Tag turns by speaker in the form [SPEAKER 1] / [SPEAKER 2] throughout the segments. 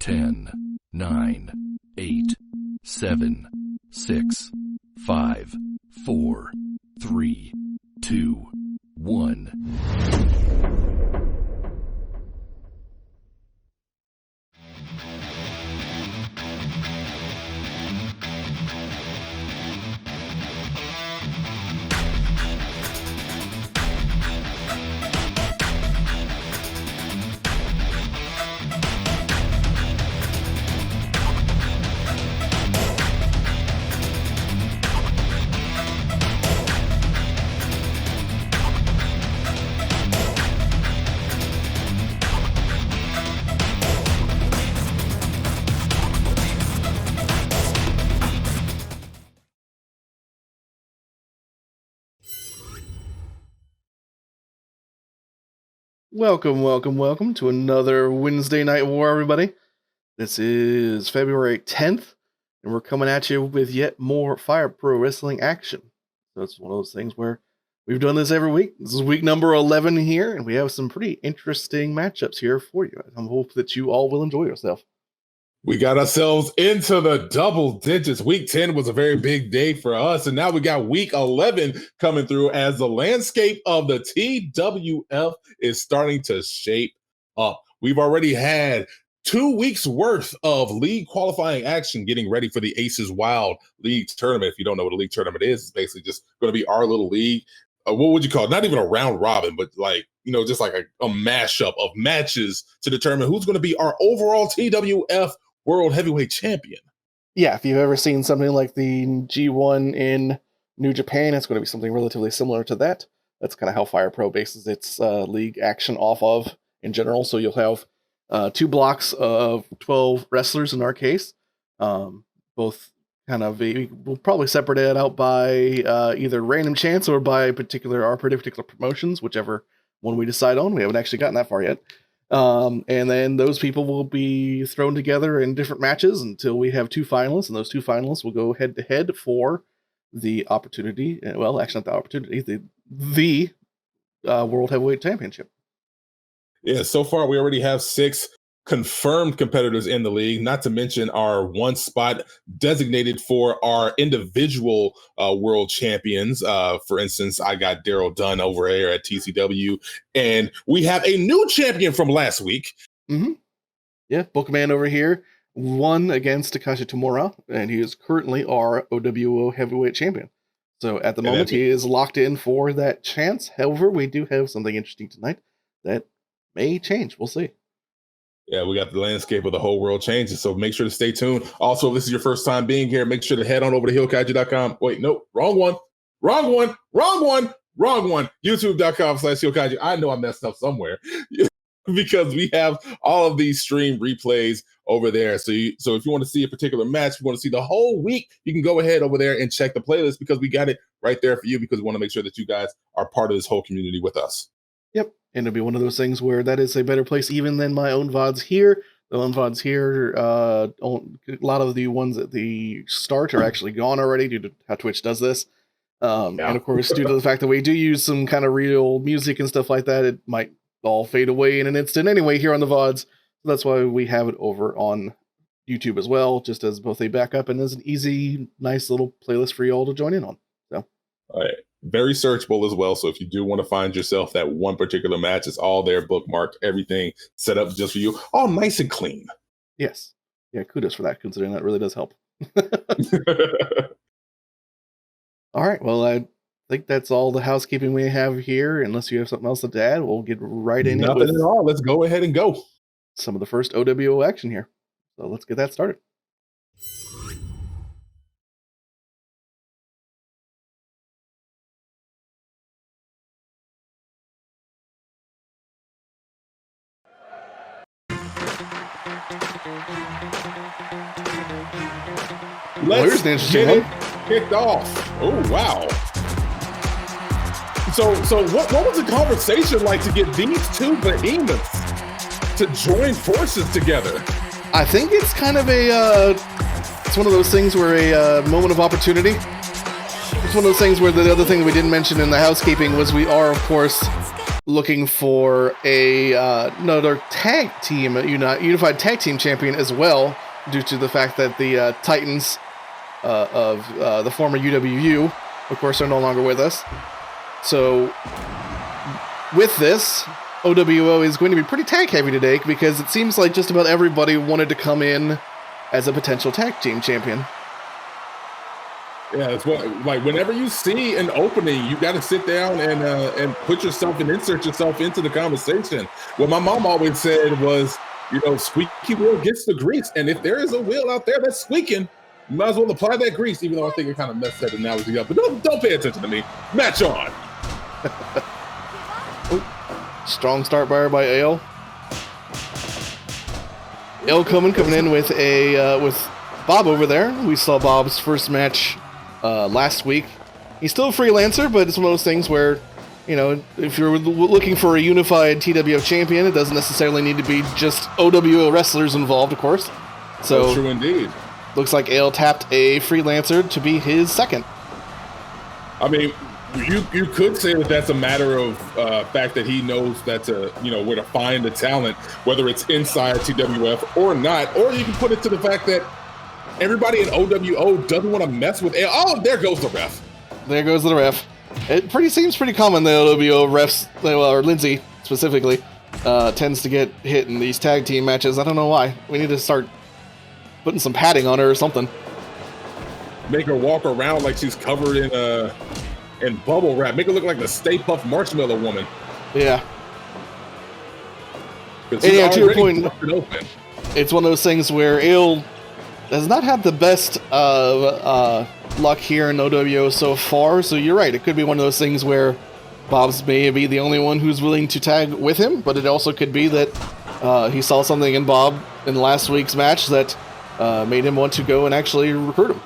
[SPEAKER 1] 10, 9, 8, 7, 6, 5, 4, 3, 2, 1.
[SPEAKER 2] Welcome to another Wednesday Night War, everybody. This is February 10th, and we're coming at you with yet more Fire Pro Wrestling action. So it's one of those things where we've done this every week. This is week number 11 here, and we have some pretty interesting matchups here for you. I hope that you all will enjoy yourself.
[SPEAKER 3] We got ourselves into the double digits. Week 10 was a very big day for us. And now we got week 11 coming through as the landscape of the TWF is starting to shape up. We've already had 2 weeks worth of league qualifying action getting ready for the Aces Wild League tournament. If you don't know what a league tournament is, it's basically just going to be our little league. What would you call it? Not even a round robin, but like, you know, just like a mashup of matches to determine who's going to be our overall TWF World Heavyweight Champion.
[SPEAKER 2] Yeah, if you've ever seen something like the G1 in New Japan, it's going to be something relatively similar to that. That's kind of how Fire Pro bases its league action off of in general. So you'll have 2 blocks of 12 wrestlers in our case. Both kind of, we'll probably separate it out by either random chance or by our particular promotions, whichever one we decide on. We haven't actually gotten that far yet. And then those people will be thrown together in different matches until we have 2 finalists, and those 2 finalists will go head to head for the opportunity. Well, actually, not the opportunity, the World Heavyweight Championship.
[SPEAKER 3] Yeah, so far we already have 6 confirmed competitors in the league, not to mention our 1 spot designated for our individual world champions. For instance, I got Daryl Dunn over here at TCW, and we have a new champion from last week.
[SPEAKER 2] Mm-hmm. Yeah, Bookman over here won against Takashi Tomura, and he is currently our OWO heavyweight champion. So at the moment, he is locked in for that chance. However, we do have something interesting tonight that may change. We'll see.
[SPEAKER 3] Yeah, we got the landscape of the whole world changing, so make sure to stay tuned. Also, if this is your first time being here, make sure to head on over to hillkaiju.com. Wait, no, wrong one. YouTube.com/hillkaiju. I know I messed up somewhere because we have all of these stream replays over there. So if you want to see a particular match, you want to see the whole week, you can go ahead over there and check the playlist because we got it right there for you because we want to make sure that you guys are part of this whole community with us.
[SPEAKER 2] Yep, and it'll be one of those things where that is a better place even than my own VODs here. The own VODs here, a lot of the ones at the start are actually gone already due to how Twitch does this. And of course, due to the fact that we do use some kind of real music and stuff like that, it might all fade away in an instant anyway here on the VODs. So that's why we have it over on YouTube as well, just as both a backup and as an easy, nice little playlist for you all to join in on. So,
[SPEAKER 3] all right. Very searchable as well. So if you do want to find yourself that one particular match, it's all there, bookmarked, everything set up just for you, all nice and clean.
[SPEAKER 2] Yes. Yeah, kudos for that, considering that really does help. All right. Well, I think that's all the housekeeping we have here. Unless you have something else to add, we'll get right in.
[SPEAKER 3] Nothing at all. Let's go ahead and go.
[SPEAKER 2] Some of the first OWO action here. So let's get that started.
[SPEAKER 3] Let's get it kicked off. Oh, wow. So what was the conversation like to get these 2 behemoths to join forces together?
[SPEAKER 2] I think it's kind of it's one of those things where a moment of opportunity. It's one of those things where the other thing we didn't mention in the housekeeping was we are, of course, looking for another tag team, unified tag team champion as well, due to the fact that the Titans of the former UWU, of course, are no longer with us. So with this, OWO is going to be pretty tag heavy today because it seems like just about everybody wanted to come in as a potential tag team champion.
[SPEAKER 3] Yeah, it's what, like, whenever you see an opening, you got to sit down and put yourself and insert yourself into the conversation. What my mom always said was, squeaky wheel gets the grease, and if there is a wheel out there that's squeaking, you might as well apply that grease. Even though I think it kind of messed that analogy up, but don't pay attention to me. Match on.
[SPEAKER 2] Strong start by Ale. Ale coming in with with Bob over there. We saw Bob's first match last week. He's still a freelancer, but it's one of those things where, if you're looking for a unified TWF champion, it doesn't necessarily need to be just OWO wrestlers involved, of course. So
[SPEAKER 3] that's true indeed.
[SPEAKER 2] Looks like Ale tapped a freelancer to be his second.
[SPEAKER 3] I mean, you could say that that's a matter of fact that he knows that where to find the talent, whether it's inside TWF or not, or you can put it to the fact that everybody in OWO doesn't want to mess with Ale. Oh, there goes the ref.
[SPEAKER 2] There goes the ref. It seems pretty common that OWO refs, or Lindsay specifically, tends to get hit in these tag team matches. I don't know why. We need to start putting some padding on her or something.
[SPEAKER 3] Make her walk around like she's covered in bubble wrap. Make her look like the Stay Puft Marshmallow Woman.
[SPEAKER 2] Yeah. And yeah, to your point, it's one of those things where Ale has not had the best luck here in OWO so far, so you're right. It could be one of those things where Bob's may be the only one who's willing to tag with him, but it also could be that he saw something in Bob in last week's match that made him want to go and actually recruit him.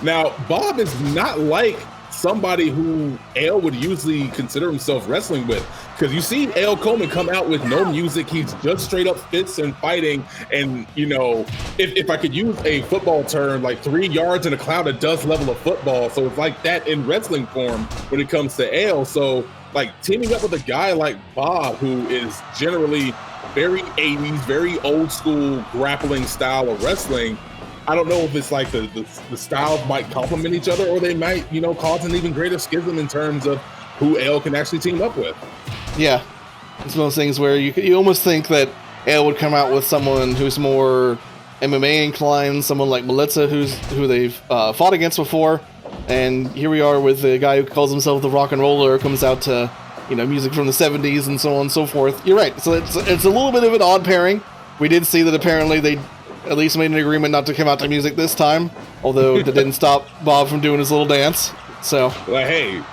[SPEAKER 3] Now, Bob is not like somebody who Ale would usually consider himself wrestling with, because you see Ale Koeman come out with no music. He's just straight up fists and fighting, and if I could use a football term, like 3 yards in a cloud of dust level of football. So it's like that in wrestling form when it comes to Ale. So like teaming up with a guy like Bob, who is generally very 80s, very old school grappling style of wrestling, I don't know if it's like the styles might complement each other, or they might, cause an even greater schism in terms of who Ale can actually team up with.
[SPEAKER 2] Yeah, it's one of those things where you almost think that Ale would come out with someone who's more MMA inclined, someone like Melitza, who they've fought against before, and here we are with the guy who calls himself the Rock and Roller, comes out to music from the 70s and so on and so forth. You're right. So it's a little bit of an odd pairing. We did see that apparently they at least made an agreement not to come out to music this time, although that didn't stop Bob from doing his little dance. So,
[SPEAKER 3] like, hey,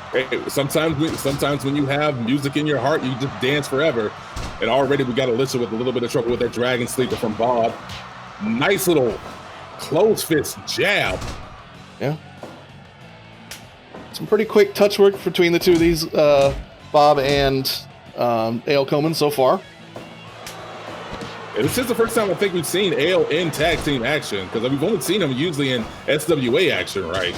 [SPEAKER 3] sometimes when you have music in your heart, you just dance forever. And already we got Alysha with a little bit of trouble with that dragon sleeper from Bob. Nice little closed fist jab.
[SPEAKER 2] Yeah. Some pretty quick touch work between the two of these, Bob and Ale Koeman so far.
[SPEAKER 3] This is the first time I think we've seen Ale in tag team action, because we've only seen him usually in SWA action, right?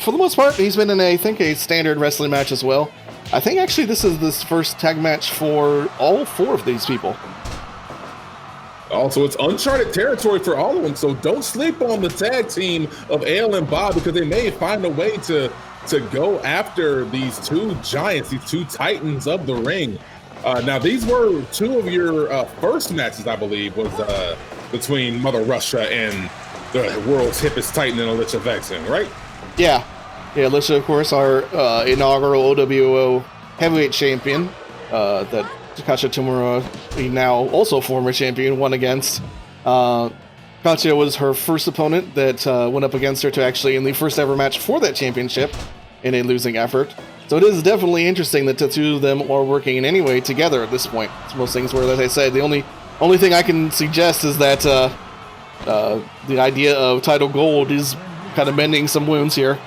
[SPEAKER 2] For the most part, he's been in, a standard wrestling match as well. I think actually this is this first tag match for all 4 of these people.
[SPEAKER 3] Also, it's uncharted territory for all of them, so don't sleep on the tag team of Ale and Bob, because they may find a way to go after these 2 giants, these 2 titans of the ring. Now, these were 2 of your first matches, I believe, was between Mother Russia and the world's hippest titan in Alysha Vexxing, right?
[SPEAKER 2] Yeah. Alysha, of course, our inaugural OWO heavyweight champion that Katya Tomura, the now also former champion, won against. Katya was her first opponent that went up against her to actually in the first ever match for that championship in a losing effort. So it is definitely interesting that the 2 of them are working in any way together at this point. It's most things where, as I said, the only thing I can suggest is that the idea of title gold is kind of mending some wounds here.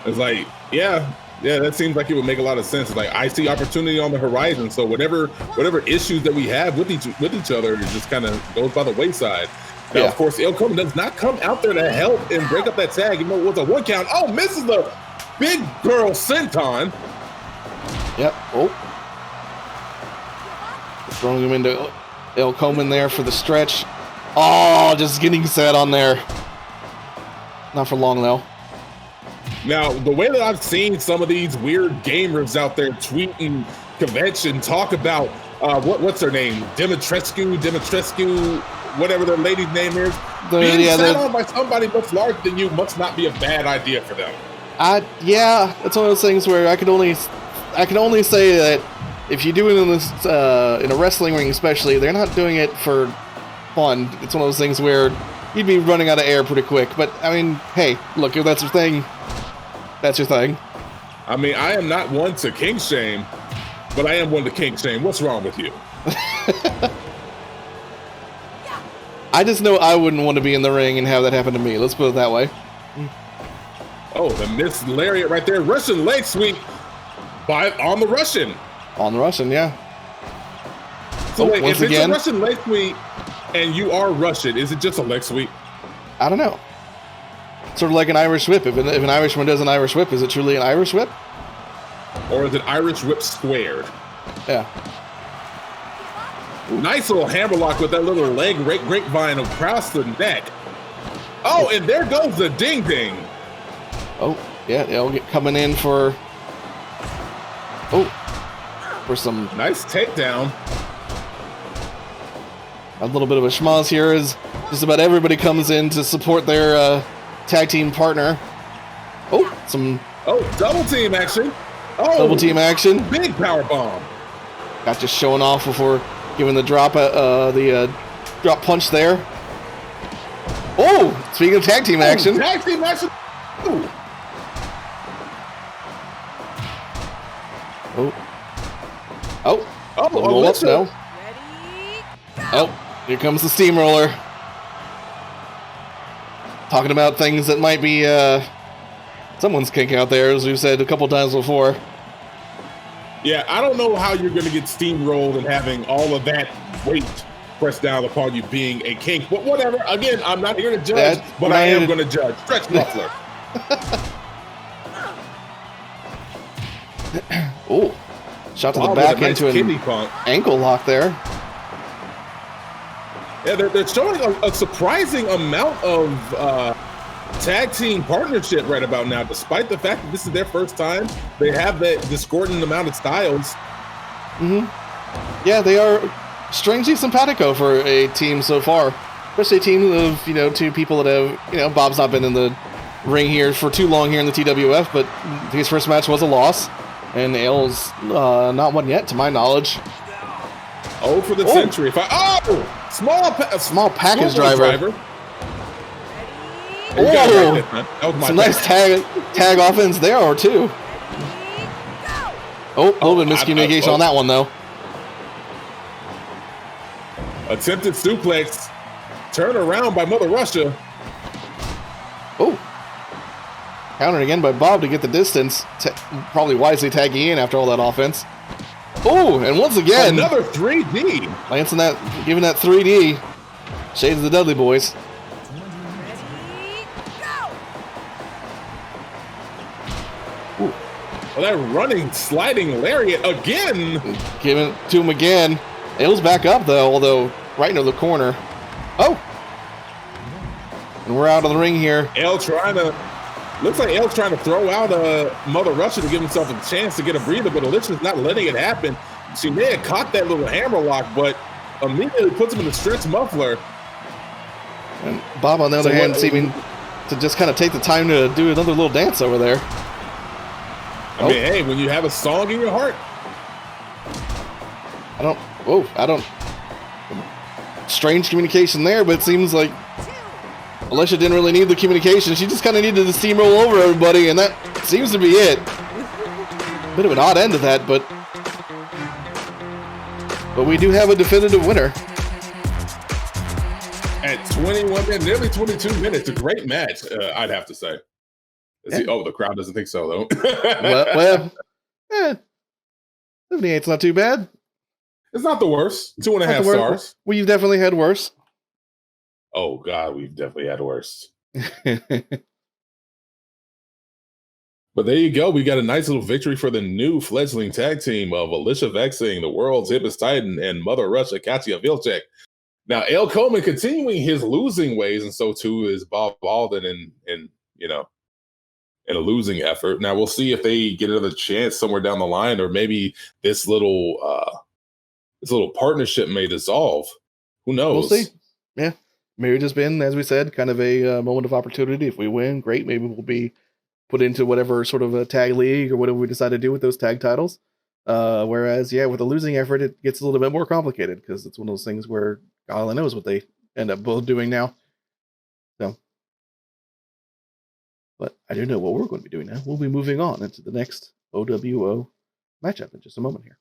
[SPEAKER 3] It's like, yeah, that seems like it would make a lot of sense. It's like, I see opportunity on the horizon, so whatever issues that we have with each other, it just kind of goes by the wayside. Now, Of course, Ale Koeman does not come out there to help and break up that tag. It was a 1 count. Oh, misses the big girl senton.
[SPEAKER 2] Yep. Oh. Throwing him into Koeman there for the stretch. Oh, just getting set on there. Not for long, though.
[SPEAKER 3] Now, the way that I've seen some of these weird gamers out there tweeting convention talk about, what's her name? Dimitrescu, whatever their lady's name is. Being set on by somebody much larger than you must not be a bad idea for them.
[SPEAKER 2] Yeah, it's one of those things where I can only say that if you do it in this in a wrestling ring, especially, they're not doing it for fun. It's one of those things where you'd be running out of air pretty quick. But I mean, hey, look, if that's your thing, that's your thing.
[SPEAKER 3] I mean, I am not one to kink shame, but I am one to kink shame. What's wrong with you?
[SPEAKER 2] I just know I wouldn't want to be in the ring and have that happen to me. Let's put it that way.
[SPEAKER 3] Oh, the missed lariat right there. Russian leg sweep on the Russian.
[SPEAKER 2] On the Russian, yeah.
[SPEAKER 3] So wait, if it's a Russian leg sweep and you are Russian, is it just a leg sweep?
[SPEAKER 2] I don't know. Sort of like an Irish whip. If an Irishman does an Irish whip, is it truly an Irish whip?
[SPEAKER 3] Or is it Irish whip squared?
[SPEAKER 2] Yeah.
[SPEAKER 3] Nice little hammerlock with that little leg grapevine across the neck. Oh, and there goes the ding ding.
[SPEAKER 2] Oh, yeah, they'll get coming in for some
[SPEAKER 3] nice takedown.
[SPEAKER 2] A little bit of a schmoz here as just about everybody comes in to support their tag team partner.
[SPEAKER 3] Double team action.
[SPEAKER 2] Double team action.
[SPEAKER 3] Big power bomb.
[SPEAKER 2] Got just showing off before giving the drop drop punch there. Oh, speaking of tag team action.
[SPEAKER 3] Tag team action. Ooh.
[SPEAKER 2] Roll up now. Oh, here comes the steamroller. Talking about things that might be someone's kink out there, as we've said a couple times before.
[SPEAKER 3] Yeah, I don't know how you're going to get steamrolled and having all of that weight pressed down upon you being a kink. But whatever. Again, I'm not here to judge, but I am going to judge. Stretch muffler.
[SPEAKER 2] Oh, shot to the back into an ankle lock there.
[SPEAKER 3] Yeah, they're showing a surprising amount of tag team partnership right about now, despite the fact that this is their first time. They have that discordant amount of styles.
[SPEAKER 2] Yeah, they are strangely simpatico for a team so far. Especially a team of, two people that have, Bob's not been in the ring here for too long here in the TWF, but his first match was a loss. And Ale's not one yet, to my knowledge.
[SPEAKER 3] Oh, for the century. Small
[SPEAKER 2] package driver. Some nice tag offense there or two. A little bit of miscommunication on that one, though.
[SPEAKER 3] Attempted suplex. Turn around by Mother Russia.
[SPEAKER 2] Countered again by Bob to get the distance. Probably wisely tagging in after all that offense. And once again,
[SPEAKER 3] another 3D.
[SPEAKER 2] Lancing that, giving that 3D. Shades of the Dudley Boys.
[SPEAKER 3] Well, that running, sliding lariat again.
[SPEAKER 2] Giving it to him again. Ale's back up, though, although right into the corner. And we're out of the ring here.
[SPEAKER 3] Looks like Ale's trying to throw out Mother Russia to give himself a chance to get a breather, but Alysha's not letting it happen. She may have caught that little hammerlock, but immediately puts him in the stretch muffler.
[SPEAKER 2] And Bob, on the other hand, seeming to just kind of take the time to do another little dance over there.
[SPEAKER 3] I mean, hey, when you have a song in your heart.
[SPEAKER 2] Strange communication there, but it seems like Alysha didn't really need the communication. She just kind of needed to steamroll over everybody, and that seems to be it. Bit of an odd end to that, but we do have a definitive winner.
[SPEAKER 3] At 21 minutes, nearly 22 minutes, a great match, I'd have to say. The crowd doesn't think so, though.
[SPEAKER 2] 78's not too bad.
[SPEAKER 3] It's not the worst. 2.5 stars.
[SPEAKER 2] Well, you've definitely had worse.
[SPEAKER 3] Oh, God, we've definitely had worse. But there you go. We got a nice little victory for the new fledgling tag team of Alysha Vexxing, the world's hippest titan, and Mother Russia, Katya Vlcek. Now, Koeman continuing his losing ways, and so too is Bob Alden in a losing effort. Now we'll see if they get another chance somewhere down the line, or maybe this little partnership may dissolve. Who knows?
[SPEAKER 2] We'll see. Yeah, maybe just been, as we said, kind of a moment of opportunity. If we win, great. Maybe we'll be put into whatever sort of a tag league or whatever we decide to do with those tag titles. Whereas, with a losing effort, it gets a little bit more complicated because it's one of those things where God only knows what they end up both doing now. So, but I do know what we're going to be doing now. We'll be moving on into the next OWO matchup in just a moment here.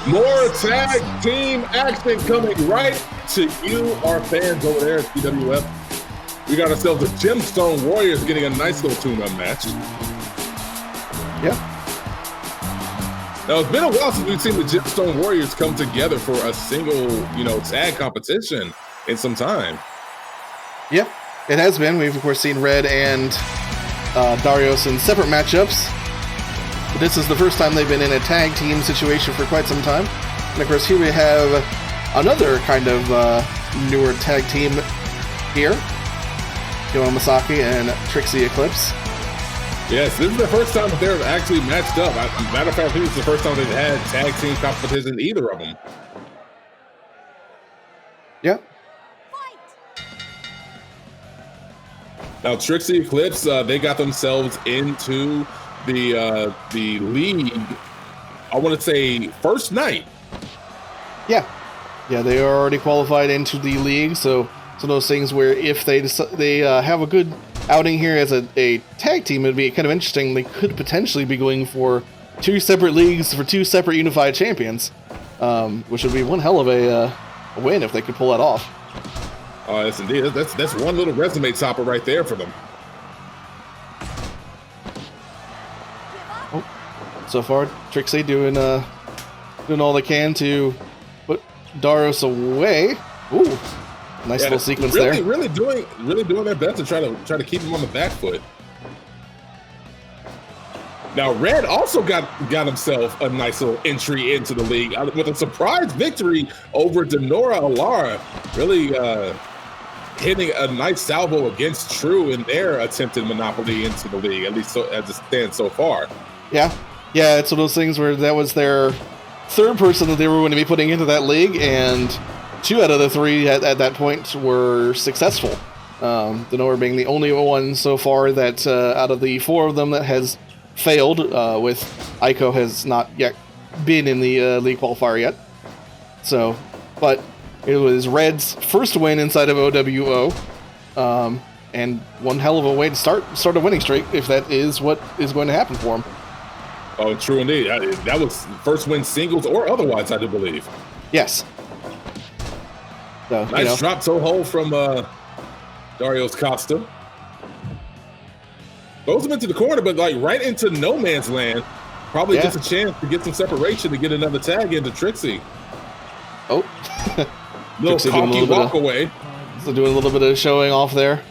[SPEAKER 3] More tag team action coming right to you, our fans over there at TWF. We got ourselves the Gemstone Warriors getting a nice little tune-up match.
[SPEAKER 2] Yeah.
[SPEAKER 3] Now, it's been a while since we've seen the Gemstone Warriors come together for a single, tag competition in some time.
[SPEAKER 2] Yep, it has been. We've, of course, seen Red and Darios in separate matchups. But this is the first time they've been in a tag team situation for quite some time. And, of course, here we have another kind of newer tag team here. Keona Masaki and Trixie Eclipse.
[SPEAKER 3] Yes, this is the first time that they're actually matched up. Matter of fact, I think it's the first time they've had tag team competition, either of them.
[SPEAKER 2] Yep.
[SPEAKER 3] Now, Trixie Eclipse, they got themselves into the league, I want to say, first night.
[SPEAKER 2] Yeah, they are already qualified into the league, so it's one of those things where if they have a good outing here as a tag team, it'd be kind of interesting. They could potentially be going for two separate leagues for two separate unified champions, which would be one hell of a win if they could pull that off.
[SPEAKER 3] Oh, yes, indeed. That's one little resume topper right there for them.
[SPEAKER 2] So far, Trixie doing all they can to put Darios away. Ooh, nice little sequence there.
[SPEAKER 3] Really doing their best to try to keep him on the back foot. Now, Red also got himself a nice little entry into the league with a surprise victory over Denora Alara. Really hitting a nice salvo against True in their attempted monopoly into the league, at least as it stands so far.
[SPEAKER 2] Yeah, it's one of those things where that was their third person that they were going to be putting into that league, and two out of the three at that point were successful. Denora being the only one so far that out of the four of them that has failed, with Aiko has not yet been in the league qualifier yet. So, but it was Red's first win inside of OWO, and one hell of a way to start a winning streak if that is what is going to happen for him.
[SPEAKER 3] Oh, true indeed. That was first win singles or otherwise, I do believe.
[SPEAKER 2] Yes. So,
[SPEAKER 3] nice drop toe hold from Darios Costa. Goes him into the corner, but right into no man's land. Probably just a chance to get some separation to get another tag into Trixie.
[SPEAKER 2] Oh.
[SPEAKER 3] Little cocky walk away.
[SPEAKER 2] So doing a little bit of showing off there.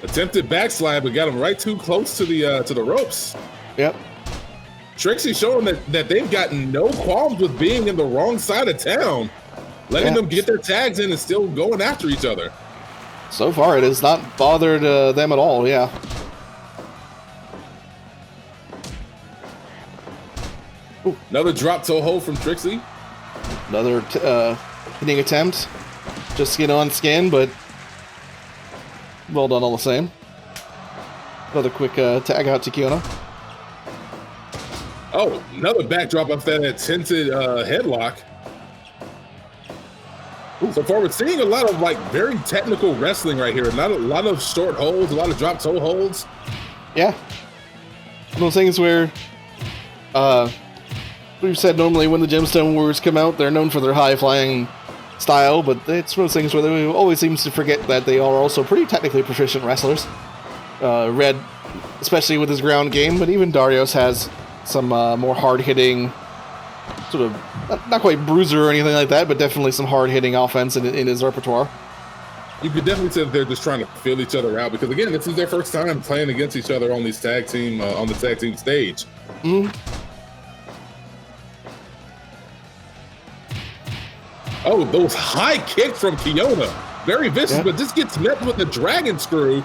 [SPEAKER 3] Attempted backslide, but got him right too close to the ropes.
[SPEAKER 2] Yep.
[SPEAKER 3] Trixie showing that they've got no qualms with being in the wrong side of town, letting them get their tags in and still going after each other.
[SPEAKER 2] So far, it has not bothered them at all. Yeah.
[SPEAKER 3] Ooh. Another drop toe hold from Trixie.
[SPEAKER 2] Another hitting attempt. Just skin on skin, but well done all the same. Another quick tag out to Keona.
[SPEAKER 3] Oh, another backdrop off that tinted headlock. Ooh. So far, we're seeing a lot of very technical wrestling right here. Not a lot of short holds, a lot of drop toe holds.
[SPEAKER 2] Yeah. One of those things where we've said normally when the Gemstone Warriors come out, they're known for their high-flying style, but it's one of those things where they always seems to forget that they are also pretty technically proficient wrestlers. Red, especially with his ground game, but even Darios has some more hard-hitting, sort of, not quite bruiser or anything like that, but definitely some hard-hitting offense in his repertoire.
[SPEAKER 3] You could definitely say that they're just trying to feel each other out because, again, this is their first time playing against each other on these tag team on the tag team stage.
[SPEAKER 2] Mm-hmm.
[SPEAKER 3] Oh, those high kicks from Keona, very vicious, but just gets met with the dragon screw.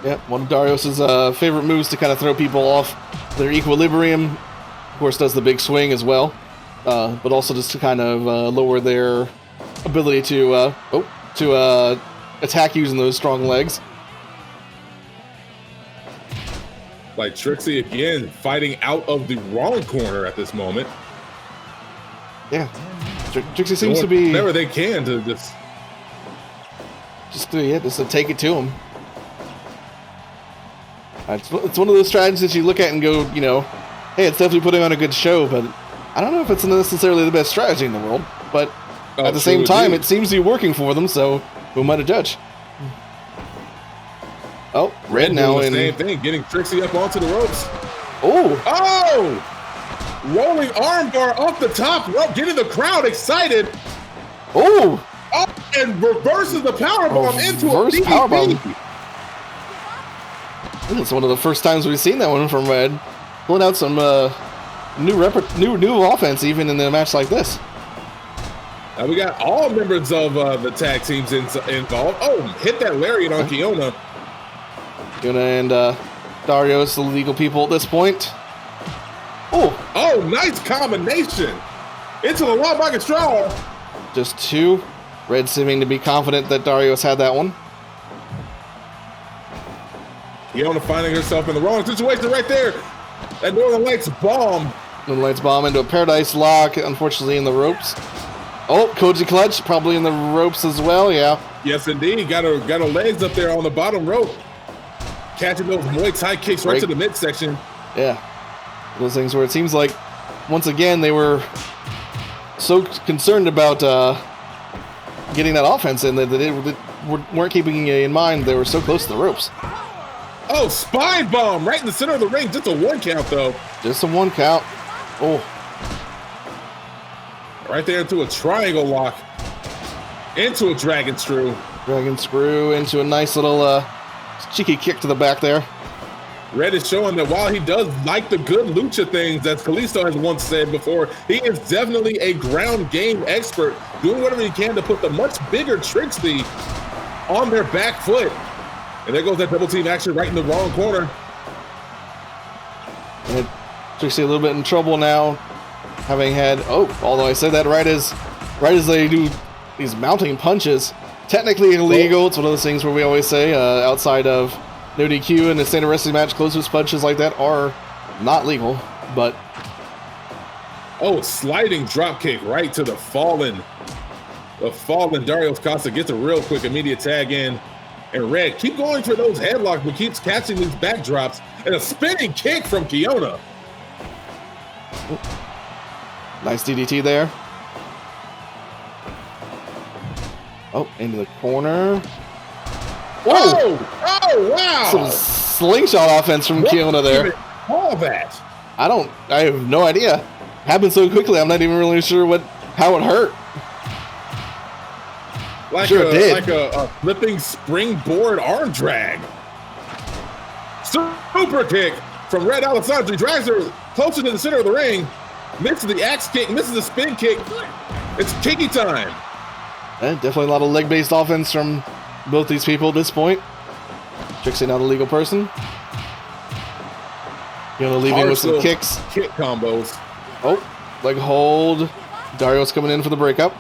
[SPEAKER 2] Yeah, one of Darius's favorite moves to kind of throw people off their equilibrium. Of course, does the big swing as well, but also just to kind of lower their ability to attack using those strong legs.
[SPEAKER 3] Like Trixie again, fighting out of the wrong corner at this moment.
[SPEAKER 2] Yeah, Trixie seems to be
[SPEAKER 3] whatever they can to
[SPEAKER 2] just to take it to him. It's one of those strategies that you look at and go, you know, hey, it's definitely putting on a good show, but I don't know if it's necessarily the best strategy in the world. But at the same time, it seems to be working for them, so who am I to judge? Oh, Red now in...
[SPEAKER 3] Same thing, getting Trixie up onto the ropes.
[SPEAKER 2] Oh!
[SPEAKER 3] Oh! Rolling armbar off the top rope, getting the crowd excited.
[SPEAKER 2] Oh!
[SPEAKER 3] Oh, and reverses the powerbomb into a DDT.
[SPEAKER 2] Powerbomb. It's one of the first times we've seen that one from Red. Pulling out some new offense even in a match like this.
[SPEAKER 3] Now we got all members of the tag teams involved. Oh, hit that lariat on Keona.
[SPEAKER 2] Keona and Darios, the legal people at this point.
[SPEAKER 3] Oh, nice combination. Into the long bucket straw.
[SPEAKER 2] Just two. Red seeming to be confident that Darios had that one.
[SPEAKER 3] Keona finding herself in the wrong situation right there. That Northern Lights bomb.
[SPEAKER 2] Northern Lights bomb into a Paradise Lock, unfortunately in the ropes. Oh, Koji Clutch, probably in the ropes as well, yeah.
[SPEAKER 3] Yes, indeed. Got her legs up there on the bottom rope. Catching those Muay Thai kicks right to the midsection.
[SPEAKER 2] Yeah. Those things where it seems like, once again, they were so concerned about getting that offense in that they weren't keeping in mind they were so close to the ropes.
[SPEAKER 3] Oh, spine bomb right in the center of the ring. Just a one count, though.
[SPEAKER 2] Just a one count. Oh.
[SPEAKER 3] Right there into a triangle lock. Into a dragon screw.
[SPEAKER 2] Dragon screw into a nice little cheeky kick to the back there.
[SPEAKER 3] Red is showing that while he does like the good lucha things, as Kalisto has once said before, he is definitely a ground game expert, doing whatever he can to put the much bigger Trixie on their back foot. And there goes that double team action right in the wrong corner.
[SPEAKER 2] And Trixie a little bit in trouble now, having had, although I said that right as they do these mounting punches, technically illegal. It's one of those things where we always say outside of no DQ in a standard wrestling match, closest punches like that are not legal, but...
[SPEAKER 3] Oh, sliding drop kick right to the fallen Darios Costa gets a real quick immediate tag in. And Red keep going for those headlocks, but keeps catching these backdrops. And a spinning kick from Keona.
[SPEAKER 2] Nice DDT there. Oh, into the corner.
[SPEAKER 3] Whoa! Oh, wow!
[SPEAKER 2] Some slingshot offense from Keona there.
[SPEAKER 3] All that.
[SPEAKER 2] I have no idea. Happened so quickly, I'm not even really sure how it hurt.
[SPEAKER 3] Like a flipping springboard arm drag. Super kick from Red Alessandri. Drags her closer to the center of the ring. Misses the axe kick, misses the spin kick. It's kicky time.
[SPEAKER 2] Definitely a lot of leg-based offense from both these people at this point. Trixie not a legal person. Leaving with some kicks.
[SPEAKER 3] Kick combos.
[SPEAKER 2] Oh, leg hold. Darios coming in for the breakup.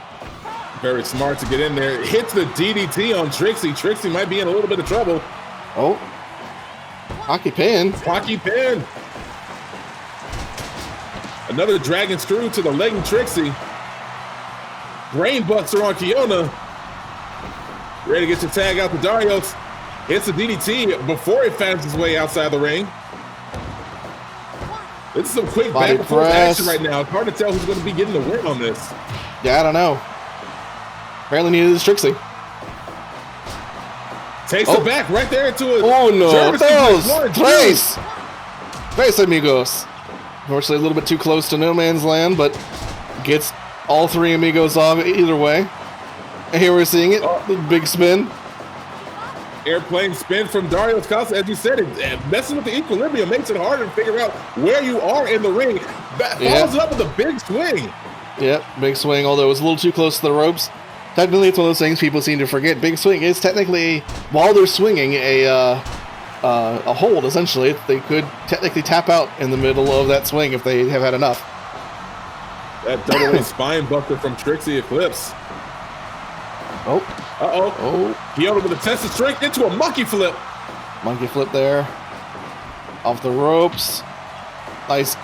[SPEAKER 3] Very smart to get in there. Hits the DDT on Trixie. Trixie might be in a little bit of trouble.
[SPEAKER 2] Oh. Hockey pin.
[SPEAKER 3] Hockey pin. Another dragon screw to the leg of Trixie. Brainbuster on Keona. Ready to get your tag out to Darios. Hits the DDT before it finds his way outside the ring. This is some quick
[SPEAKER 2] Body
[SPEAKER 3] back and forth
[SPEAKER 2] press.
[SPEAKER 3] action right now. It's hard to tell who's going to be getting the win on this.
[SPEAKER 2] Yeah, I don't know. Apparently needed is Trixie.
[SPEAKER 3] Takes it back right there into it.
[SPEAKER 2] Oh no, tres amigos. Unfortunately, a little bit too close to no man's land, but gets all three amigos off either way. And here we're seeing it, the big spin.
[SPEAKER 3] Airplane spin from Darios Costa, as you said, messing with the equilibrium makes it harder to figure out where you are in the ring. Follows it up with a big swing.
[SPEAKER 2] Yep, big swing, although it was a little too close to the ropes. Technically, it's one of those things people seem to forget. Big swing is technically, while they're swinging, a hold, essentially. They could technically tap out in the middle of that swing if they have had enough.
[SPEAKER 3] That double spine buster from Trixie Eclipse. Keona with a test of strength into a monkey flip.
[SPEAKER 2] Monkey flip there. Off the ropes. Nice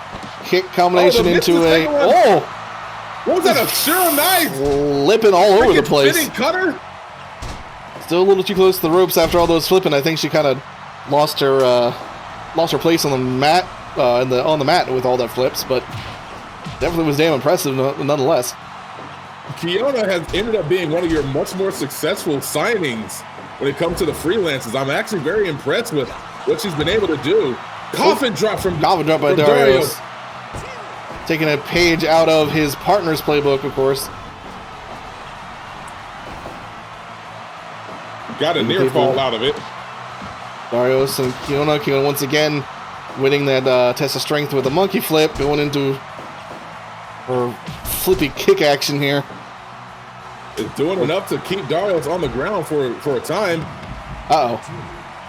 [SPEAKER 2] kick combination into a...
[SPEAKER 3] What was that, a sure knife?
[SPEAKER 2] Flipping all over the place.
[SPEAKER 3] Spinning cutter?
[SPEAKER 2] Still a little too close to the ropes after all those flipping. I think she kind of lost her place on the mat, on the mat with all that flips, but definitely was damn impressive nonetheless.
[SPEAKER 3] Keona has ended up being one of your much more successful signings when it comes to the freelancers. I'm actually very impressed with what she's been able to do. Coffin drop by
[SPEAKER 2] Darios. Taking a page out of his partner's playbook, of course.
[SPEAKER 3] Got a near fall out of it.
[SPEAKER 2] Darios and Keona. Keona once again winning that test of strength with a monkey flip, going into her flippy kick action here.
[SPEAKER 3] It's doing enough to keep Darios on the ground for a time.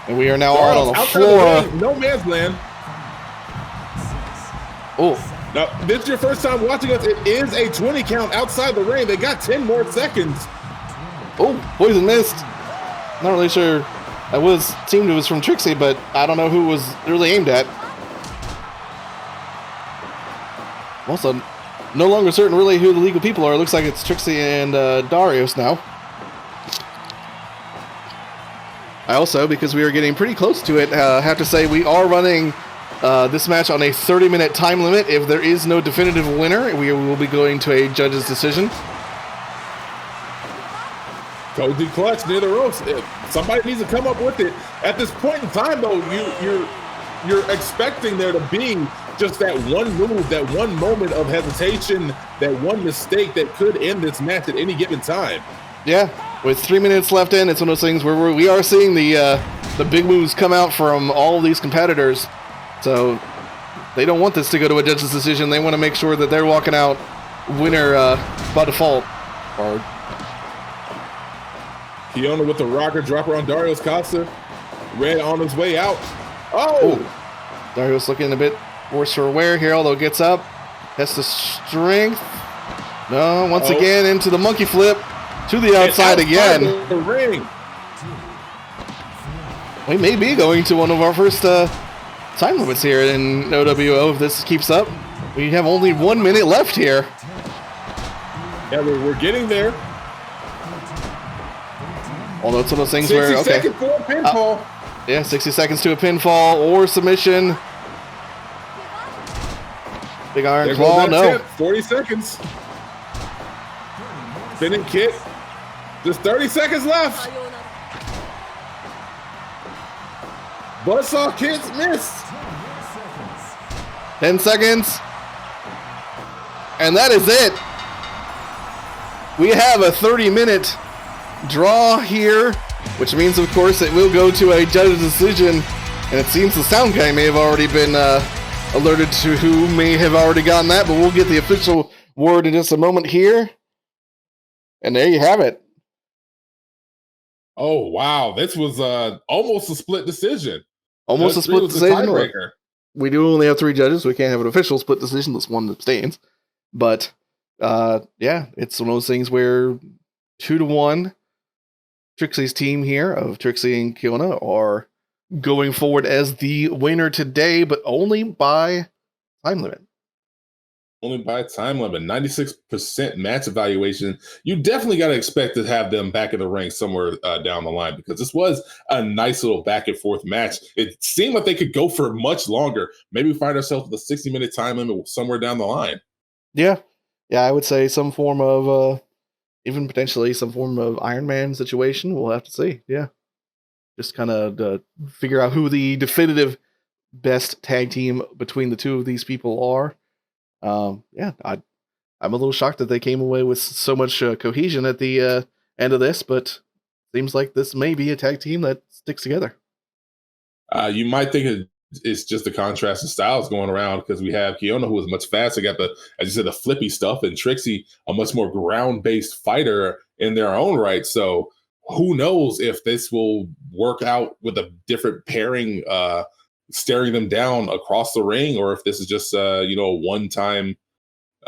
[SPEAKER 2] And we are now on the floor.
[SPEAKER 3] No man's land. Now, this is your first time watching us. It is a 20 count outside the ring. They got 10 more seconds.
[SPEAKER 2] Poison missed. Not really sure. Seemed it was from Trixie, but I don't know who was really aimed at. Also, no longer certain really who the legal people are. It looks like it's Trixie and Darios now. I also, because we are getting pretty close to it, have to say we are running this match on a 30-minute time limit. If there is no definitive winner, we will be going to a judge's decision.
[SPEAKER 3] Cozy clutch near the ropes. Somebody needs to come up with it. At this point in time, though, you're expecting there to be just that one move, that one moment of hesitation, that one mistake that could end this match at any given time.
[SPEAKER 2] Yeah, with 3 minutes left in, it's one of those things where we are seeing the big moves come out from all of these competitors. So they don't want this to go to a judge's decision. They want to make sure that they're walking out winner by default.
[SPEAKER 3] Keona with the rocker dropper on Darios Costa. Red on his way out.
[SPEAKER 2] Darios looking a bit worse for wear here, although gets up. Has the strength. No, once again into the monkey flip to the outside again.
[SPEAKER 3] The ring.
[SPEAKER 2] We may be going to one of our first time limits here in OWO if this keeps up. We have only 1 minute left here.
[SPEAKER 3] Yeah, we're getting there.
[SPEAKER 2] Although it's one of those things where
[SPEAKER 3] 60 seconds for a pinfall.
[SPEAKER 2] 60 seconds to a pinfall or submission. Big iron claw, no.
[SPEAKER 3] 40 seconds. Spinning kick. Just 30 seconds left. Buzzsaw kicks missed.
[SPEAKER 2] 10 seconds. And that is it. We have a 30-minute draw here, which means, of course, it will go to a judge's decision. And it seems the sound guy may have already been alerted to who may have already gotten that, but we'll get the official word in just a moment here. And there you have it.
[SPEAKER 3] Oh, wow. This was almost a split decision.
[SPEAKER 2] Almost a split decision. We do only have 3 judges, so we can't have an official split decision unless one abstains. But, yeah, it's one of those things where 2-1 Trixie's team here of Trixie and Keona are going forward as the winner today, but only by time limit.
[SPEAKER 3] only by time limit, 96% match evaluation. You definitely got to expect to have them back in the ring somewhere down the line, because this was a nice little back and forth match. It seemed like they could go for much longer. Maybe we find ourselves with a 60-minute time limit somewhere down the line.
[SPEAKER 2] Yeah. I would say some form of, even potentially some form of Iron Man situation. We'll have to see. Yeah. Just kind of figure out who the definitive best tag team between the two of these people are. I'm a little shocked that they came away with so much cohesion at the end of this, but seems like this may be a tag team that sticks together.
[SPEAKER 3] You might think it's just the contrast of styles going around, because we have Keona, who is much faster, got the, as you said, the flippy stuff, and Trixie, a much more ground-based fighter in their own right. So who knows if this will work out with a different pairing, staring them down across the ring, or if this is just a one-time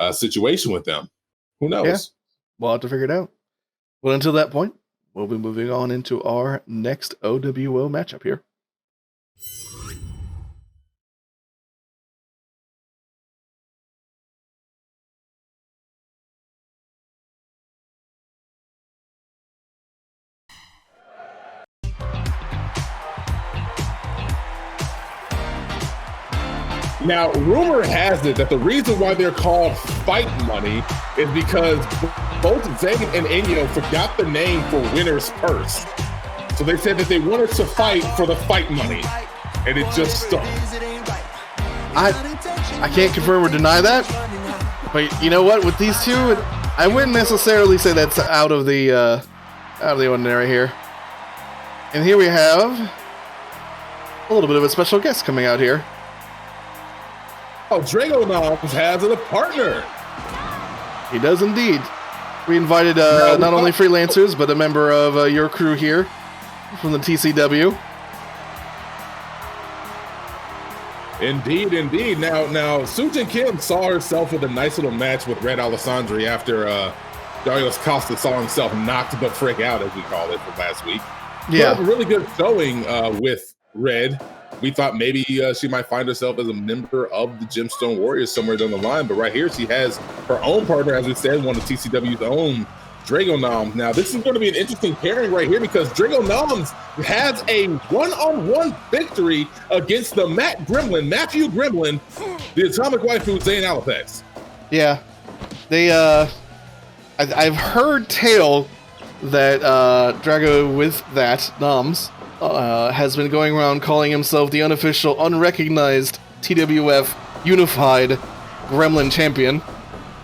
[SPEAKER 3] situation with them. Who knows?
[SPEAKER 2] Yeah. We'll have to figure it out. Well, until that point, we'll be moving on into our next OWO matchup here.
[SPEAKER 3] Now, rumor has it that the reason why they're called Fight Money is because both Xain and Enyo forgot the name for winner's purse. So they said that they wanted to fight for the fight money, and it just stuck.
[SPEAKER 2] I can't confirm or deny that, but you know what? With these two, I wouldn't necessarily say that's out of the ordinary here. And here we have a little bit of a special guest coming out here.
[SPEAKER 3] Oh, Drago Nommz has a partner.
[SPEAKER 2] He does indeed. We invited not only freelancers, but a member of your crew here from the TCW.
[SPEAKER 3] Indeed. Now, Su-Jin Kim saw herself with a nice little match with Red Alessandri after Darios Costa saw himself knocked the frick out, as we call it, from last week.
[SPEAKER 2] Yeah.
[SPEAKER 3] A really good showing with Red. We thought maybe she might find herself as a member of the Gemstone Warriors somewhere down the line, but right here she has her own partner, as we said, one of TCW's own, Drago Nommz. Now, this is going to be an interesting pairing right here, because Drago Nommz has a one-on-one victory against the Matthew Gremlin, the Atomic Waifu, Xain Alopex.
[SPEAKER 2] Yeah. They, I've heard tale that Drago with that, Nommz, has been going around calling himself the unofficial, unrecognized TWF Unified Gremlin Champion.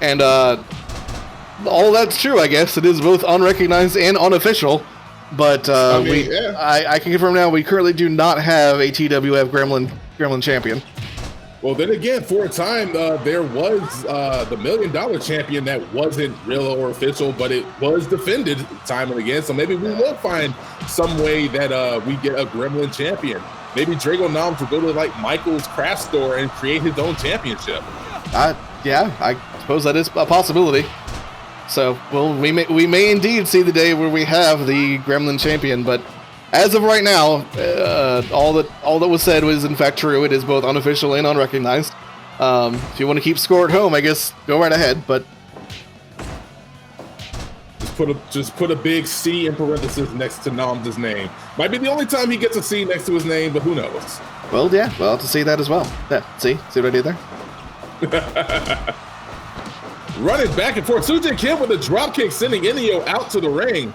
[SPEAKER 2] And all that's true, I guess. It is both unrecognized and unofficial. But I can confirm now we currently do not have a TWF Gremlin Champion.
[SPEAKER 3] Well, then again, for a time, there was the $1 Million champion that wasn't real or official, but it was defended time and again. So maybe we will find some way that we get a Gremlin champion. Maybe Drago Nommz will go to like Michael's craft store and create his own championship.
[SPEAKER 2] Yeah, I suppose that is a possibility. So, well, we may indeed see the day where we have the Gremlin champion, but as of right now, all that was said was in fact true. It is both unofficial and unrecognized. If you want to keep score at home, I guess go right ahead. But
[SPEAKER 3] just put a big C in parentheses next to Nomm's name. Might be the only time he gets a C next to his name, but who knows?
[SPEAKER 2] Well, yeah, we'll have to see that as well. Yeah, see what I did there?
[SPEAKER 3] Running back and forth, Su-Jin Kim with a drop kick, sending Enyo out to the ring.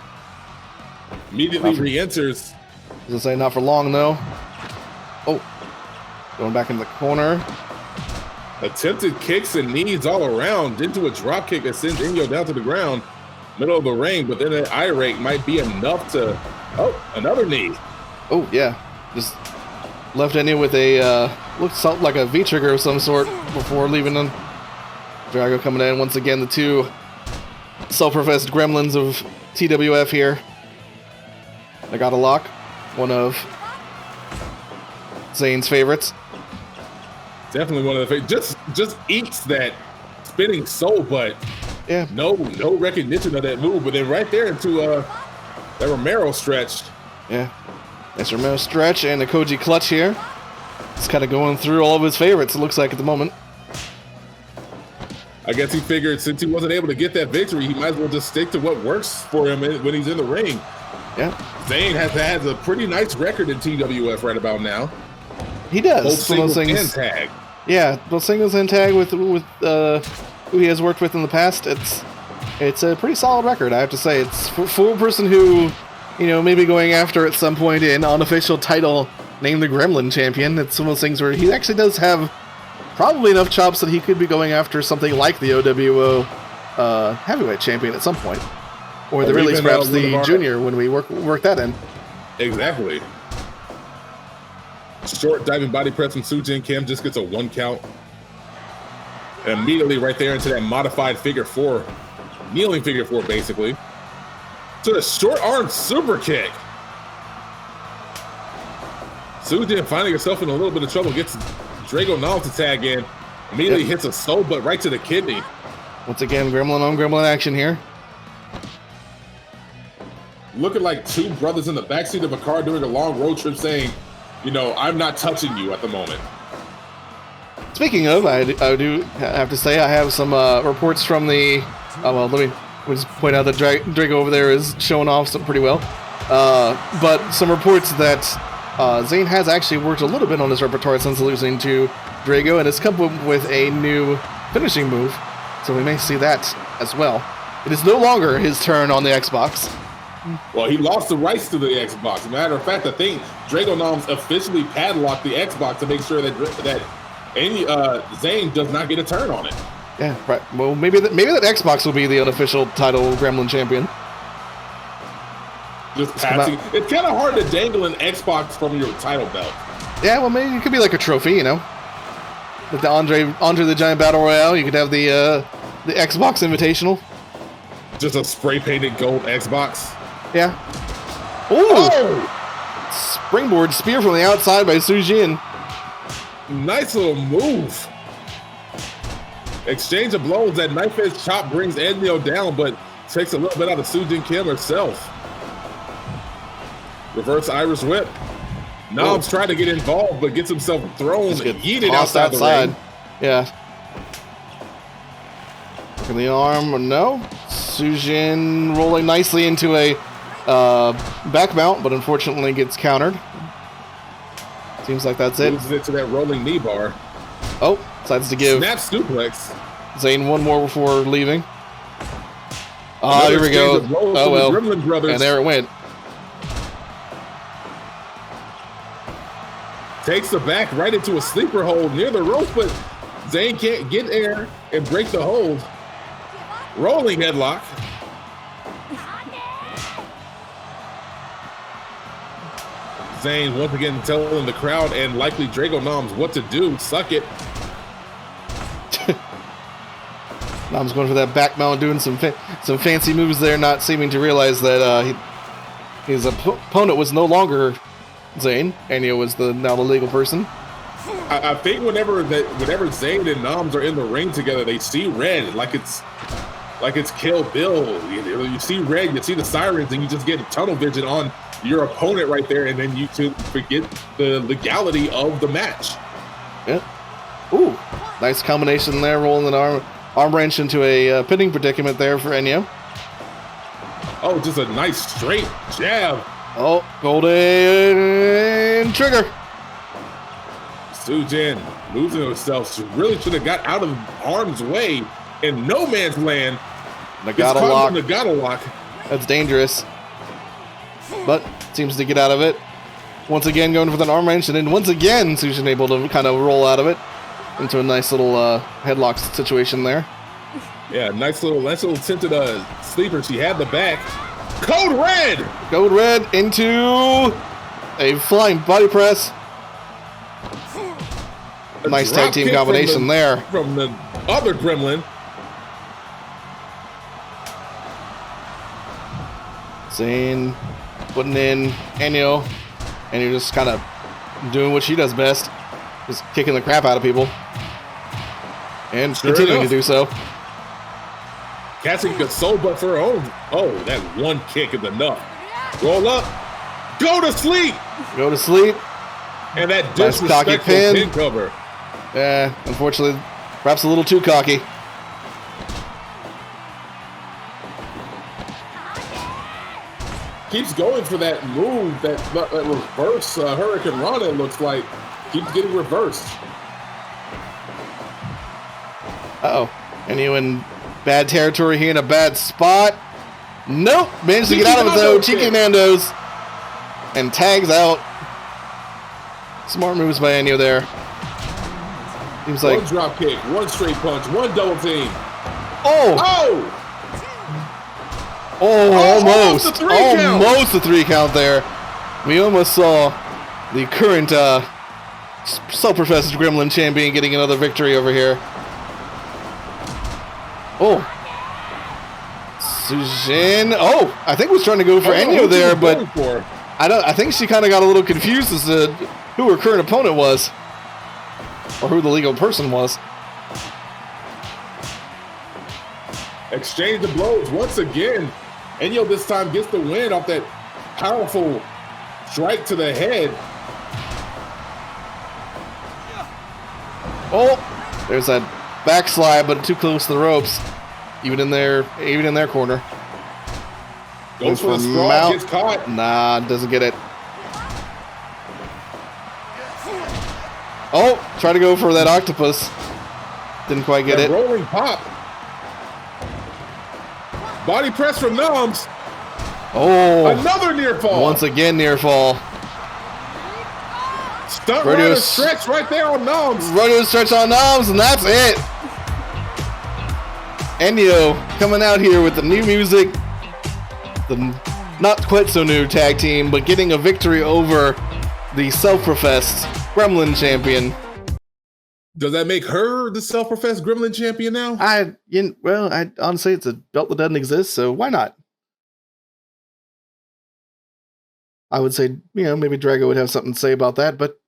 [SPEAKER 3] Immediately re-enters.
[SPEAKER 2] Doesn't say not for long, though. Oh. Going back in the corner.
[SPEAKER 3] Attempted kicks and knees all around into a drop kick that sends Enyo down to the ground. Middle of the ring, but then an irate might be enough to... Oh, another knee.
[SPEAKER 2] Oh, yeah. Just left Enyo with a... looks something like a V-trigger of some sort before leaving him. Drago coming in once again, the two self-professed gremlins of TWF here. They got a lock, one of Xain's favorites.
[SPEAKER 3] Definitely one of the favorites. Just eats that spinning soul butt.
[SPEAKER 2] Yeah.
[SPEAKER 3] No recognition of that move, but then right there into that Romero stretch.
[SPEAKER 2] Yeah. Nice Romero stretch and a Koji clutch here. It's kind of going through all of his favorites, it looks like, at the moment.
[SPEAKER 3] I guess he figured since he wasn't able to get that victory, he might as well just stick to what works for him when he's in the ring.
[SPEAKER 2] Yeah.
[SPEAKER 3] Xain has a pretty nice record in TWF right about now.
[SPEAKER 2] He does.
[SPEAKER 3] Both singles and tag.
[SPEAKER 2] Yeah, both singles and tag with who he has worked with in the past. It's a pretty solid record, I have to say. It's for a person who, maybe going after at some point an unofficial title named the Gremlin Champion. It's one of those things where he actually does have probably enough chops that he could be going after something like the OWO Heavyweight Champion at some point. Or the really perhaps the Junior when we work that in.
[SPEAKER 3] Exactly. Short diving body press from Su-Jin Kim just gets a 1 count. And immediately right there into that modified figure 4. Kneeling figure 4, basically. To the short arm super kick. Su-Jin finding herself in a little bit of trouble. Gets Drago Nommz to tag in. Immediately hits a soul butt right to the kidney.
[SPEAKER 2] Once again, gremlin on gremlin action here.
[SPEAKER 3] Looking like two brothers in the backseat of a car during a long road trip saying, I'm not touching you at the moment.
[SPEAKER 2] Speaking of, I do have to say I have some reports from the... let me just point out that Drago over there is showing off pretty well. But some reports that Xain has actually worked a little bit on his repertoire since losing to Drago and has come up with a new finishing move. So we may see that as well. It is no longer his turn on the Xbox.
[SPEAKER 3] Well, he lost the rights to the Xbox. Matter of fact, I think Drago Nommz officially padlocked the Xbox to make sure that Xain does not get a turn on it.
[SPEAKER 2] Yeah, right. Well, maybe that Xbox will be the unofficial title Gremlin champion.
[SPEAKER 3] Just passing. It's kind of hard to dangle an Xbox from your title belt.
[SPEAKER 2] Yeah, well, maybe it could be like a trophy, Like the Andre the Giant Battle Royale, you could have the Xbox Invitational.
[SPEAKER 3] Just a spray-painted gold Xbox.
[SPEAKER 2] Yeah. Ooh! Oh! Springboard spear from the outside by Su-Jin.
[SPEAKER 3] Nice little move. Exchange of blows. That knife-edge chop brings Enyo down, but takes a little bit out of Su-Jin Kim herself. Reverse Irish whip. Nommz trying to get involved, but gets himself thrown and yeeted outside the ring.
[SPEAKER 2] Yeah. Look at the arm. No. Su-Jin rolling nicely into a back mount, but unfortunately gets countered. Seems like that's it.
[SPEAKER 3] Moves it to that rolling knee bar.
[SPEAKER 2] Oh, decides to give
[SPEAKER 3] snap suplex.
[SPEAKER 2] Xain one more before leaving. Here we go. Oh well. And there it went.
[SPEAKER 3] Takes the back right into a sleeper hold near the rope, but Xain can't get there and break the hold. Rolling headlock. Xain once again telling the crowd and likely Drago Nommz what to do. Suck it.
[SPEAKER 2] Nommz going for that back mount, doing some fancy moves there, not seeming to realize that his opponent was no longer Xain. Enyo was now the legal person.
[SPEAKER 3] I think whenever Xain and Nommz are in the ring together, they see red like it's Kill Bill. You see red, you see the sirens, and you just get tunnel vision on your opponent right there, and then you can forget the legality of the match.
[SPEAKER 2] Yeah. Ooh, nice combination there, rolling an arm wrench into a pinning predicament there for Enyo.
[SPEAKER 3] Oh, just a nice straight jab.
[SPEAKER 2] Oh, golden trigger.
[SPEAKER 3] Su-Jin losing herself. She really should have got out of harm's way in no man's land.
[SPEAKER 2] Nagata lock. That's dangerous. But seems to get out of it. Once again going for the arm wrench, and then once again Su-Jin able to kind of roll out of it into a nice little headlock situation there.
[SPEAKER 3] Yeah, nice little tinted sleeper. She had the back. Code red into a flying body press.
[SPEAKER 2] Nice tag team combination there
[SPEAKER 3] from the other gremlin.
[SPEAKER 2] Xain putting in Enyo, and you're just kind of doing what she does best, just kicking the crap out of people, and continuing to do so.
[SPEAKER 3] Catching a soul butt for her own. Oh, that one kick is enough. Roll up. Go to sleep. And that disrespectful pin cover.
[SPEAKER 2] Yeah, unfortunately, perhaps a little too cocky.
[SPEAKER 3] keeps going for that move, that reverse Hurricane Rana, it looks like. Keeps getting reversed.
[SPEAKER 2] Uh-oh. Enyo in bad territory here, in a bad spot. Nope. Managed to get out of it, though. Cheeky Nando's. And tags out. Smart moves by Enyo there. Seems like...
[SPEAKER 3] One drop kick, one straight punch, one double team.
[SPEAKER 2] Oh!
[SPEAKER 3] Oh!
[SPEAKER 2] Almost
[SPEAKER 3] Almost
[SPEAKER 2] the 3 count there. We almost saw the current self-professed Gremlin champion getting another victory over here. Oh. Su-Jin. Oh, I think was trying to go for Enyo there, but I think she kind of got a little confused as to who her current opponent was. Or who the legal person was.
[SPEAKER 3] Exchange of blows once again. Enyo this time gets the win off that powerful strike to the head.
[SPEAKER 2] Oh, there's that backslide, but too close to the ropes. Even in their corner.
[SPEAKER 3] Goes for the sprawl, gets caught.
[SPEAKER 2] Nah, doesn't get it. Oh, try to go for that octopus. Didn't quite get it.
[SPEAKER 3] Rolling pop. Body press from Nommz.
[SPEAKER 2] Oh,
[SPEAKER 3] another near fall.
[SPEAKER 2] Once again, near fall.
[SPEAKER 3] Stunt rider stretch right there on Nommz.
[SPEAKER 2] Radio stretch on Nommz, and that's it. Enyo coming out here with the new music. The not quite so new tag team, but getting a victory over the self-professed Gremlin champion.
[SPEAKER 3] Does that make her the self-professed Gremlin champion now?
[SPEAKER 2] I honestly, it's a belt that doesn't exist, so why not? I would say, maybe Drago would have something to say about that, but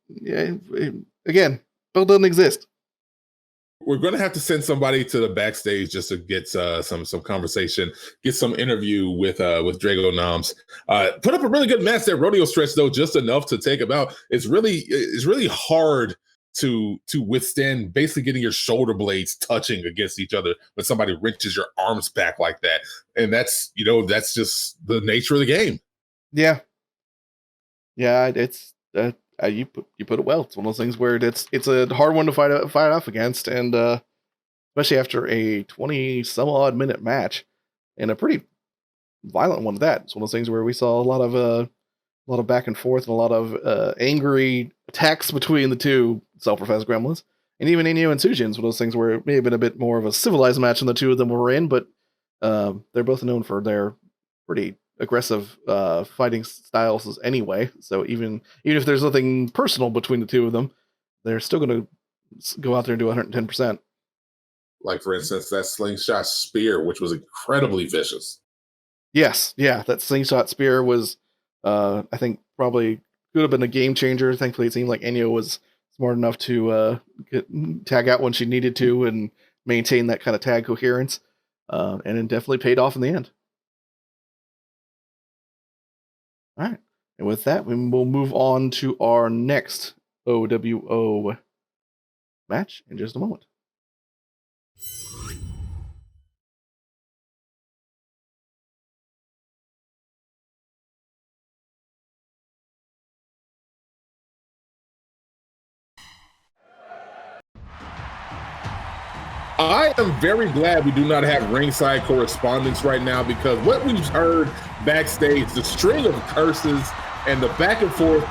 [SPEAKER 2] again, belt doesn't exist.
[SPEAKER 3] We're going to have to send somebody to the backstage just to get some conversation, get some interview with Drago Nommz. Put up a really good match. That rodeo stretch, though, just enough to take him out. It's really hard to withstand basically getting your shoulder blades touching against each other when somebody wrenches your arms back like that. And that's just the nature of the game. Yeah.
[SPEAKER 2] Yeah, it's you put it well. It's one of those things where it's a hard one to fight off against, and especially after a 20 some odd minute match and a pretty violent one at that. It's one of those things where we saw a lot of back and forth and a lot of angry attacks between the two self-professed gremlins, and even Enyo and Su-Jin. It's one of those things where it may have been a bit more of a civilized match than the two of them were in, but they're both known for their pretty aggressive fighting styles anyway. So even if there's nothing personal between the two of them, they're still going to go out there and do 110%.
[SPEAKER 3] Like, for instance, that slingshot spear, which was incredibly vicious.
[SPEAKER 2] Yes, yeah, that slingshot spear was, I think, probably could have been a game changer. Thankfully, it seemed like Enyo was smart enough to tag out when she needed to and maintain that kind of tag coherence, and it definitely paid off in the end. All right, and with that, we will move on to our next OWO match in just a moment.
[SPEAKER 3] I am very glad we do not have ringside correspondence right now, because what we've heard backstage, the string of curses and the back and forth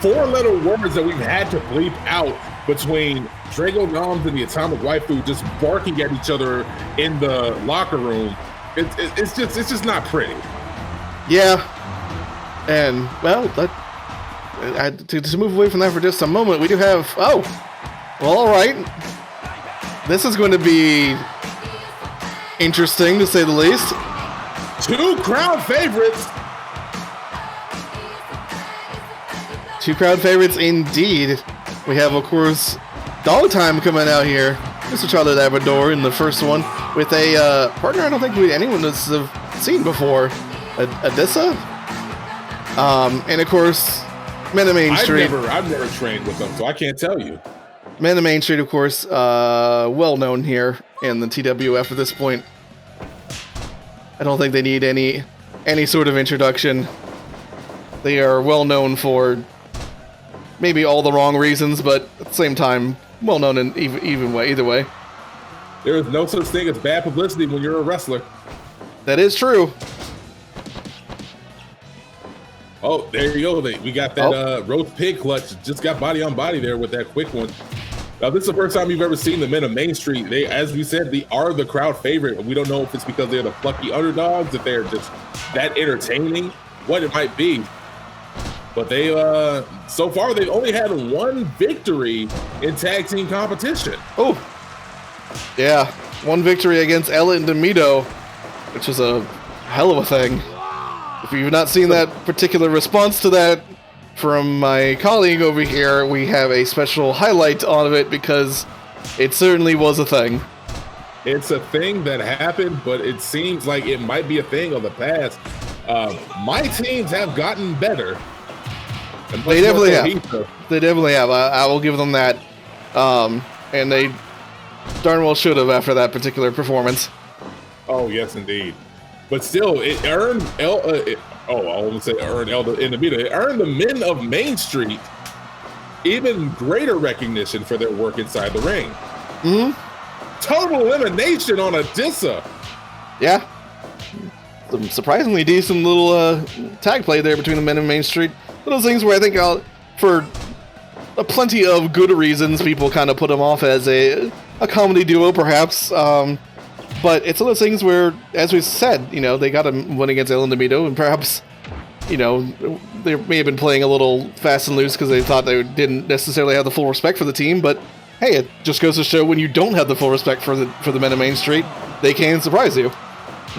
[SPEAKER 3] 4-letter words that we've had to bleep out between Drago Nommz and the Atomic Waifu just barking at each other in the locker room. It's just not pretty.
[SPEAKER 2] Yeah, and well, to move away from that for just a moment, we do have all right. This is going to be interesting, to say the least.
[SPEAKER 3] 2 crowd favorites.
[SPEAKER 2] 2 crowd favorites indeed. We have, of course, Dog Time coming out here. Mr. Charlie Labrador in the first one with a partner I don't think anyone has seen before, Adisa. And of course, Men of Main Street.
[SPEAKER 3] I've never trained with them, so I can't tell you.
[SPEAKER 2] Men of Main Street, of course, well known here in the TWF at this point. I don't think they need any any sort of introduction. They are well known for maybe all the wrong reasons, but at the same time, well known in either way.
[SPEAKER 3] There is no such thing as bad publicity when you're a wrestler.
[SPEAKER 2] That is true.
[SPEAKER 3] Oh, there you go. We got that roast pig clutch. Just got body on body there with that quick one. Now, this is the first time you've ever seen the men of Main Street. They, as we said, they are the crowd favorite. We don't know if it's because they're the plucky underdogs, if they're just that entertaining, what it might be. But they, so far, they've only had one victory in tag team competition.
[SPEAKER 2] Oh, yeah. One victory against Ella and Demito, which was a hell of a thing. If you've not seen that particular response to that from my colleague over here, we have a special highlight on it because it certainly was a thing.
[SPEAKER 3] It's a thing that happened, but it seems like it might be a thing of the past. My teams have gotten better.
[SPEAKER 2] They definitely have. They definitely have. I will give them that. And they darn well should have after that particular performance.
[SPEAKER 3] Oh, yes, indeed. But still, it earned I won't say earned Elda in the media. It earned the men of Main Street even greater recognition for their work inside the ring.
[SPEAKER 2] Mm-hmm.
[SPEAKER 3] Total elimination on Adisa.
[SPEAKER 2] Yeah. Some surprisingly decent little tag play there between the men of Main Street. One of those things where I think for plenty of good reasons, people kind of put them off as a comedy duo, perhaps. But it's one of those things where, as we said, they got a win against Ellen DeMito, and perhaps, they may have been playing a little fast and loose because they thought they didn't necessarily have the full respect for the team. But hey, it just goes to show when you don't have the full respect for the men of Main Street, they can surprise you.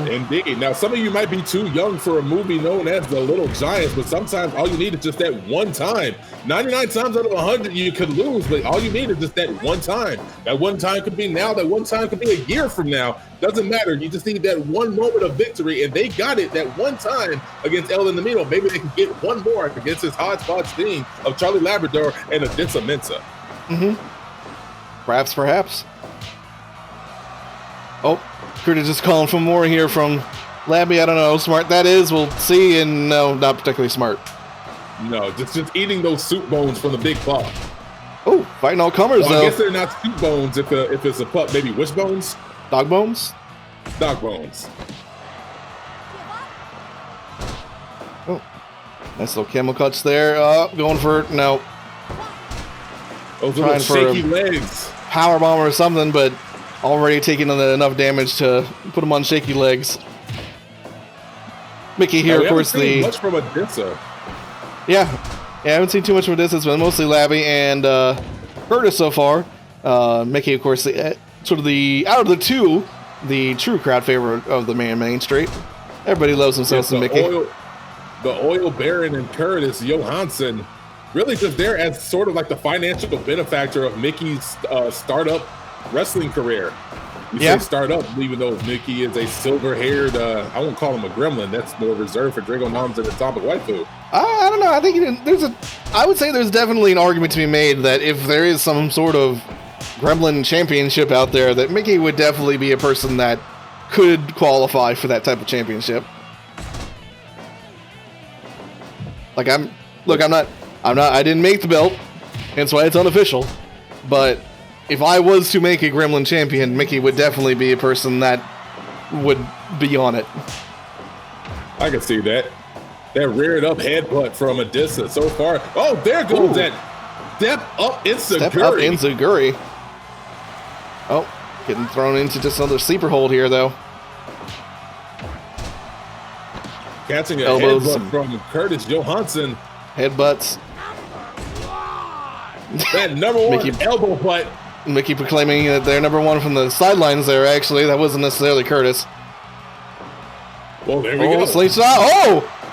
[SPEAKER 3] Indeed. Now, some of you might be too young for a movie known as The Little Giants, but sometimes all you need is just that one time. 99 times out of 100, you could lose, but all you need is just that one time. That one time could be now. That one time could be a year from now. Doesn't matter. You just need that one moment of victory, and they got it that one time against Elden Demito. Maybe they can get one more against this hodgepodge team of Charlie Labrador and Adisa Mensah.
[SPEAKER 2] Mm-hmm. Perhaps. Oh. Curtis is calling for more here from Labby. I don't know how smart that is. We'll see. And no, not particularly smart.
[SPEAKER 3] No, just eating those soup bones from the big pup.
[SPEAKER 2] Oh, fighting all comers, though.
[SPEAKER 3] I guess they're not soup bones if it's a pup. Maybe which bones?
[SPEAKER 2] Dog bones?
[SPEAKER 3] Dog bones.
[SPEAKER 2] Oh, nice little camel clutch there. Going for, no.
[SPEAKER 3] Those little shaky legs.
[SPEAKER 2] Power bomb or something, but already taking enough damage to put him on shaky legs. Mickey here, of course,
[SPEAKER 3] much from Adisa.
[SPEAKER 2] Yeah, I haven't seen too much from Adisa. It's been mostly Labby and Curtis so far. Mickey, of course, out of the two, the true crowd favorite of the Main Street. Everybody loves themselves some Mickey.
[SPEAKER 3] The oil baron and Curtis Johanson really just there as sort of like the financial benefactor of Mickey's startup wrestling career. You say start up, even though Mickey is a silver-haired, I won't call him a gremlin. That's more reserved for Drago, Nommz, and Atomic Waifu.
[SPEAKER 2] I don't know. I think I would say there's definitely an argument to be made that if there is some sort of gremlin championship out there, that Mickey would definitely be a person that could qualify for that type of championship. Like I didn't make the belt, hence why it's unofficial. But if I was to make a Gremlin champion, Mickey would definitely be a person that would be on it.
[SPEAKER 3] I can see that. That reared up headbutt from Adisa so far. Oh, there goes that step up Enziguri. Oh, getting thrown into just another sleeper hold here, though. Catching an headbutt from Curtis Johanson.
[SPEAKER 2] Headbutts.
[SPEAKER 3] That number one elbow butt.
[SPEAKER 2] Mickey proclaiming that they're number one from the sidelines there, actually. That wasn't necessarily Curtis.
[SPEAKER 3] Well, there we go.
[SPEAKER 2] Slingshot.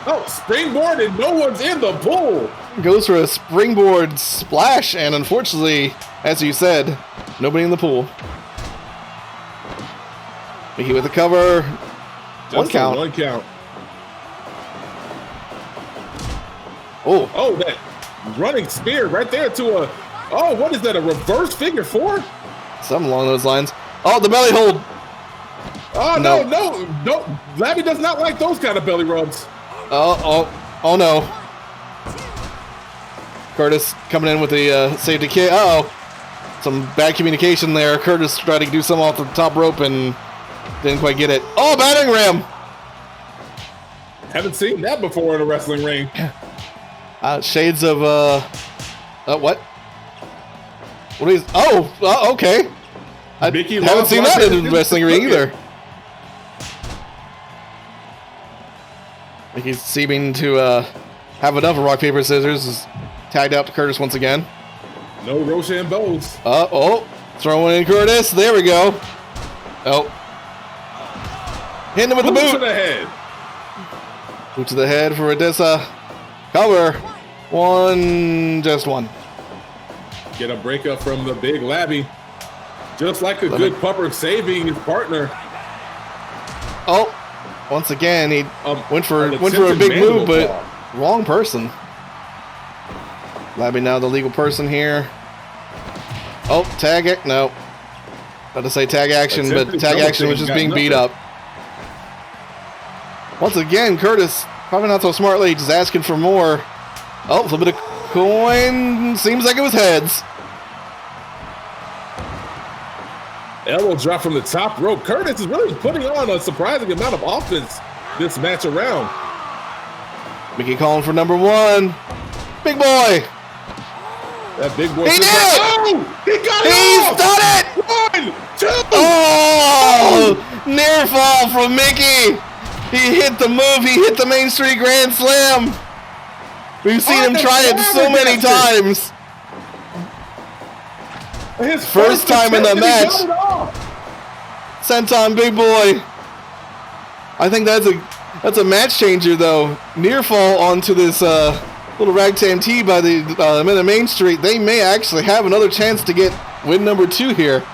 [SPEAKER 2] Oh,
[SPEAKER 3] springboard and no one's in the pool.
[SPEAKER 2] Goes for a springboard splash, and unfortunately, as you said, nobody in the pool. Mickey with the cover. One count.
[SPEAKER 3] Oh, that running spear right there to a... Oh, what is that, a reverse figure four?
[SPEAKER 2] Something along those lines. Oh, the belly hold.
[SPEAKER 3] Oh, no. Labby does not like those kind of belly rubs.
[SPEAKER 2] Oh no. Curtis coming in with the safety kick. Some bad communication there. Curtis tried to do some off the top rope and didn't quite get it. Oh, battering ram.
[SPEAKER 3] Haven't seen that before in a wrestling ring.
[SPEAKER 2] Shades of what? What is? Okay. I haven't seen that in a wrestling ring either. Mickey's seeming to have enough of rock, paper, scissors. Is tagged out to Curtis once again.
[SPEAKER 3] No Rochambeaus.
[SPEAKER 2] Throwing in Curtis. There we go. Hitting him with the boot.
[SPEAKER 3] To the head.
[SPEAKER 2] Boot to the head for Adisa. Cover. Just one.
[SPEAKER 3] Get a breakup from the big Labby. Just like a good pupper saving his partner.
[SPEAKER 2] Once again, he went for a big move, but wrong person. Labby now the legal person here. Tag it. No. About to say tag action, but tag action was just being beat up. Once again, Curtis, probably not so smartly, just asking for more. A little bit of coin. Seems like it was heads.
[SPEAKER 3] Elbow drop from the top rope. Curtis is really putting on a surprising amount of offense this match around.
[SPEAKER 2] Mickey calling for number one. Big boy.
[SPEAKER 3] That big boy.
[SPEAKER 2] He did it!
[SPEAKER 3] He got it!
[SPEAKER 2] He's done it!
[SPEAKER 3] 1, 2.
[SPEAKER 2] Near fall from Mickey. He hit the move. He hit the Main Street Grand Slam. We've seen him try it so many times.
[SPEAKER 3] His
[SPEAKER 2] first time in the match. Senton, big boy. I think that's a match changer though. Near fall onto this little ragtime tee by the Main Street. They may actually have another chance to get win number 2 here.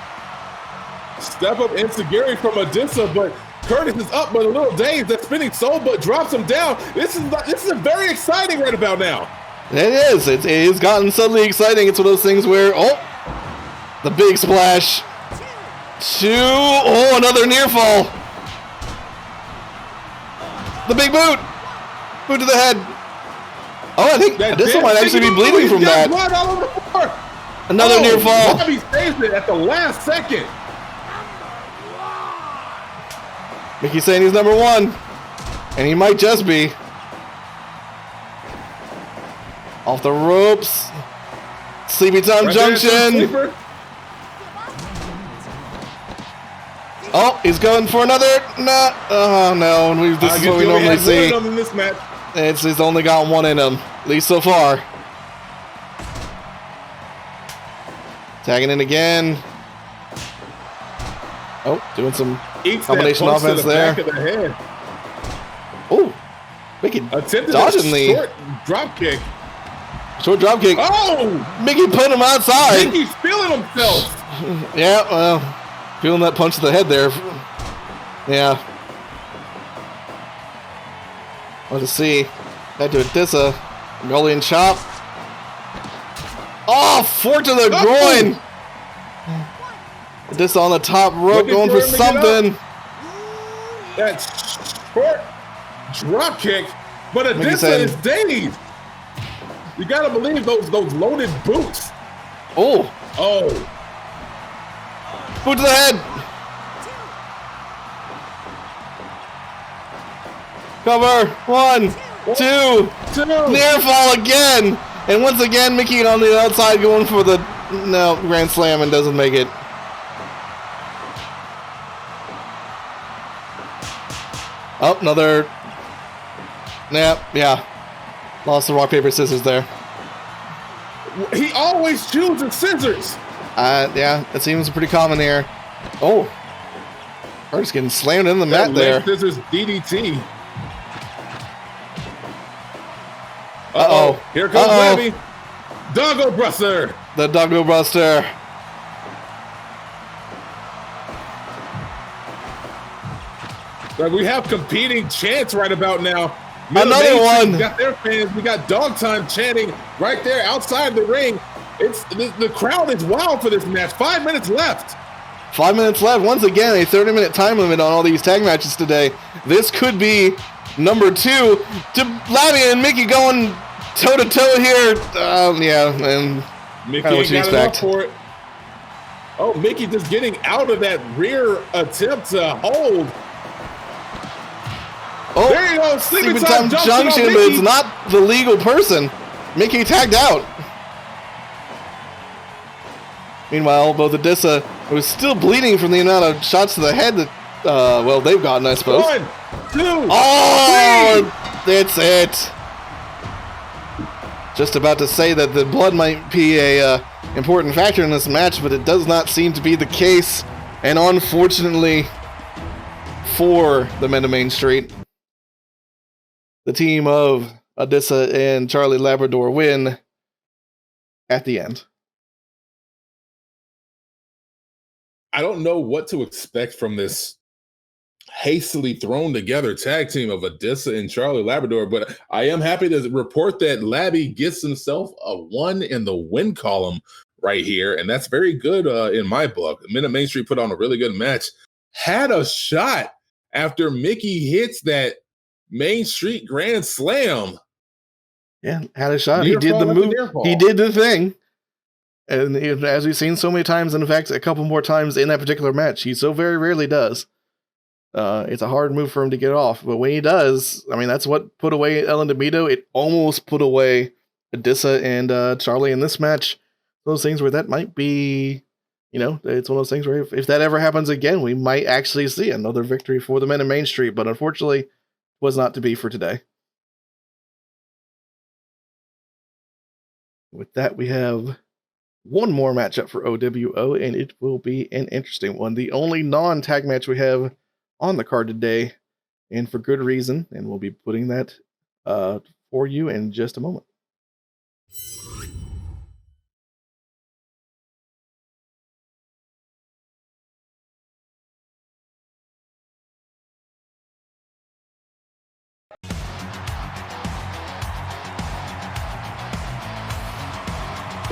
[SPEAKER 3] Step up Insecurity from Adisa, but Curtis is up but a little dazed. That spinning soul but drops him down. This is very exciting right about now.
[SPEAKER 2] It is. It has gotten suddenly exciting. It's one of those things where the big splash. 2. Another near fall. The big boot. Boot to the head. I think this one might actually be bleeding from that.
[SPEAKER 3] Blood all over the floor.
[SPEAKER 2] Another near fall.
[SPEAKER 3] Bobby saves it at the last second.
[SPEAKER 2] Mickey's saying he's number 1. And he might just be. Off the ropes. Sleepy Time right Junction. He's going for another. No. Oh, no. This is what we normally see.
[SPEAKER 3] In this match.
[SPEAKER 2] He's only got 1 in him, at least so far. Tagging in again. Doing some combination offense there. Mickey dodging the
[SPEAKER 3] short drop kick.
[SPEAKER 2] Short drop kick. Mickey put him outside.
[SPEAKER 3] Mickey's feeling himself.
[SPEAKER 2] Yeah, well, feeling that punch to the head there. Yeah. Let's see. That to Adisa. Gullian chop. Fork to the groin. Adisa on the top rope going for something.
[SPEAKER 3] That short drop kick, but Adisa is dazed. You gotta believe those loaded boots.
[SPEAKER 2] Boot to the head. Cover. 1, 2. Near fall again. And once again, Mickey on the outside going for the Grand Slam and doesn't make it. Another. Yeah. Lost the rock, paper, scissors there.
[SPEAKER 3] He always chooses scissors.
[SPEAKER 2] Yeah, it seems pretty common here. Curtis getting slammed in the mat there.
[SPEAKER 3] Scissors DDT. Here comes Labby. Doggo Buster.
[SPEAKER 2] The Doggo Buster.
[SPEAKER 3] We have competing chants right about now.
[SPEAKER 2] Another one.
[SPEAKER 3] We got their fans. We got Dog Time chanting right there outside the ring. The crowd is wild for this match. 5 minutes left.
[SPEAKER 2] 5 minutes left. Once again, a 30-minute time limit on all these tag matches today. This could be number 2. Labby and Mickey going toe-to-toe here. Yeah, and
[SPEAKER 3] Mickey
[SPEAKER 2] kind of what you
[SPEAKER 3] got enough
[SPEAKER 2] expect.
[SPEAKER 3] for it. Oh, Mickey just getting out of that rear attempt to hold.
[SPEAKER 2] Oh,
[SPEAKER 3] There you go, sleeping time
[SPEAKER 2] junction, but it's not the legal person. Mickey tagged out. Meanwhile, both Adisa, who's still bleeding from the amount of shots to the head that, well, they've gotten, I suppose.
[SPEAKER 3] 1, 2,
[SPEAKER 2] Oh, that's it. Just about to say that the blood might be a important factor in this match, but it does not seem to be the case. And unfortunately for the men of Main Street, the team of Adisa and Charlie Labrador win at the end.
[SPEAKER 3] I don't know what to expect from this hastily thrown together tag team of Adisa and Charlie Labrador, but I am happy to report that Labby gets himself a 1 in the win column right here, and that's very good in my book. Men of Main Street put on a really good match. Had a shot after Mickey hits that Main Street Grand Slam.
[SPEAKER 2] Yeah, had a shot.
[SPEAKER 3] Near
[SPEAKER 2] He did
[SPEAKER 3] fall
[SPEAKER 2] the
[SPEAKER 3] after
[SPEAKER 2] move.
[SPEAKER 3] near fall.
[SPEAKER 2] He did the thing. And as we've seen so many times, in fact, a couple more times in that particular match, he so very rarely does. It's a hard move for him to get off. But when he does, I mean, that's what put away Ellen DeMito. It almost put away Adisa and Charlie in this match. Those things where that might be, it's one of those things where if that ever happens again, we might actually see another victory for the men of Main Street. But unfortunately, was not to be for today. With that, we have one more matchup for OWO, and it will be an interesting one. The only non-tag match we have on the card today, and for good reason, and we'll be putting that for you in just a moment.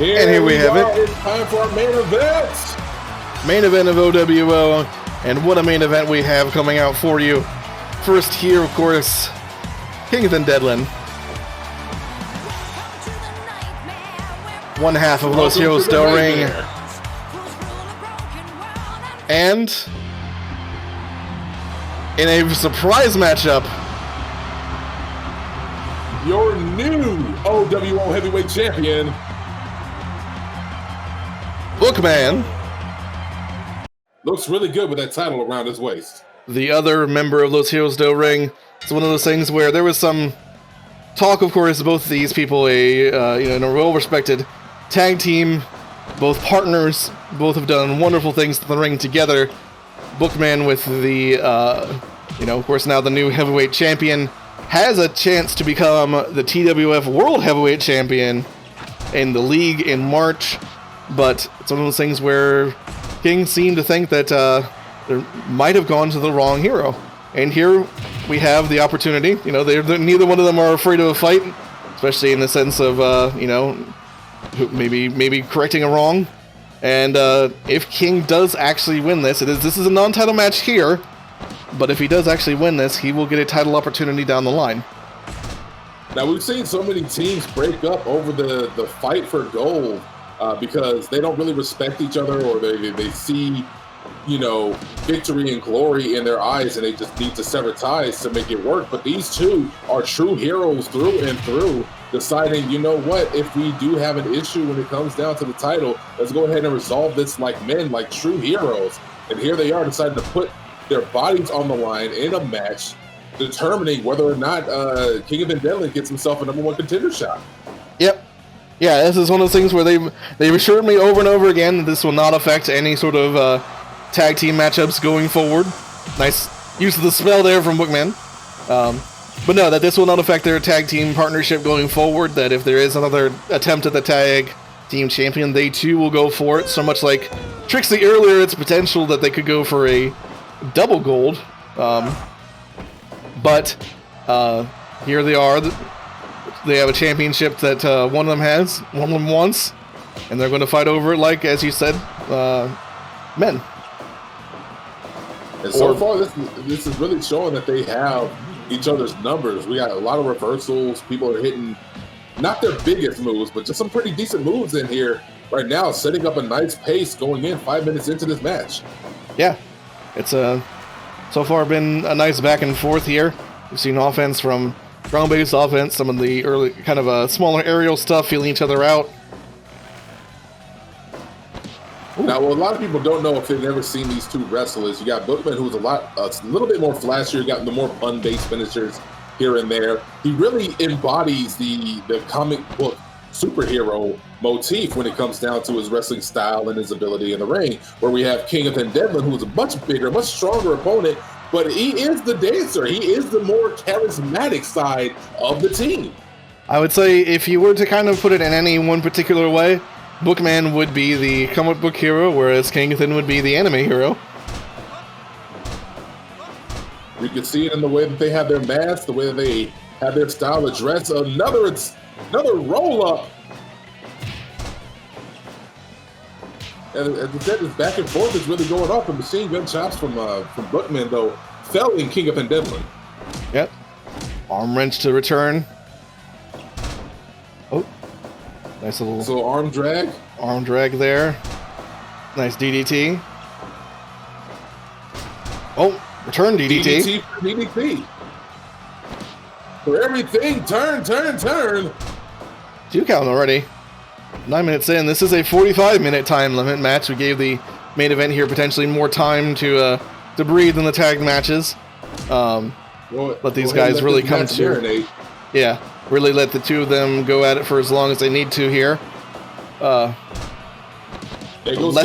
[SPEAKER 2] And here we have it.
[SPEAKER 3] It's time for our main event.
[SPEAKER 2] Main event of OWO, and what a main event we have coming out for you. First here, of course, Kingathan Deadlan. One half of Los Heroes Del Ring. And in a surprise matchup,
[SPEAKER 3] Your new OWO Heavyweight Champion,
[SPEAKER 2] Bookman,
[SPEAKER 3] looks really good with that title around his waist.
[SPEAKER 2] the other member of Los Heroes Del Ring. It's one of those things where there was some talk, of course, both of these people, a well-respected tag team, both partners, both have done wonderful things in the ring together. Bookman with the, of course, now the new heavyweight champion, has a chance to become the TWF World Heavyweight Champion in the league in March, but it's one of those things where King seemed to think that they might have gone to the wrong hero. And here we have the opportunity. They're neither one of them are afraid of a fight, especially in the sense of, maybe correcting a wrong. And if King does actually win this is a non-title match here, but if he does actually win this, he will get a title opportunity down the line.
[SPEAKER 3] Now, we've seen so many teams break up over the fight for gold because they don't really respect each other, or they see, victory and glory in their eyes, and they just need to sever ties to make it work. But these two are true heroes through and through, deciding, if we do have an issue when it comes down to the title, let's go ahead and resolve this like men, like true heroes. And here they are deciding to put their bodies on the line in a match, determining whether or not Kingathan Deadlan gets himself a #1 contender shot.
[SPEAKER 2] Yep. Yeah, this is one of those things where they've assured me over and over again that this will not affect any sort of tag team matchups going forward. Nice use of the spell there from Bookman. But no, that this will not affect their tag team partnership going forward, that if there is another attempt at the tag team champion, they too will go for it. So much like Trixie earlier, it's potential that they could go for a double gold. But here they are. They have a championship that one of them has, one of them wants, and they're going to fight over it like, as you said, men.
[SPEAKER 3] And so far, this is really showing that they have each other's numbers. We got a lot of reversals. People are hitting not their biggest moves, but just some pretty decent moves in here right now, setting up a nice pace going in 5 minutes into this match.
[SPEAKER 2] Yeah, it's so far been a nice back and forth here. We've seen offense from ground-based offense, some of the early kind of smaller aerial stuff, feeling each other out.
[SPEAKER 3] Ooh. Now, what a lot of people don't know if they've never seen these two wrestlers, you got Bookman, who's a little bit more flashier, you got the more pun-based finishers here and there. He really embodies the comic book superhero motif when it comes down to his wrestling style and his ability in the ring, where we have Kingathan Deadlan, who's a much bigger, much stronger opponent, but he is the dancer. He is the more charismatic side of the team.
[SPEAKER 2] I would say if you were to kind of put it in any one particular way, Bookman would be the comic book hero, whereas Kingathan would be the anime hero.
[SPEAKER 3] You can see it in the way that they have their masks, the way that they have their style of dress. Another roll-up. And as I said, this back and forth is really going off. The machine gun chops from Bookman, though, felling Kingathan Deadlan.
[SPEAKER 2] Yep. Arm wrench to return. Oh. Nice little...
[SPEAKER 3] So arm drag.
[SPEAKER 2] Arm drag there. Nice DDT. Oh, return DDT.
[SPEAKER 3] DDT. For everything, turn.
[SPEAKER 2] 2 count already. 9 minutes in. This is a 45-minute time limit match. We gave the main event here potentially more time to breathe in the tag matches. Let these guys really come to...
[SPEAKER 3] Marinate.
[SPEAKER 2] Yeah, really let the two of them go at it for as long as they need to here. Less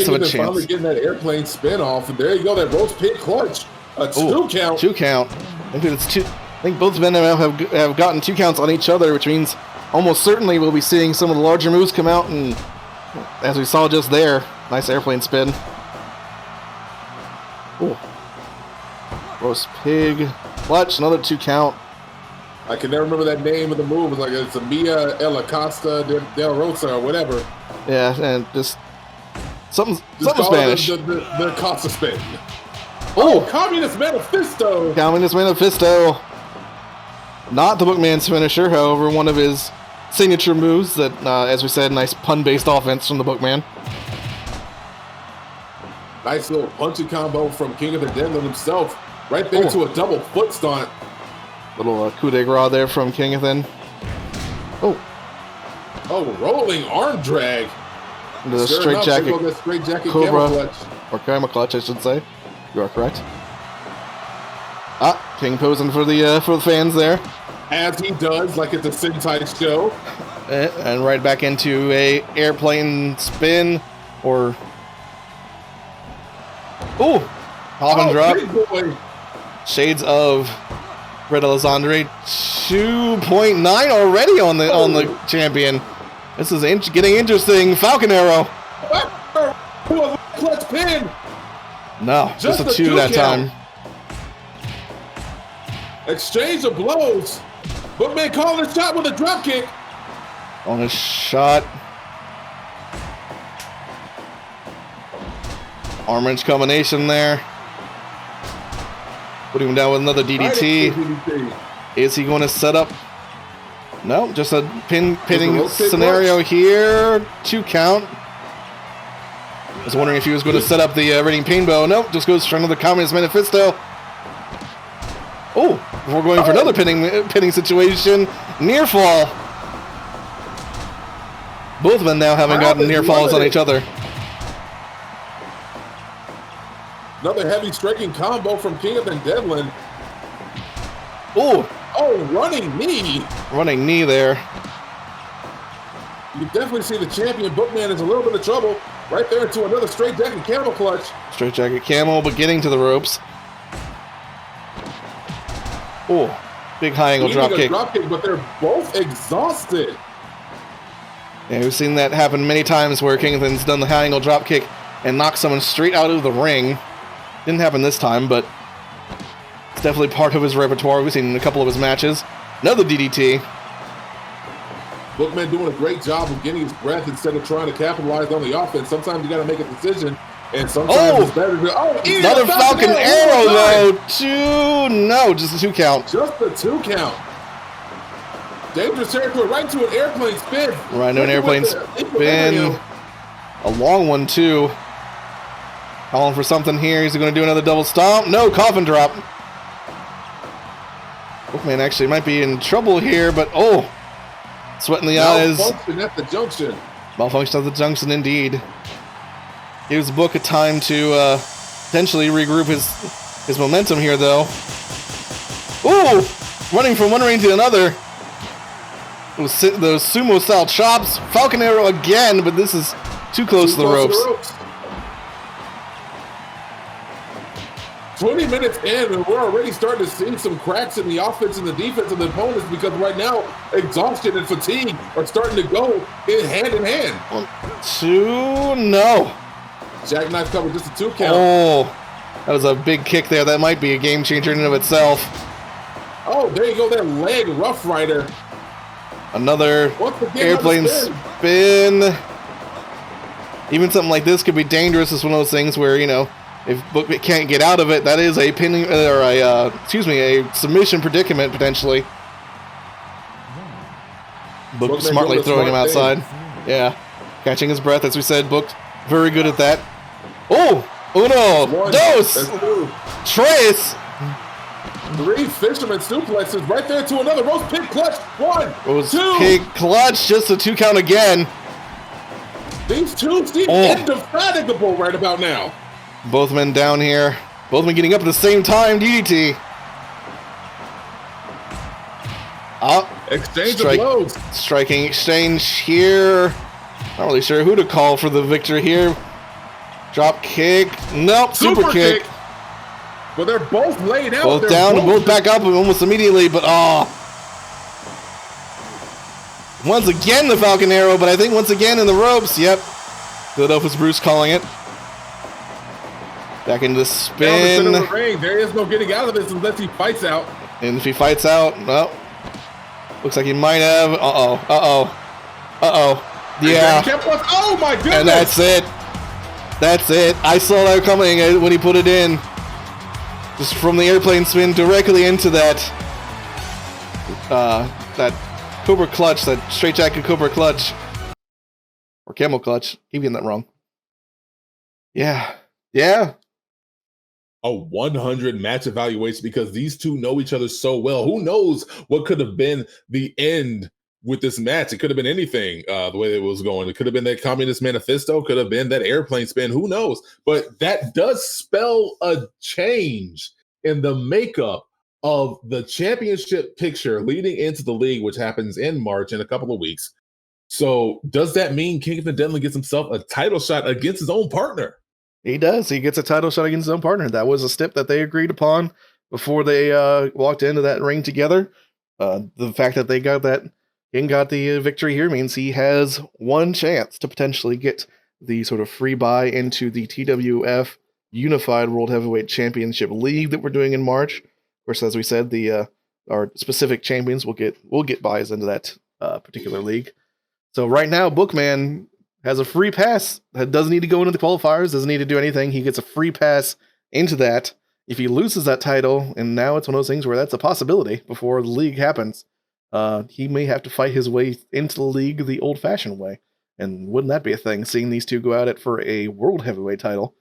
[SPEAKER 2] of a chance.
[SPEAKER 3] Finally getting that airplane spin off, and there you go, that roast pig clutch. A 2 count.
[SPEAKER 2] 2 count. I think both men have gotten 2 counts on each other, which means almost certainly we'll be seeing some of the larger moves come out, and as we saw just there, nice airplane spin. Ooh. Roast pig clutch, another 2 count.
[SPEAKER 3] I can never remember that name of the move. It's a Mia Ella Costa del Rosa or whatever.
[SPEAKER 2] Yeah, and just something Spanish.
[SPEAKER 3] The Costa spin. Oh, Communist Manifesto!
[SPEAKER 2] Communist Manifesto. Not the Bookman's finisher, however, one of his signature moves that, as we said, nice pun-based offense from the Bookman.
[SPEAKER 3] Nice little punching combo from King of the Deadlan himself. Right there to a double foot stunt.
[SPEAKER 2] Little coup de grace there from Kingathan. Oh,
[SPEAKER 3] rolling arm drag.
[SPEAKER 2] Into the straight jacket
[SPEAKER 3] Cobra, clutch.
[SPEAKER 2] Or camel clutch, I should say. You are correct. King posing for the fans there.
[SPEAKER 3] As he does, like it's a Sentai show.
[SPEAKER 2] And right back into a airplane spin, or hop and drop.
[SPEAKER 3] Big boy.
[SPEAKER 2] Shades of Red Alessandri. 2.9 already on the champion. This is getting interesting. Falcon Arrow.
[SPEAKER 3] Clutch pin.
[SPEAKER 2] No, just a 2 that time.
[SPEAKER 3] Exchange of blows. Bookman calling a shot with a drop kick.
[SPEAKER 2] On a shot. Arm wrench combination there. Putting him down with another DDT. Is he going to set up? No, just a pinning scenario here. 2 count. I was wondering if he was going to set up the rating painbow. Nope, just goes for another Communist Manifesto. We're going for another pinning situation. Near fall. Both men now having gotten near falls on each other.
[SPEAKER 3] Another heavy striking combo from Kingathan Deadlan. Running knee.
[SPEAKER 2] Running knee there.
[SPEAKER 3] You definitely see the champion Bookman is a little bit of trouble. Right there to another straight jacket camel clutch.
[SPEAKER 2] Straight jacket camel, but getting to the ropes. Big high angle drop kick.
[SPEAKER 3] But they're both exhausted.
[SPEAKER 2] Yeah, we've seen that happen many times where Kingathan's done the high angle drop kick and knocked someone straight out of the ring. Didn't happen this time, but it's definitely part of his repertoire. We've seen in a couple of his matches. Another DDT.
[SPEAKER 3] Bookman doing a great job of getting his breath instead of trying to capitalize on the offense. Sometimes you got to make a decision. And sometimes it's better to
[SPEAKER 2] another Falcon Arrow though. No, just a 2 count.
[SPEAKER 3] Just a 2 count. Dangerous territory, right into an airplane spin.
[SPEAKER 2] Right into an airplane spin. A long one too. Calling for something here. He's going to do another double stomp. No, coffin drop. Bookman actually might be in trouble here, but sweat in the eyes.
[SPEAKER 3] Malfunction at the junction.
[SPEAKER 2] Malfunction at the junction, indeed. Gives Book a time to potentially regroup his momentum here, though. Ooh! Running from one ring to another. Those sumo-style chops. Falcon Arrow again, but this is too close to the ropes.
[SPEAKER 3] 20 minutes in, and we're already starting to see some cracks in the offense and the defense of the opponents because right now, exhaustion and fatigue are starting to go hand in hand.
[SPEAKER 2] 1, 2, no.
[SPEAKER 3] Jackknife cover, just a 2 count.
[SPEAKER 2] That was a big kick there. That might be a game changer in and of itself.
[SPEAKER 3] There you go, that leg Rough Rider.
[SPEAKER 2] Another airplane spin. Even something like this could be dangerous. It's one of those things where, if Book can't get out of it, that is a pinning or a submission predicament potentially. Book smartly throwing him outside. Yeah, catching his breath as we said. Book very good at that. Uno, dos, tres.
[SPEAKER 3] 3 fisherman suplexes right there to another roast pig clutch. 1,
[SPEAKER 2] Roast
[SPEAKER 3] 2.
[SPEAKER 2] Pig clutch, just a 2 count again.
[SPEAKER 3] These two seem indefatigable right about now.
[SPEAKER 2] Both men down here. Both men getting up at the same time. DDT.
[SPEAKER 3] Exchange of blows.
[SPEAKER 2] Striking exchange here. Not really sure who to call for the victory here. Drop kick. Nope. Super kick.
[SPEAKER 3] Well, they're both laid out.
[SPEAKER 2] Both down and both back up almost immediately, but once again the Falcon Arrow, but I think once again in the ropes. Yep. Philadelphia's Bruce calling it. Back into the spin.
[SPEAKER 3] Down the center of the ring. There is no getting out of this unless he fights out.
[SPEAKER 2] And if he fights out, well, looks like he might have. Yeah.
[SPEAKER 3] Oh my goodness.
[SPEAKER 2] And that's it. That's it. I saw that coming when he put it in. Just from the airplane spin directly into that Cobra clutch, that straight jacket Cobra clutch. Or camel clutch. Keep getting that wrong. Yeah.
[SPEAKER 3] A 100 match evaluation because these two know each other so well. Who knows what could have been the end with this match? It could have been anything the way it was going. It could have been that Communist Manifesto, could have been that airplane spin. Who knows? But that does spell a change in the makeup of the championship picture leading into the league, which happens in March in a couple of weeks. So does that mean Kingathan Deadlan gets himself a title shot against his own partner?
[SPEAKER 2] He does. He gets a title shot against his own partner. That was a step that they agreed upon before they walked into that ring together. The fact that they got that and got the victory here means he has one chance to potentially get the sort of free buy into the TWF Unified World Heavyweight Championship League that we're doing in March. Of course, as we said, our specific champions will get buys into that particular league. So right now, Bookman has a free pass. That doesn't need to go into the qualifiers, doesn't need to do anything. He gets a free pass into that. If he loses that title, and now it's one of those things where that's a possibility before the league happens, he may have to fight his way into the league the old-fashioned way. And wouldn't that be a thing, seeing these two go at it for a world heavyweight title?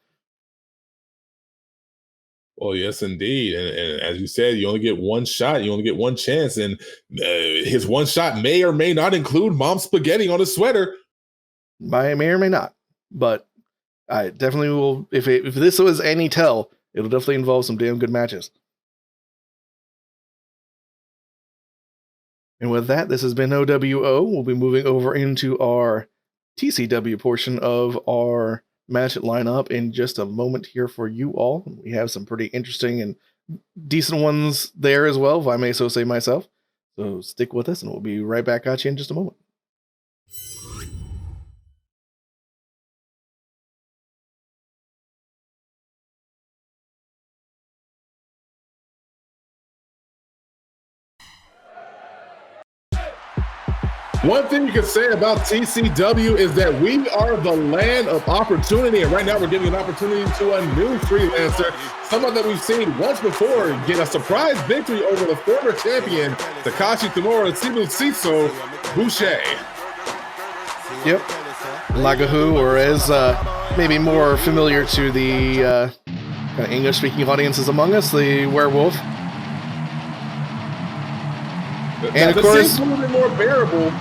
[SPEAKER 3] Well, yes, indeed. And as you said, you only get one shot. You only get one chance. And his one shot may or may not include Mom Spaghetti on his sweater.
[SPEAKER 2] May or may not. But I definitely will. If this was any tell, it'll definitely involve some damn good matches. And with that, this has been OWO. We'll be moving over into our TCW portion of our match lineup in just a moment here for you all. We have some pretty interesting and decent ones there as well, if I may so say myself. So stick with us, and we'll be right back at you in just a moment.
[SPEAKER 3] One thing you can say about TCW is that we are the land of opportunity, and right now we're giving an opportunity to a new freelancer, someone that we've seen once before get a surprise victory over the former champion, Takashi Tamura Sibusiso Boucher.
[SPEAKER 2] Yep. Lagahu, or as maybe more familiar to the English-speaking audiences among us, the werewolf. And of course,
[SPEAKER 3] seems a little bit more bearable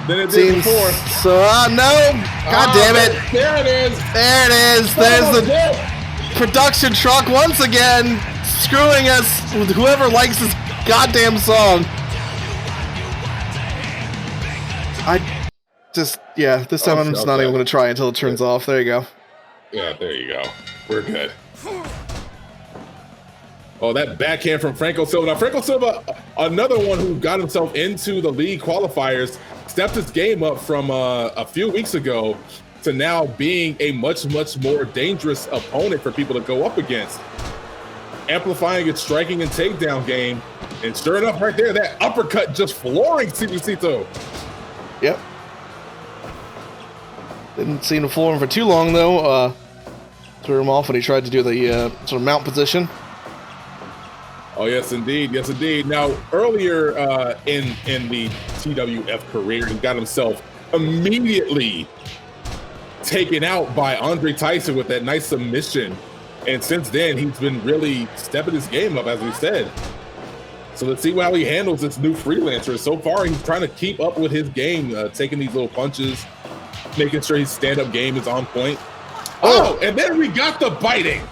[SPEAKER 3] than it did before.
[SPEAKER 2] So, no! God damn it!
[SPEAKER 3] There it is!
[SPEAKER 2] There it is! There's the production truck once again, screwing us with whoever likes this goddamn song. This time I'm just not even going to try until it turns off. There you go.
[SPEAKER 3] Yeah, there you go. We're good. Oh, that backhand from Franco Silva. Now, Franco Silva, another one who got himself into the league qualifiers, stepped his game up from a few weeks ago to now being a much, much more dangerous opponent for people to go up against. Amplifying its striking and takedown game. And sure enough, right there, that uppercut just flooring Sibusiso.
[SPEAKER 2] Yep. Didn't seem to floor him for too long, though. Threw him off when he tried to do the sort of mount position.
[SPEAKER 3] Oh, yes, indeed. Yes, indeed. Now, earlier in the TWF career, he got himself immediately taken out by Andre Tyson with that nice submission. And since then, he's been really stepping his game up, as we said. So let's see how he handles this new freelancer. So far, he's trying to keep up with his game, taking these little punches, making sure his stand-up game is on point. Oh, and then we got the biting.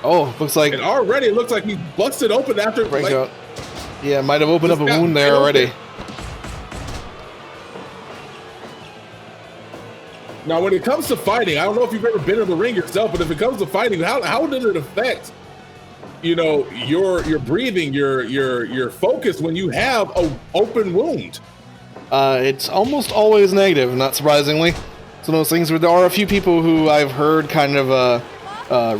[SPEAKER 2] Oh, looks like...
[SPEAKER 3] And already it looks like he's busted open after...
[SPEAKER 2] Franco. Yeah, might have opened up a wound there already.
[SPEAKER 3] Now, when it comes to fighting, I don't know if you've ever been in the ring yourself, but if it comes to fighting, how does it affect, your breathing, your focus when you have an open wound?
[SPEAKER 2] It's almost always negative, not surprisingly. It's one of those things where there are a few people who I've heard kind of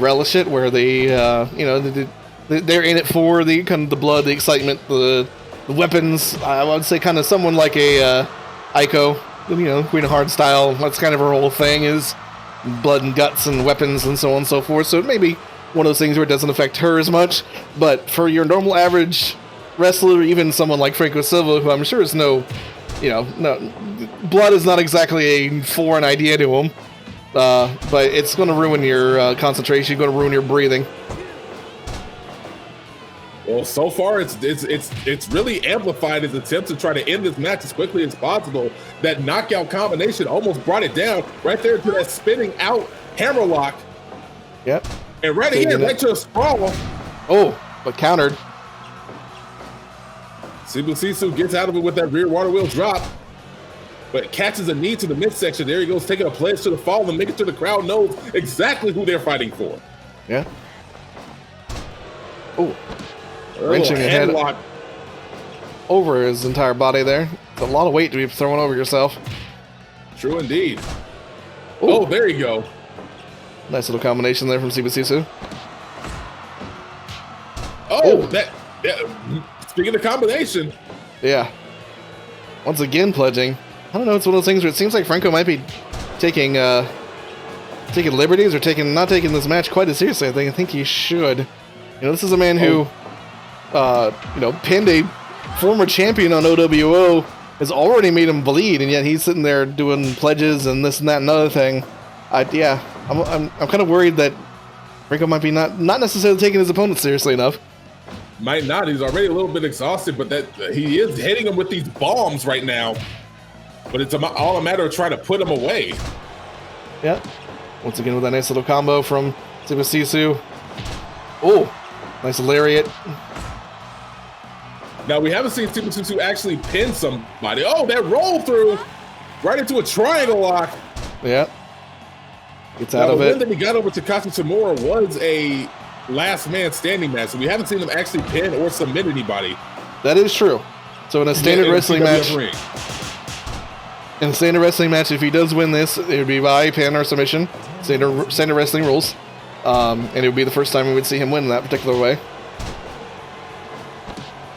[SPEAKER 2] relish it, where they, they're in it for the kind of the blood, the excitement, the weapons. I would say kind of someone like a Aiko, Queen of Hearts style. That's kind of her whole thing, is blood and guts and weapons and so on and so forth. So it may be one of those things where it doesn't affect her as much. But for your normal average wrestler, even someone like Franco Silva, who I'm sure is no, blood is not exactly a foreign idea to him. But it's going to ruin your concentration. Going to ruin your breathing.
[SPEAKER 3] Well, so far it's really amplified his attempt to try to end this match as quickly as possible. That knockout combination almost brought it down right there to that spinning out hammerlock.
[SPEAKER 2] Yep.
[SPEAKER 3] And right again, right to a sprawl.
[SPEAKER 2] Oh, but countered.
[SPEAKER 3] Sibusiso gets out of it with that rear water wheel drop, but catches a knee to the midsection. There he goes, taking a pledge to the fall and making sure the crowd knows exactly who they're fighting for.
[SPEAKER 2] Yeah. Oh. Wrenching a head over his entire body there. It's a lot of weight to be throwing over yourself.
[SPEAKER 3] True indeed.
[SPEAKER 2] Ooh.
[SPEAKER 3] Oh, there you go.
[SPEAKER 2] Nice little combination there from Sibusiso.
[SPEAKER 3] Oh, that speaking of combination.
[SPEAKER 2] Yeah. Once again pledging. I don't know, it's one of those things where it seems like Franco might be taking liberties or not taking this match quite as seriously. I think he should. This is a man who pinned a former champion on OWO, has already made him bleed, and yet he's sitting there doing pledges and this and that and other thing. I'm kind of worried that Franco might be not necessarily taking his opponent seriously enough.
[SPEAKER 3] Might not. He's already a little bit exhausted, but that he is hitting him with these bombs right now. But it's all a matter of trying to put him away.
[SPEAKER 2] Yeah. Once again with that nice little combo from Sibusiso. Oh, nice lariat.
[SPEAKER 3] Now, we haven't seen Sibusiso actually pin somebody. Oh, that roll through right into a triangle lock.
[SPEAKER 2] Yeah. Gets out of it.
[SPEAKER 3] The win that he got over Takashi Tamura was a last man standing match, so we haven't seen him actually pin or submit anybody.
[SPEAKER 2] That is true. So in a standard wrestling match, if he does win this, it would be by pin or submission. Standard wrestling rules. And it would be the first time we would see him win in that particular way.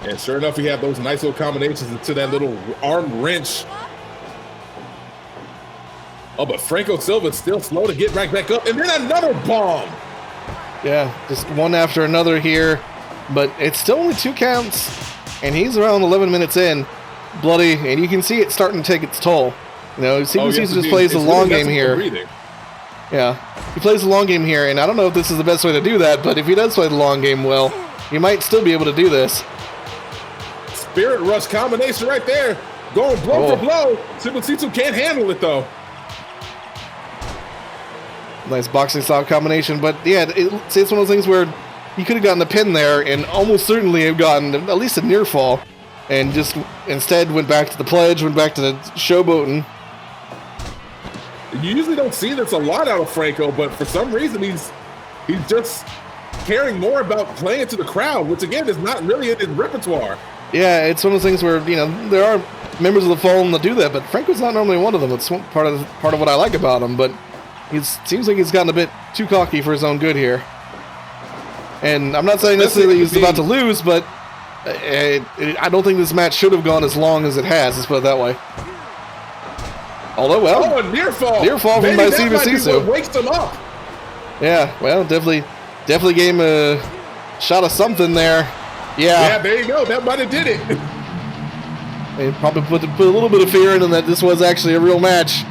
[SPEAKER 3] And sure enough, he had those nice little combinations into that little arm wrench. Oh, but Franco Silva's still slow to get back up. And then another bomb.
[SPEAKER 2] Yeah, just one after another here. But it's still only 2 counts. And he's around 11 minutes in. Bloody. And you can see it starting to take its toll. You know, Sibusiso just plays the long game here. Yeah, he plays the long game here. And I don't know if this is the best way to do that. But if he does play the long game well, he might still be able to do this.
[SPEAKER 3] Spirit Rush combination right there. Going blow for blow. Sibusiso can't handle it, though.
[SPEAKER 2] Nice boxing style combination, but yeah, it's one of those things where he could have gotten the pin there and almost certainly have gotten at least a near fall, and just instead went back to the pledge, went back to the showboating.
[SPEAKER 3] You usually don't see this a lot out of Franco, but for some reason he's just caring more about playing to the crowd, which again is not really in his repertoire.
[SPEAKER 2] Yeah, it's one of those things where, you know, there are members of the Fallen that do that, but Franco's not normally one of them. It's part of what I like about him, but it seems like he's gotten a bit too cocky for his own good here. And I'm not saying necessarily he's about to lose, but I don't think this match should have gone as long as it has. Let's put it that way. Although, well,
[SPEAKER 3] a near fall.
[SPEAKER 2] Near fall from by Sibusiso.
[SPEAKER 3] Wakes him up.
[SPEAKER 2] Yeah, well, definitely gave him a shot of something there. Yeah,
[SPEAKER 3] there you go. That might have did it.
[SPEAKER 2] They probably put a little bit of fear in him that this was actually a real match.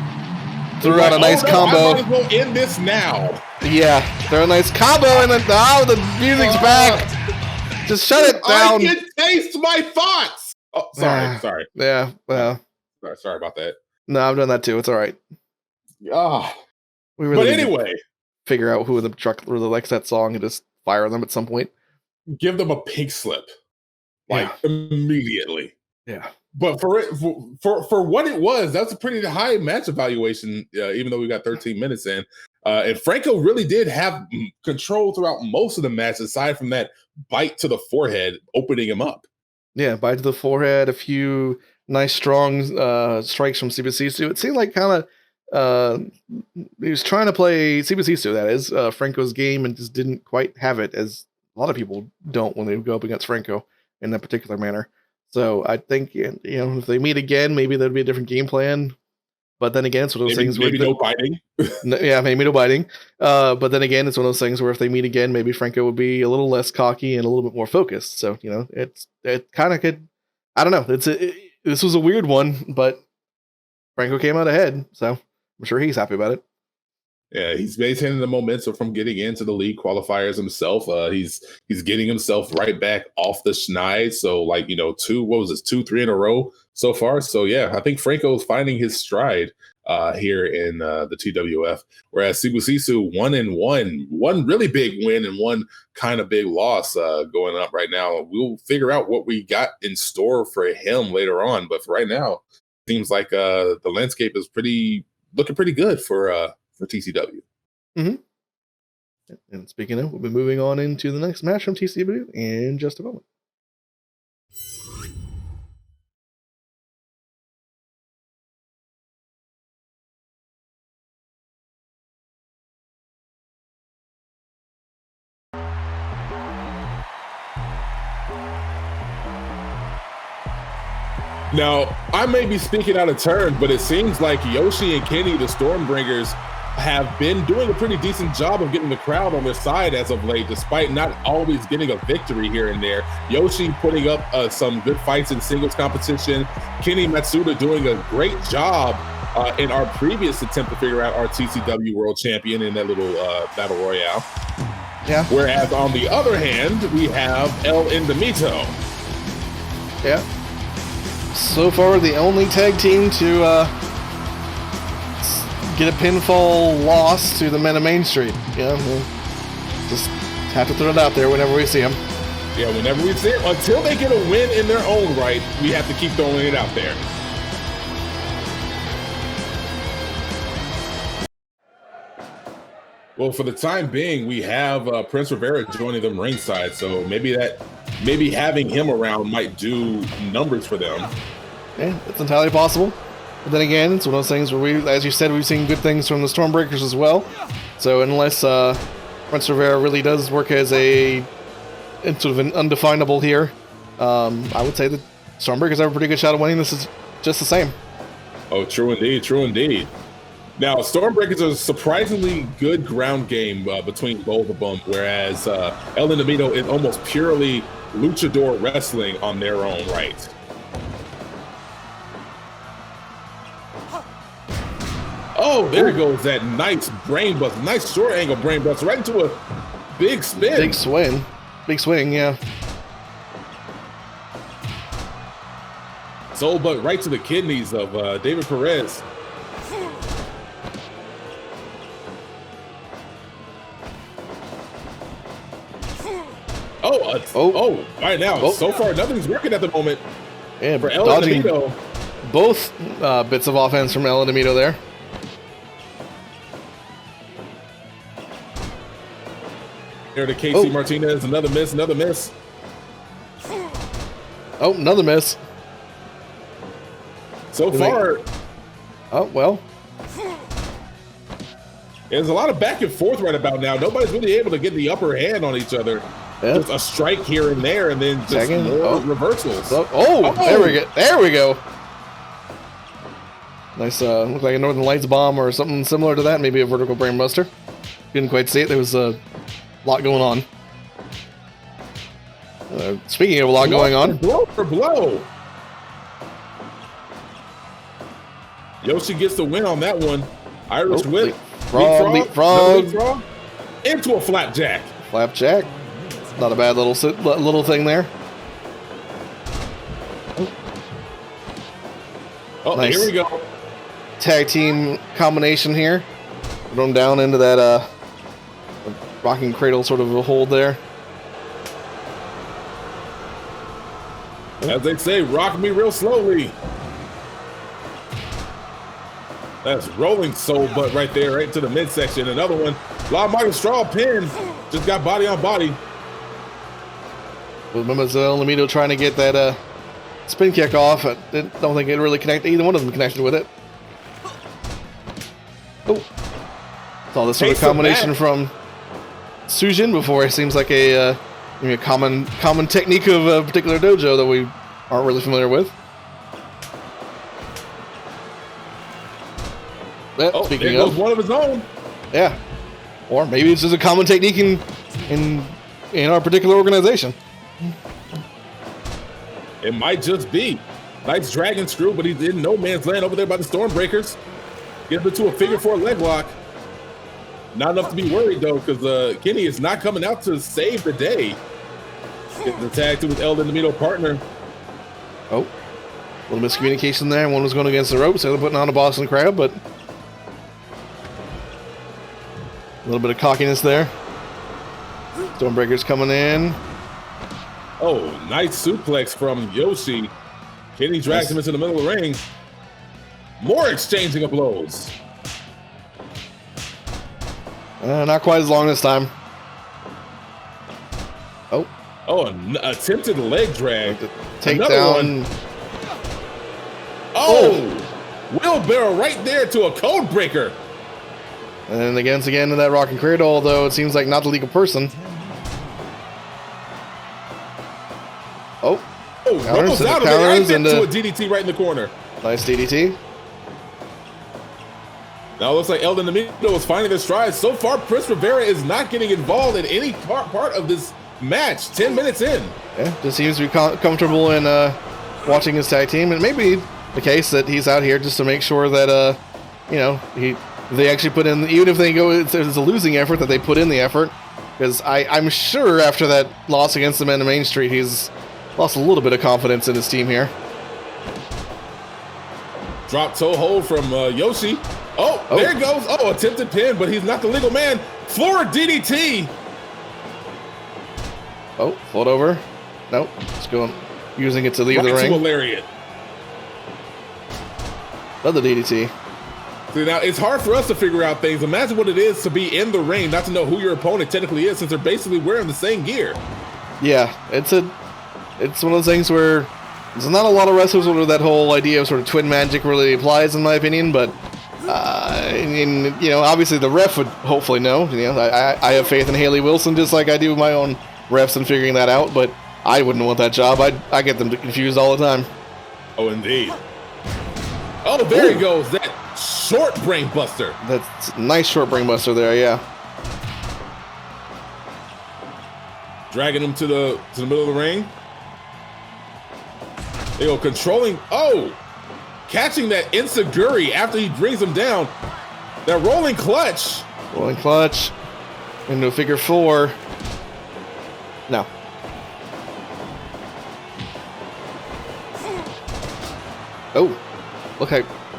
[SPEAKER 2] Threw out a nice combo.
[SPEAKER 3] I might as well end this now.
[SPEAKER 2] Yeah, throw a nice combo and then the music's back. Just shut it down.
[SPEAKER 3] I can taste my thoughts. Oh, sorry.
[SPEAKER 2] Yeah, well.
[SPEAKER 3] Sorry about that.
[SPEAKER 2] No, I've done that too. It's all right. We really
[SPEAKER 3] but anyway,
[SPEAKER 2] figure out who the truck really likes that song and just fire them at some point.
[SPEAKER 3] Give them a pink slip, immediately.
[SPEAKER 2] Yeah.
[SPEAKER 3] But for what it was, that's a pretty high match evaluation, even though we got 13 minutes in. And Franco really did have control throughout most of the match, aside from that bite to the forehead, opening him up.
[SPEAKER 2] Yeah, bite to the forehead, a few nice strong strikes from Sibusiso. It seemed like kind of he was trying to play Sibusiso, that is, Franco's game, and just didn't quite have it, as a lot of people don't when they go up against Franco in that particular manner. So I think, you know, if they meet again, maybe there'd be a different game plan. But then again, it's one of those things where
[SPEAKER 3] no biting.
[SPEAKER 2] Maybe no biting. But then again, it's one of those things where if they meet again, maybe Franco would be a little less cocky and a little bit more focused. So, you know, it kind of could. I don't know. This was a weird one, but Franco came out ahead, so I'm sure he's happy about it.
[SPEAKER 3] Yeah, he's maintaining the momentum from getting into the league qualifiers himself. He's getting himself right back off the schneid. So, like, you know, 2-3 in a row so far. So, yeah, I think Franco's finding his stride here in the TWF. Whereas Sibusiso 1-1, one really big win and one kind of big loss going up right now. We'll figure out what we got in store for him later on. But for right now, it seems like the landscape is looking pretty good for TCW.
[SPEAKER 2] Mm-hmm. And speaking of, we'll be moving on into the next match from TCW in just a moment.
[SPEAKER 3] Now, I may be speaking out of turn, but it seems like Yoshi and Kenny, the Stormbringers, have been doing a pretty decent job of getting the crowd on their side as of late, despite not always getting a victory here and there. Yoshi putting up some good fights in singles competition. Kenny Matsuda doing a great job in our previous attempt to figure out our TCW World Champion in that little battle royale.
[SPEAKER 2] Yeah.
[SPEAKER 3] Whereas on the other hand, we have El Indemito.
[SPEAKER 2] Yeah. So far, the only tag team to get a pinfall loss to the men of Main Street. Yeah, just have to throw it out there whenever we see them.
[SPEAKER 3] Yeah, whenever we see it, until they get a win in their own right, we have to keep throwing it out there. Well, for the time being, we have Prince Rivera joining them ringside, so maybe having him around might do numbers for them.
[SPEAKER 2] Yeah, it's entirely possible. But then again, it's one of those things where as you said, we've seen good things from the Stormbreakers as well. So unless Prince Rivera really does work as sort of an undefinable here, I would say that Stormbreakers have a pretty good shot of winning. This is just the same.
[SPEAKER 3] Oh, true indeed, true indeed. Now, Stormbreakers are a surprisingly good ground game between both of them, whereas El Enemigo is almost purely luchador wrestling on their own right. Oh, there goes that nice brain bust, nice short angle brain bust right into a big spin.
[SPEAKER 2] Big swing, yeah.
[SPEAKER 3] Soul butt right to the kidneys of David Perez. Oh, right now, so far nothing's working at the moment.
[SPEAKER 2] Yeah,
[SPEAKER 3] for El
[SPEAKER 2] dodging
[SPEAKER 3] Enemigo.
[SPEAKER 2] Both bits of offense from El Enemigo there.
[SPEAKER 3] There to KC Martinez, another miss, another miss.
[SPEAKER 2] Oh, another miss.
[SPEAKER 3] So far.
[SPEAKER 2] Oh, well.
[SPEAKER 3] There's a lot of back and forth right about now. Nobody's really able to get the upper hand on each other.
[SPEAKER 2] Yeah.
[SPEAKER 3] Just a strike here and there, and then just more reversals.
[SPEAKER 2] There we go. There we go. Nice, looked like a Northern Lights bomb or something similar to that. Maybe a vertical brainbuster. Couldn't quite see it. There was a lot going on. Speaking of a lot going on.
[SPEAKER 3] Blow for blow. Yoshi gets the win on that one. Irish whip.
[SPEAKER 2] Leapfrog.
[SPEAKER 3] Into a flapjack.
[SPEAKER 2] Flapjack. Not a bad little thing there.
[SPEAKER 3] Oh, nice. Here we go.
[SPEAKER 2] Tag team combination here. Put them down into that rocking cradle sort of a hold there.
[SPEAKER 3] As they say, rock me real slowly. That's rolling soul butt right there, right to the midsection. Another one. Loud Michael straw pin. Just got body on body.
[SPEAKER 2] Remember El Enemigo trying to get that spin kick off. I don't think it really connected. Either one of them connected with it. Oh. Saw this sort of combination from Su-Jin before. It seems like a common technique of a particular dojo that we aren't really familiar with.
[SPEAKER 3] Yeah, speaking of, one of his own.
[SPEAKER 2] Yeah. Or maybe it's just a common technique in our particular organization.
[SPEAKER 3] It might just be. Nice dragon screw, but he's in no man's land over there by the Stormbreakers. Gets into a figure four leg lock. Not enough to be worried though, because Kenny is not coming out to save the day. Gets the tag to his El Enemigo partner.
[SPEAKER 2] Oh, a little miscommunication there. One was going against the ropes, the other putting on a Boston Crab, but a little bit of cockiness there. Stormbreakers coming in.
[SPEAKER 3] Oh, nice suplex from Yoshi. Kenny drags him into the middle of the ring. More exchanging of blows.
[SPEAKER 2] Not quite as long this time.
[SPEAKER 3] Oh, an attempted leg drag.
[SPEAKER 2] Takedown.
[SPEAKER 3] Oh, wheelbarrow right there to a code breaker.
[SPEAKER 2] And then again to that rocking cradle, although it seems like not the legal person.
[SPEAKER 3] Almost out of it. Right into a DDT right in the corner.
[SPEAKER 2] Nice DDT.
[SPEAKER 3] Now it looks like El Enemigo is finding their stride. So far, Prince Rivera is not getting involved in any part of this match. 10 minutes in.
[SPEAKER 2] Yeah, just seems to be comfortable in watching his tag team. And maybe the case that he's out here just to make sure that, they actually put in, even if there's a losing effort, that they put in the effort. Because I'm sure after that loss against the men in Main Street, he's lost a little bit of confidence in his team here.
[SPEAKER 3] Drop toe hold from Yoshi. Oh, there it goes. Oh, attempted pin, but he's not the legal man. Floor DDT.
[SPEAKER 2] Oh, float over. Nope. Just going, using it to leave the ring.
[SPEAKER 3] To a lariat.
[SPEAKER 2] Another DDT.
[SPEAKER 3] See, now it's hard for us to figure out things. Imagine what it is to be in the ring, not to know who your opponent technically is, since they're basically wearing the same gear.
[SPEAKER 2] Yeah, it's one of those things where there's not a lot of wrestlers where that whole idea of sort of twin magic really applies, in my opinion. But obviously the ref would hopefully know. I have faith in Haley Wilson, just like I do with my own refs in figuring that out. But I wouldn't want that job. I get them confused all the time.
[SPEAKER 3] Oh, indeed. Oh, there he goes. That short brain buster.
[SPEAKER 2] That's a nice short brain buster there, yeah.
[SPEAKER 3] Dragging him to the middle of the ring. They go controlling. Oh, catching that Inseguri after he brings him down. That rolling clutch.
[SPEAKER 2] Rolling clutch into a figure four. No. Oh, look,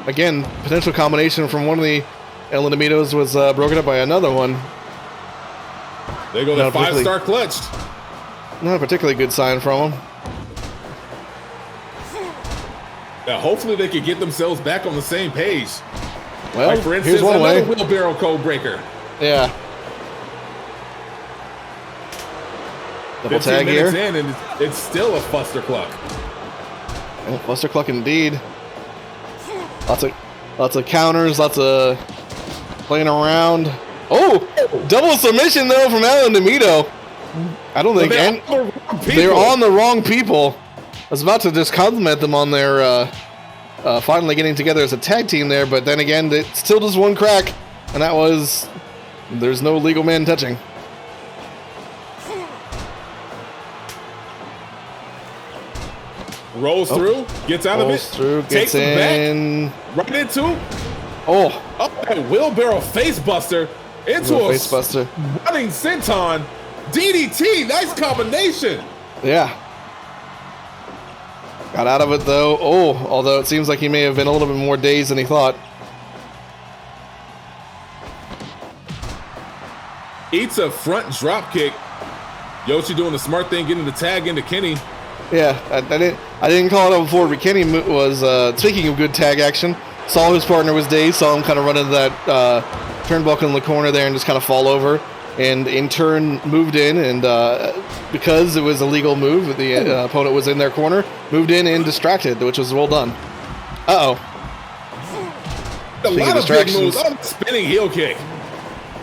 [SPEAKER 2] again, potential combination from one of the El Inimitos was broken up by another one.
[SPEAKER 3] There go the 5-star clutch.
[SPEAKER 2] Not a particularly good sign from him.
[SPEAKER 3] Now, hopefully they could get themselves back on the same page.
[SPEAKER 2] Well,
[SPEAKER 3] like for instance,
[SPEAKER 2] here's one
[SPEAKER 3] another
[SPEAKER 2] way.
[SPEAKER 3] wheelbarrow code breaker.
[SPEAKER 2] Yeah. Double tag here.
[SPEAKER 3] In and it's still a fuster cluck.
[SPEAKER 2] Oh, fuster cluck indeed. Lots of counters, lots of playing around. Oh, double submission though from El Inimito. I don't think they're on the wrong people. I was about to just compliment them on their finally getting together as a tag team there, but then again, it still just one crack, and that was there's no legal man touching.
[SPEAKER 3] Rolls through, gets out of it, takes him back, right into that wheelbarrow face buster into a
[SPEAKER 2] face buster.
[SPEAKER 3] Running senton DDT. Nice combination.
[SPEAKER 2] Yeah. Got out of it though. Oh, although it seems like he may have been a little bit more dazed than he thought.
[SPEAKER 3] Eats a front drop kick. Yoshi doing the smart thing, getting the tag into Kenny.
[SPEAKER 2] Yeah, I didn't call it out before, but Kenny was, speaking of good tag action, saw his partner was dazed, saw him kind of run into that turnbuckle in the corner there and just kind of fall over, and in turn moved in, and because it was a legal move, the opponent was in their corner, moved in and distracted, which was well done. Uh-oh.
[SPEAKER 3] A lot of big moves. Oh, spinning heel kick.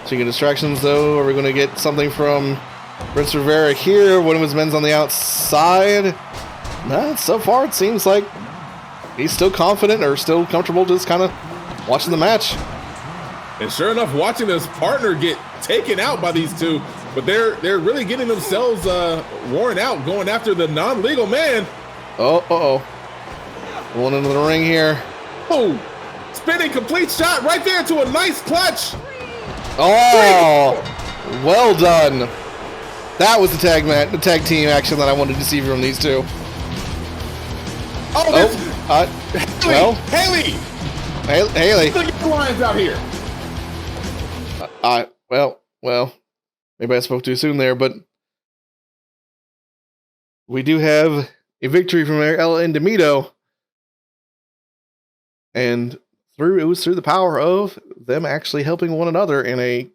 [SPEAKER 2] Speaking of distractions, though, are we going to get something from Prince Rivera here? One of his men's on the outside. No, so far it seems like he's still confident or still comfortable just kind of watching the match.
[SPEAKER 3] And sure enough, watching his partner get taken out by these two, but they're really getting themselves worn out, going after the non-legal man.
[SPEAKER 2] Oh, Going into the ring here.
[SPEAKER 3] Oh, spinning complete shot right there to a nice clutch.
[SPEAKER 2] Oh, well done. That was the tag team action that I wanted to see from these two.
[SPEAKER 3] Haley. Look at the lines out here.
[SPEAKER 2] Well, maybe I spoke too soon there, but we do have a victory from El Inimito, and it was through the power of them actually helping one another in a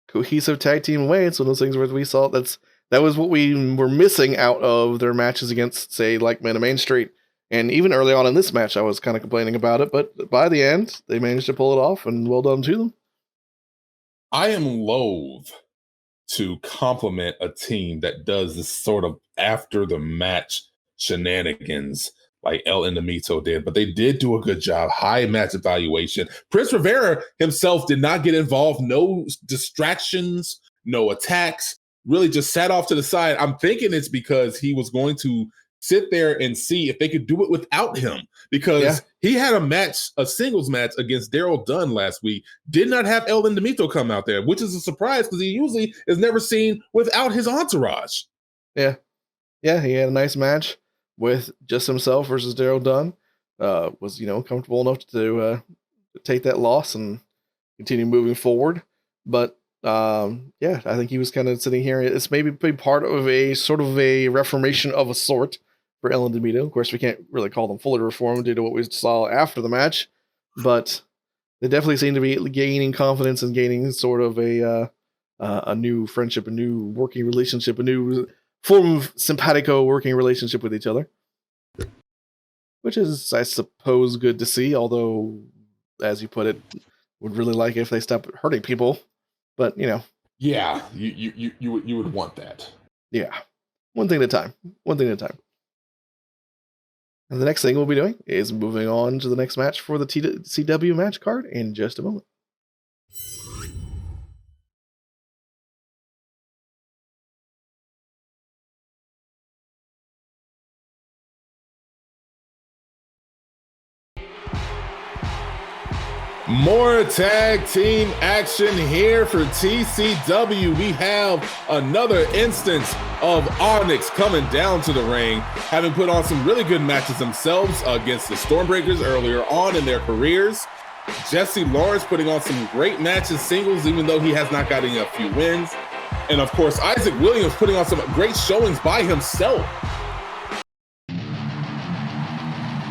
[SPEAKER 2] cohesive tag team way. It's one of those things where we saw that was what we were missing out of their matches against, say, like Men of Main Street. And even early on in this match, I was kind of complaining about it, but by the end, they managed to pull it off, and well done to them.
[SPEAKER 3] I am loath to compliment a team that does this sort of after the match shenanigans like El Inimito did, but they did do a good job. High match evaluation. Prince Rivera himself did not get involved. No distractions, no attacks, really just sat off to the side. I'm thinking it's because he was going to sit there and see if they could do it without him, because he had a singles match against Daryl Dunn last week, did not have El Inimito come out there, which is a surprise because he usually is never seen without his entourage.
[SPEAKER 2] Yeah, he had a nice match with just himself versus Daryl Dunn. Was comfortable enough to take that loss and continue moving forward. But I think he was kind of sitting here. It's maybe part of a sort of a reformation of a sort for El Inimito. Of course, we can't really call them fully reformed due to what we saw after the match, but they definitely seem to be gaining confidence and gaining sort of a new friendship, a new working relationship, a new form of simpatico working relationship with each other, which is, I suppose, good to see. Although, as you put it, would really like it if they stopped hurting people. But
[SPEAKER 3] yeah, you would want that.
[SPEAKER 2] Yeah. one thing at a time. One thing at a time. And the next thing we'll be doing is moving on to the next match for the CW match card in just a moment.
[SPEAKER 3] More tag team action here for TCW. We have another instance of Onyx coming down to the ring, having put on some really good matches themselves against the Stormbreakers earlier on in their careers. Jesse Lawrence putting on some great matches singles, even though he has not gotten a few wins. And of course, Isaac Williams putting on some great showings by himself.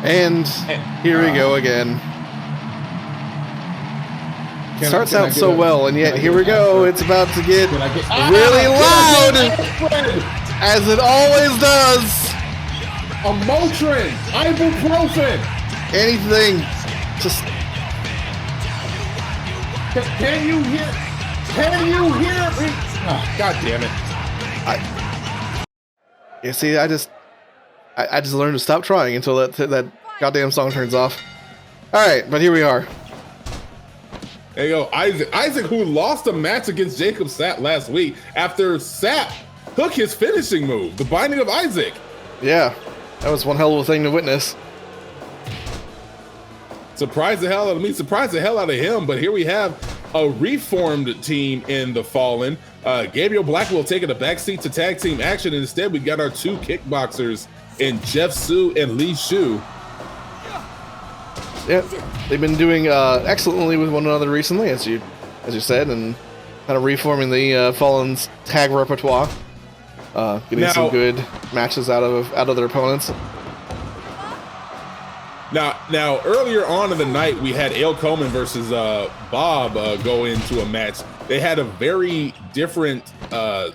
[SPEAKER 2] And here we go again. Starts out so well, and yet here we go. It's about to get really loud, as it always does.
[SPEAKER 3] A Motrin, ibuprofen,
[SPEAKER 2] anything. Just
[SPEAKER 3] can you hear? Can you hear me? Oh, God damn it!
[SPEAKER 2] Yeah, see, I just learned to stop trying until that goddamn song turns off. All right, but here we are.
[SPEAKER 3] There you go, Isaac, who lost a match against Jacob Sapp last week after Sapp took his finishing move, the Binding of Isaac.
[SPEAKER 2] Yeah, that was one hell of a thing to witness.
[SPEAKER 3] Surprised the hell out of him, but here we have a reformed team in the Fallen. Gabriel Blackwell taking a backseat to tag team action, and instead we got our two kickboxers in Jeff Su and Lee Shu.
[SPEAKER 2] Yeah, they've been doing excellently with one another recently, as you said, and kind of reforming the Fallen's tag repertoire, getting some good matches out of their opponents.
[SPEAKER 3] Now, earlier on in the night, we had Koeman versus Bob go into a match. They had a very different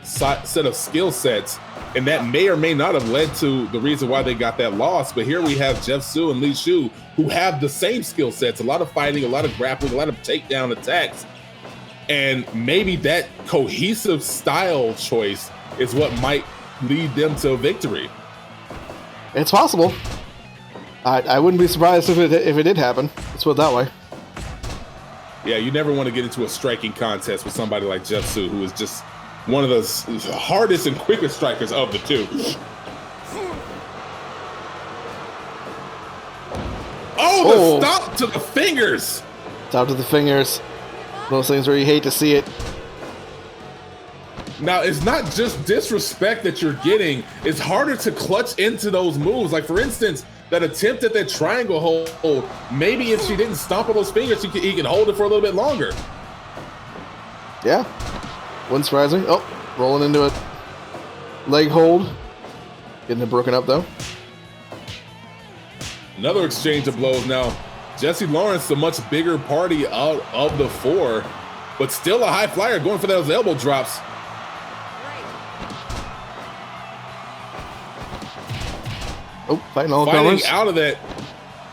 [SPEAKER 3] set of skill sets, and that may or may not have led to the reason why they got that loss. But here we have Jeff Su and Lee Shu, who have the same skill sets, a lot of fighting, a lot of grappling, a lot of takedown attacks. And maybe that cohesive style choice is what might lead them to a victory.
[SPEAKER 2] It's possible. I wouldn't be surprised if it did happen. Let's put it that way.
[SPEAKER 3] Yeah, you never want to get into a striking contest with somebody like Jeff Su, who is just one of the hardest and quickest strikers of the two. Oh, the stop to the fingers!
[SPEAKER 2] Stop to the fingers. Those things where you hate to see it.
[SPEAKER 3] Now, it's not just disrespect that you're getting. It's harder to clutch into those moves. Like, for instance, that attempt at that triangle hold, maybe if she didn't stomp on those fingers, he could hold it for a little bit longer.
[SPEAKER 2] Yeah. Wasn't surprising. Oh, rolling into it. Leg hold. Getting it broken up, though.
[SPEAKER 3] Another exchange of blows now. Jesse Lawrence, the much bigger party out of the four, but still a high flyer going for those elbow drops.
[SPEAKER 2] Oh, fighting all
[SPEAKER 3] Fighting
[SPEAKER 2] comers.
[SPEAKER 3] out of that.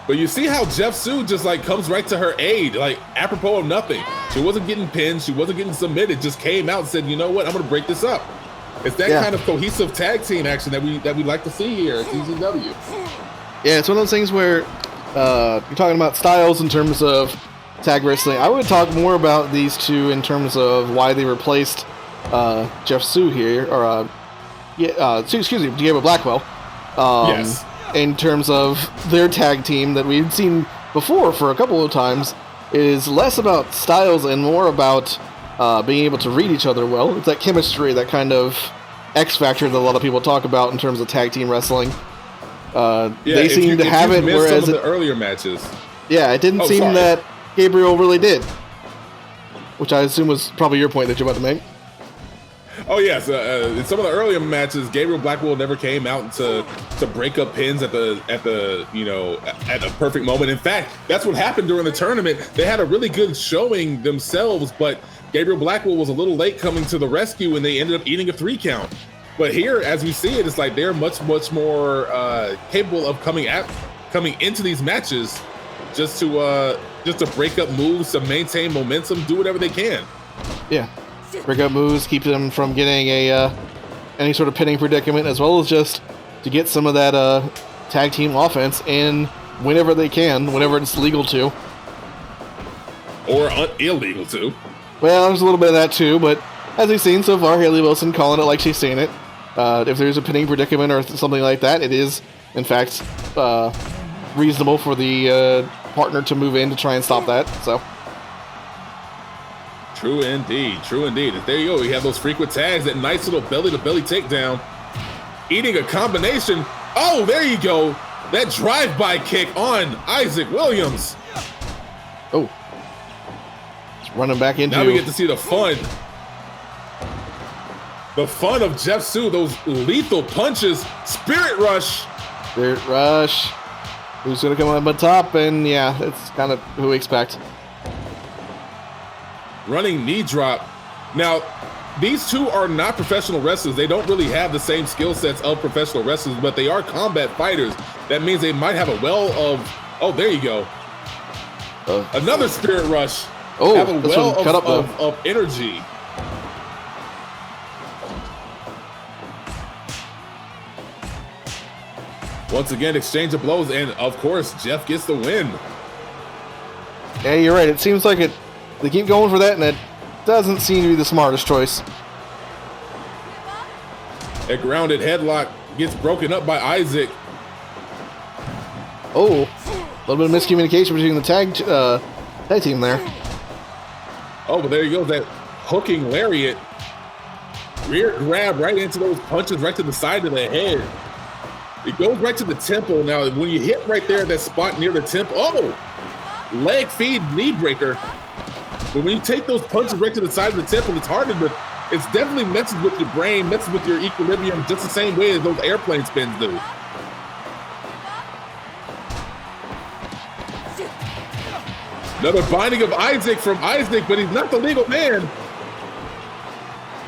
[SPEAKER 3] But you see how Jeff Su just like comes right to her aid, like apropos of nothing. She wasn't getting pinned, she wasn't getting submitted, just came out and said, you know what, I'm gonna break this up. It's that kind of cohesive tag team action that we like to see here at TCW.
[SPEAKER 2] Yeah, it's one of those things where you're talking about styles in terms of tag wrestling. I would talk more about these two in terms of why they replaced Jeff Su here, or excuse me, Gabriel Blackwell.
[SPEAKER 3] Yes.
[SPEAKER 2] In terms of their tag team that we've seen before for a couple of times, is less about styles and more about being able to read each other well. It's that chemistry, that kind of X factor that a lot of people talk about in terms of tag team wrestling. They seem to have it, whereas
[SPEAKER 3] some of the earlier matches.
[SPEAKER 2] Yeah, it didn't seem that Gabriel really did, which I assume was probably your point that you're about to make.
[SPEAKER 3] Oh yes, in some of the earlier matches, Gabriel Blackwell never came out to break up pins at the perfect moment. In fact, that's what happened during the tournament. They had a really good showing themselves, but Gabriel Blackwell was a little late coming to the rescue, and they ended up eating a 3 count. But here, as we see it, it's like they're much more capable of coming into these matches just to break up moves, to maintain momentum, do whatever they can.
[SPEAKER 2] Yeah. Break up moves, keep them from getting a any sort of pinning predicament, as well as just to get some of that tag team offense in whenever they can, whenever it's legal to.
[SPEAKER 3] Or illegal to.
[SPEAKER 2] Well, there's a little bit of that too, but as we've seen so far, Haley Wilson calling it like she's seen it. If there's a pinning predicament or something like that, it is, in fact, reasonable for the partner to move in to try and stop that. So.
[SPEAKER 3] True indeed. True indeed. There you go. We have those frequent tags, that nice little belly-to-belly takedown. Eating a combination. Oh, there you go. That drive-by kick on Isaac Williams.
[SPEAKER 2] Oh. It's running back into...
[SPEAKER 3] Now we get to see the fun. The fun of Jeff Su, those lethal punches. Spirit Rush.
[SPEAKER 2] Spirit Rush. Who's going to come up on top? And yeah, it's kind of who we expect.
[SPEAKER 3] Running knee drop. Now, these two are not professional wrestlers. They don't really have the same skill sets of professional wrestlers, but they are combat fighters. That means they might have a well of... Oh, there you go. Another Spirit Rush.
[SPEAKER 2] Oh,
[SPEAKER 3] have a
[SPEAKER 2] this
[SPEAKER 3] well
[SPEAKER 2] one cut up,
[SPEAKER 3] of energy. Once again, exchange of blows, and of course, Jeff gets the win.
[SPEAKER 2] Yeah, you're right. It seems like they keep going for that, and it doesn't seem to be the smartest choice.
[SPEAKER 3] A grounded headlock gets broken up by Isaac.
[SPEAKER 2] Oh, a little bit of miscommunication between the tag team there.
[SPEAKER 3] Oh, but there you go, that hooking lariat. Rear grab right into those punches, right to the side of the head. It goes right to the temple. Now, when you hit right there, that spot near the temple, oh, leg feed, knee breaker. But when you take those punches right to the side of the temple, it's harder, but it's definitely messes with your brain, messes with your equilibrium, just the same way as those airplane spins do. Another binding of Isaac from Isaac, but he's not the legal man.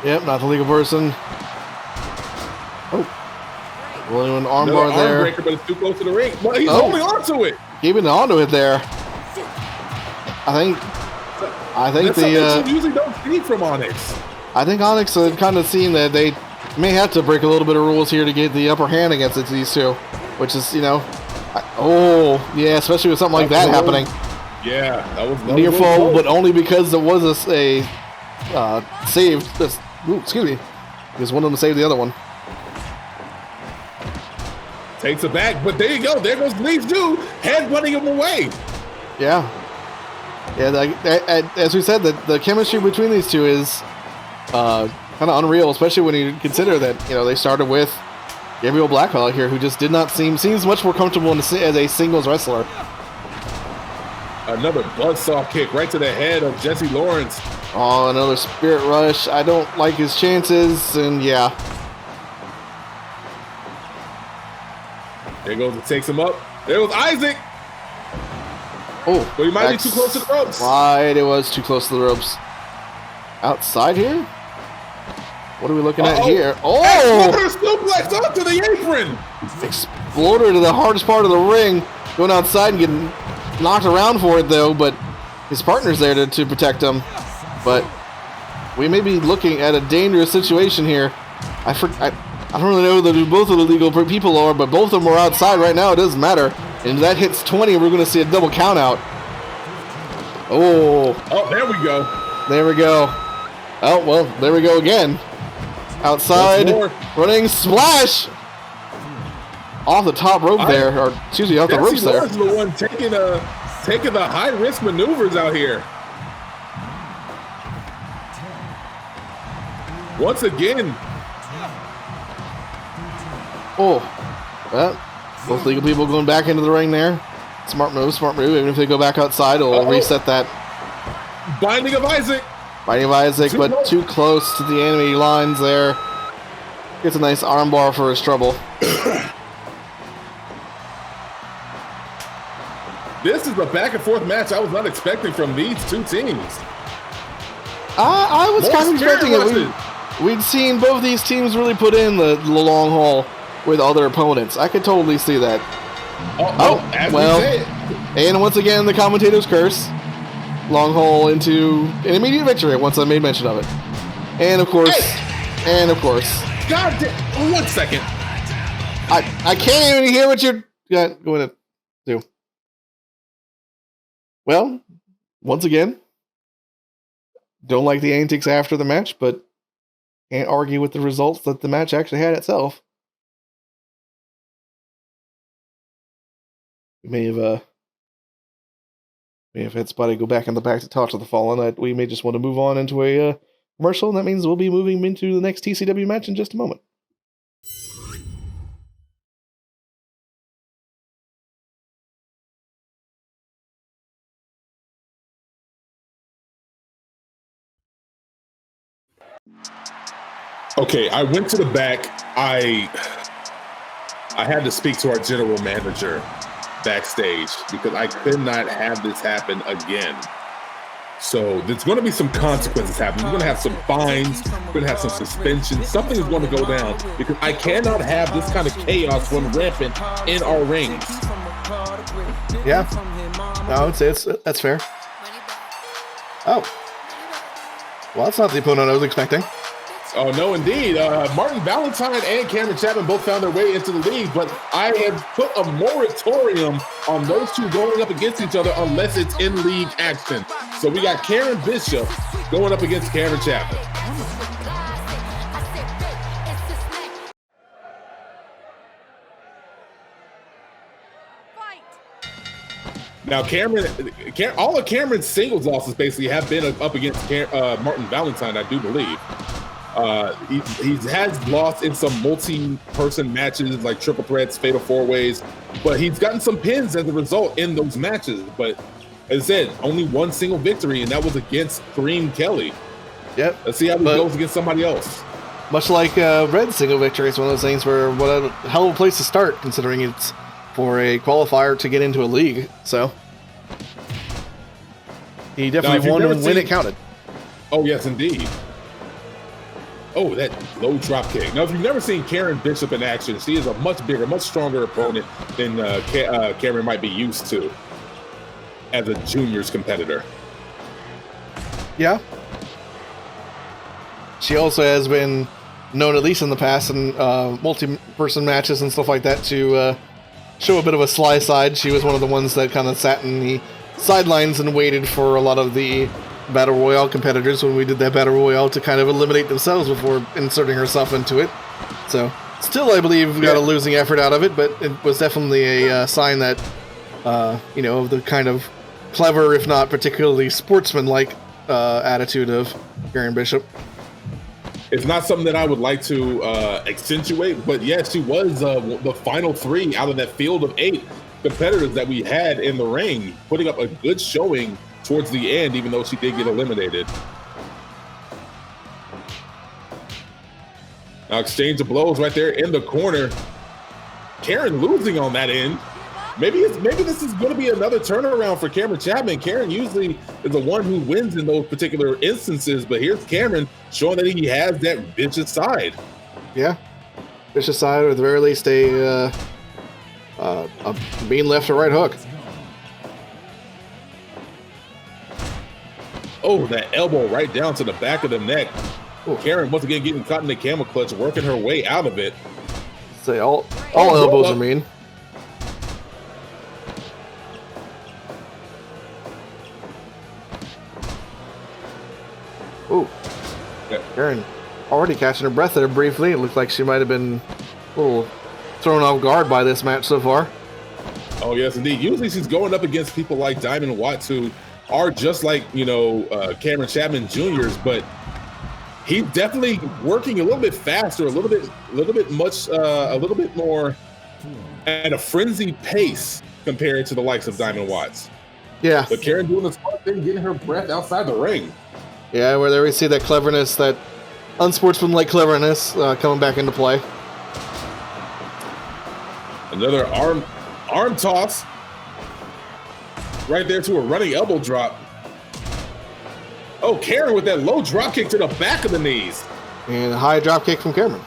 [SPEAKER 2] Yep, not the legal person. Oh. Well, an armbar there.
[SPEAKER 3] Arm breaker, but it's too close to the ring. Well, he's holding on to it.
[SPEAKER 2] Keeping onto it there. I think
[SPEAKER 3] that's
[SPEAKER 2] the
[SPEAKER 3] you usually don't see from Onyx.
[SPEAKER 2] I think Onyx have kind of seen that they may have to break a little bit of rules here to get the upper hand against these two, which is, you know, especially with something like that happening.
[SPEAKER 3] Yeah, that was
[SPEAKER 2] near fall, but only because there was a save. Excuse me, because one of them saved the other one.
[SPEAKER 3] Takes it back, but there you go. There goes these two headbutting him away.
[SPEAKER 2] Yeah. As we said, the chemistry between these two is kind of unreal, especially when you consider that, you know, they started with Gabriel Blackwell here, who just did not seems much more comfortable as a singles wrestler.
[SPEAKER 3] Another buzzsaw kick right to the head of Jesse Lawrence.
[SPEAKER 2] Oh, another Spirit Rush. I don't like his chances, and yeah.
[SPEAKER 3] There goes, it takes him up. There goes Isaac.
[SPEAKER 2] Oh,
[SPEAKER 3] but he might be too close to the ropes.
[SPEAKER 2] Right, it was too close to the ropes. Outside here? What are we looking at here? Oh!
[SPEAKER 3] Exploder suplex onto the apron.
[SPEAKER 2] Exploder to the hardest part of the ring. Going outside and getting knocked around for it, though, but his partner's there to protect him. But we may be looking at a dangerous situation here. I don't really know who both of the legal people are, but both of them are outside right now. It doesn't matter. And if that hits 20, we're going to see a double count out. Oh, there we go. There we go. Oh, well, there we go again. Outside, running splash. Off the top rope there, or excuse me, off the ropes there.
[SPEAKER 3] Jesse the one taking the high-risk maneuvers out here. Once again.
[SPEAKER 2] Oh, well, both legal people going back into the ring there. Smart move, smart move. Even if they go back outside, it'll reset that.
[SPEAKER 3] Binding of Isaac.
[SPEAKER 2] Binding of Isaac, but too close to the enemy lines there. Gets a nice armbar for his trouble.
[SPEAKER 3] This is a back-and-forth match I was not expecting from these two teams.
[SPEAKER 2] I was kind of expecting it. We'd seen both these teams really put in the long haul with other opponents. I could totally see that. And once again, the commentator's curse. Long haul into an immediate victory once I made mention of it. And of course,
[SPEAKER 3] God damn. 1 second.
[SPEAKER 2] I can't even hear what you're going to do. Well, once again, don't like the antics after the match, but can't argue with the results that the match actually had itself. We may have had Spotty go back in the back to talk to the Fallen. We may just want to move on into a commercial, and that means we'll be moving into the next TCW match in just a moment.
[SPEAKER 3] Okay, I went to the back. I had to speak to our general manager backstage because I could not have this happen again. So there's going to be some consequences happening. We're going to have some fines. We're going to have some suspensions. Something is going to go down because I cannot have this kind of chaos run rampant in our rings.
[SPEAKER 2] Yeah, I would say that's fair. Oh, well, that's not the opponent I was expecting.
[SPEAKER 3] Oh, no, indeed. Martin Valentine and Cameron Chapman both found their way into the league, but I have put a moratorium on those two going up against each other unless it's in league action. So we got Karen Bishop going up against Cameron Chapman. Now, all of Cameron's singles losses basically have been up against Martin Valentine, I do believe. He has lost in some multi-person matches like triple threats, fatal four-ways, but he's gotten some pins as a result in those matches. But as I said, only one single victory, and that was against Kareem Kelly.
[SPEAKER 2] Yep.
[SPEAKER 3] Let's see how he goes against somebody else.
[SPEAKER 2] Much like Red's single victory, it's one of those things where what a hell of a place to start, considering it's for a qualifier to get into a league. So he definitely won when it counted.
[SPEAKER 3] Oh, yes, indeed. Oh, that low drop kick. Now, if you've never seen Karen Bishop in action, she is a much bigger, much stronger opponent than Cameron might be used to as a juniors competitor.
[SPEAKER 2] Yeah. She also has been known, at least in the past, in multi-person matches and stuff like that, to show a bit of a sly side. She was one of the ones that kind of sat in the sidelines and waited for a lot of the Battle Royale competitors when we did that Battle Royale to kind of eliminate themselves before inserting herself into it. So, still, I believe, got a losing effort out of it, but it was definitely a sign that, of the kind of clever, if not particularly sportsman-like attitude of Karen Bishop.
[SPEAKER 3] It's not something that I would like to accentuate, but yes, she was the final 3 out of that field of 8 competitors that we had in the ring, putting up a good showing towards the end, even though she did get eliminated. Now, exchange of blows right there in the corner. Karen losing on that end. Maybe this is going to be another turnaround for Cameron Chapman. Karen usually is the one who wins in those particular instances, but here's Cameron showing that he has that vicious side. Yeah,
[SPEAKER 2] vicious side, or at the very least a mean left or right hook.
[SPEAKER 3] Oh, that elbow right down to the back of the neck. Oh, Karen once again getting caught in the camel clutch, working her way out of it.
[SPEAKER 2] Say all elbows are mean. Ooh, yeah. Karen already catching her breath there briefly. It looked like she might have been a little thrown off guard by this match so far.
[SPEAKER 3] Oh, yes, indeed. Usually she's going up against people like Diamond Watts, who are just like, Cameron Chapman Juniors, but he's definitely working a little bit faster, a little bit more at a frenzied pace compared to the likes of Diamond Watts.
[SPEAKER 2] Yeah.
[SPEAKER 3] But Karen doing the smart thing, getting her breath outside the ring.
[SPEAKER 2] Yeah, where there we see that cleverness, that unsportsmanlike cleverness coming back into play.
[SPEAKER 3] Another arm toss. Right there to a running elbow drop. Oh, Karen with that low drop kick to the back of the knees.
[SPEAKER 2] And a high drop kick from Cameron.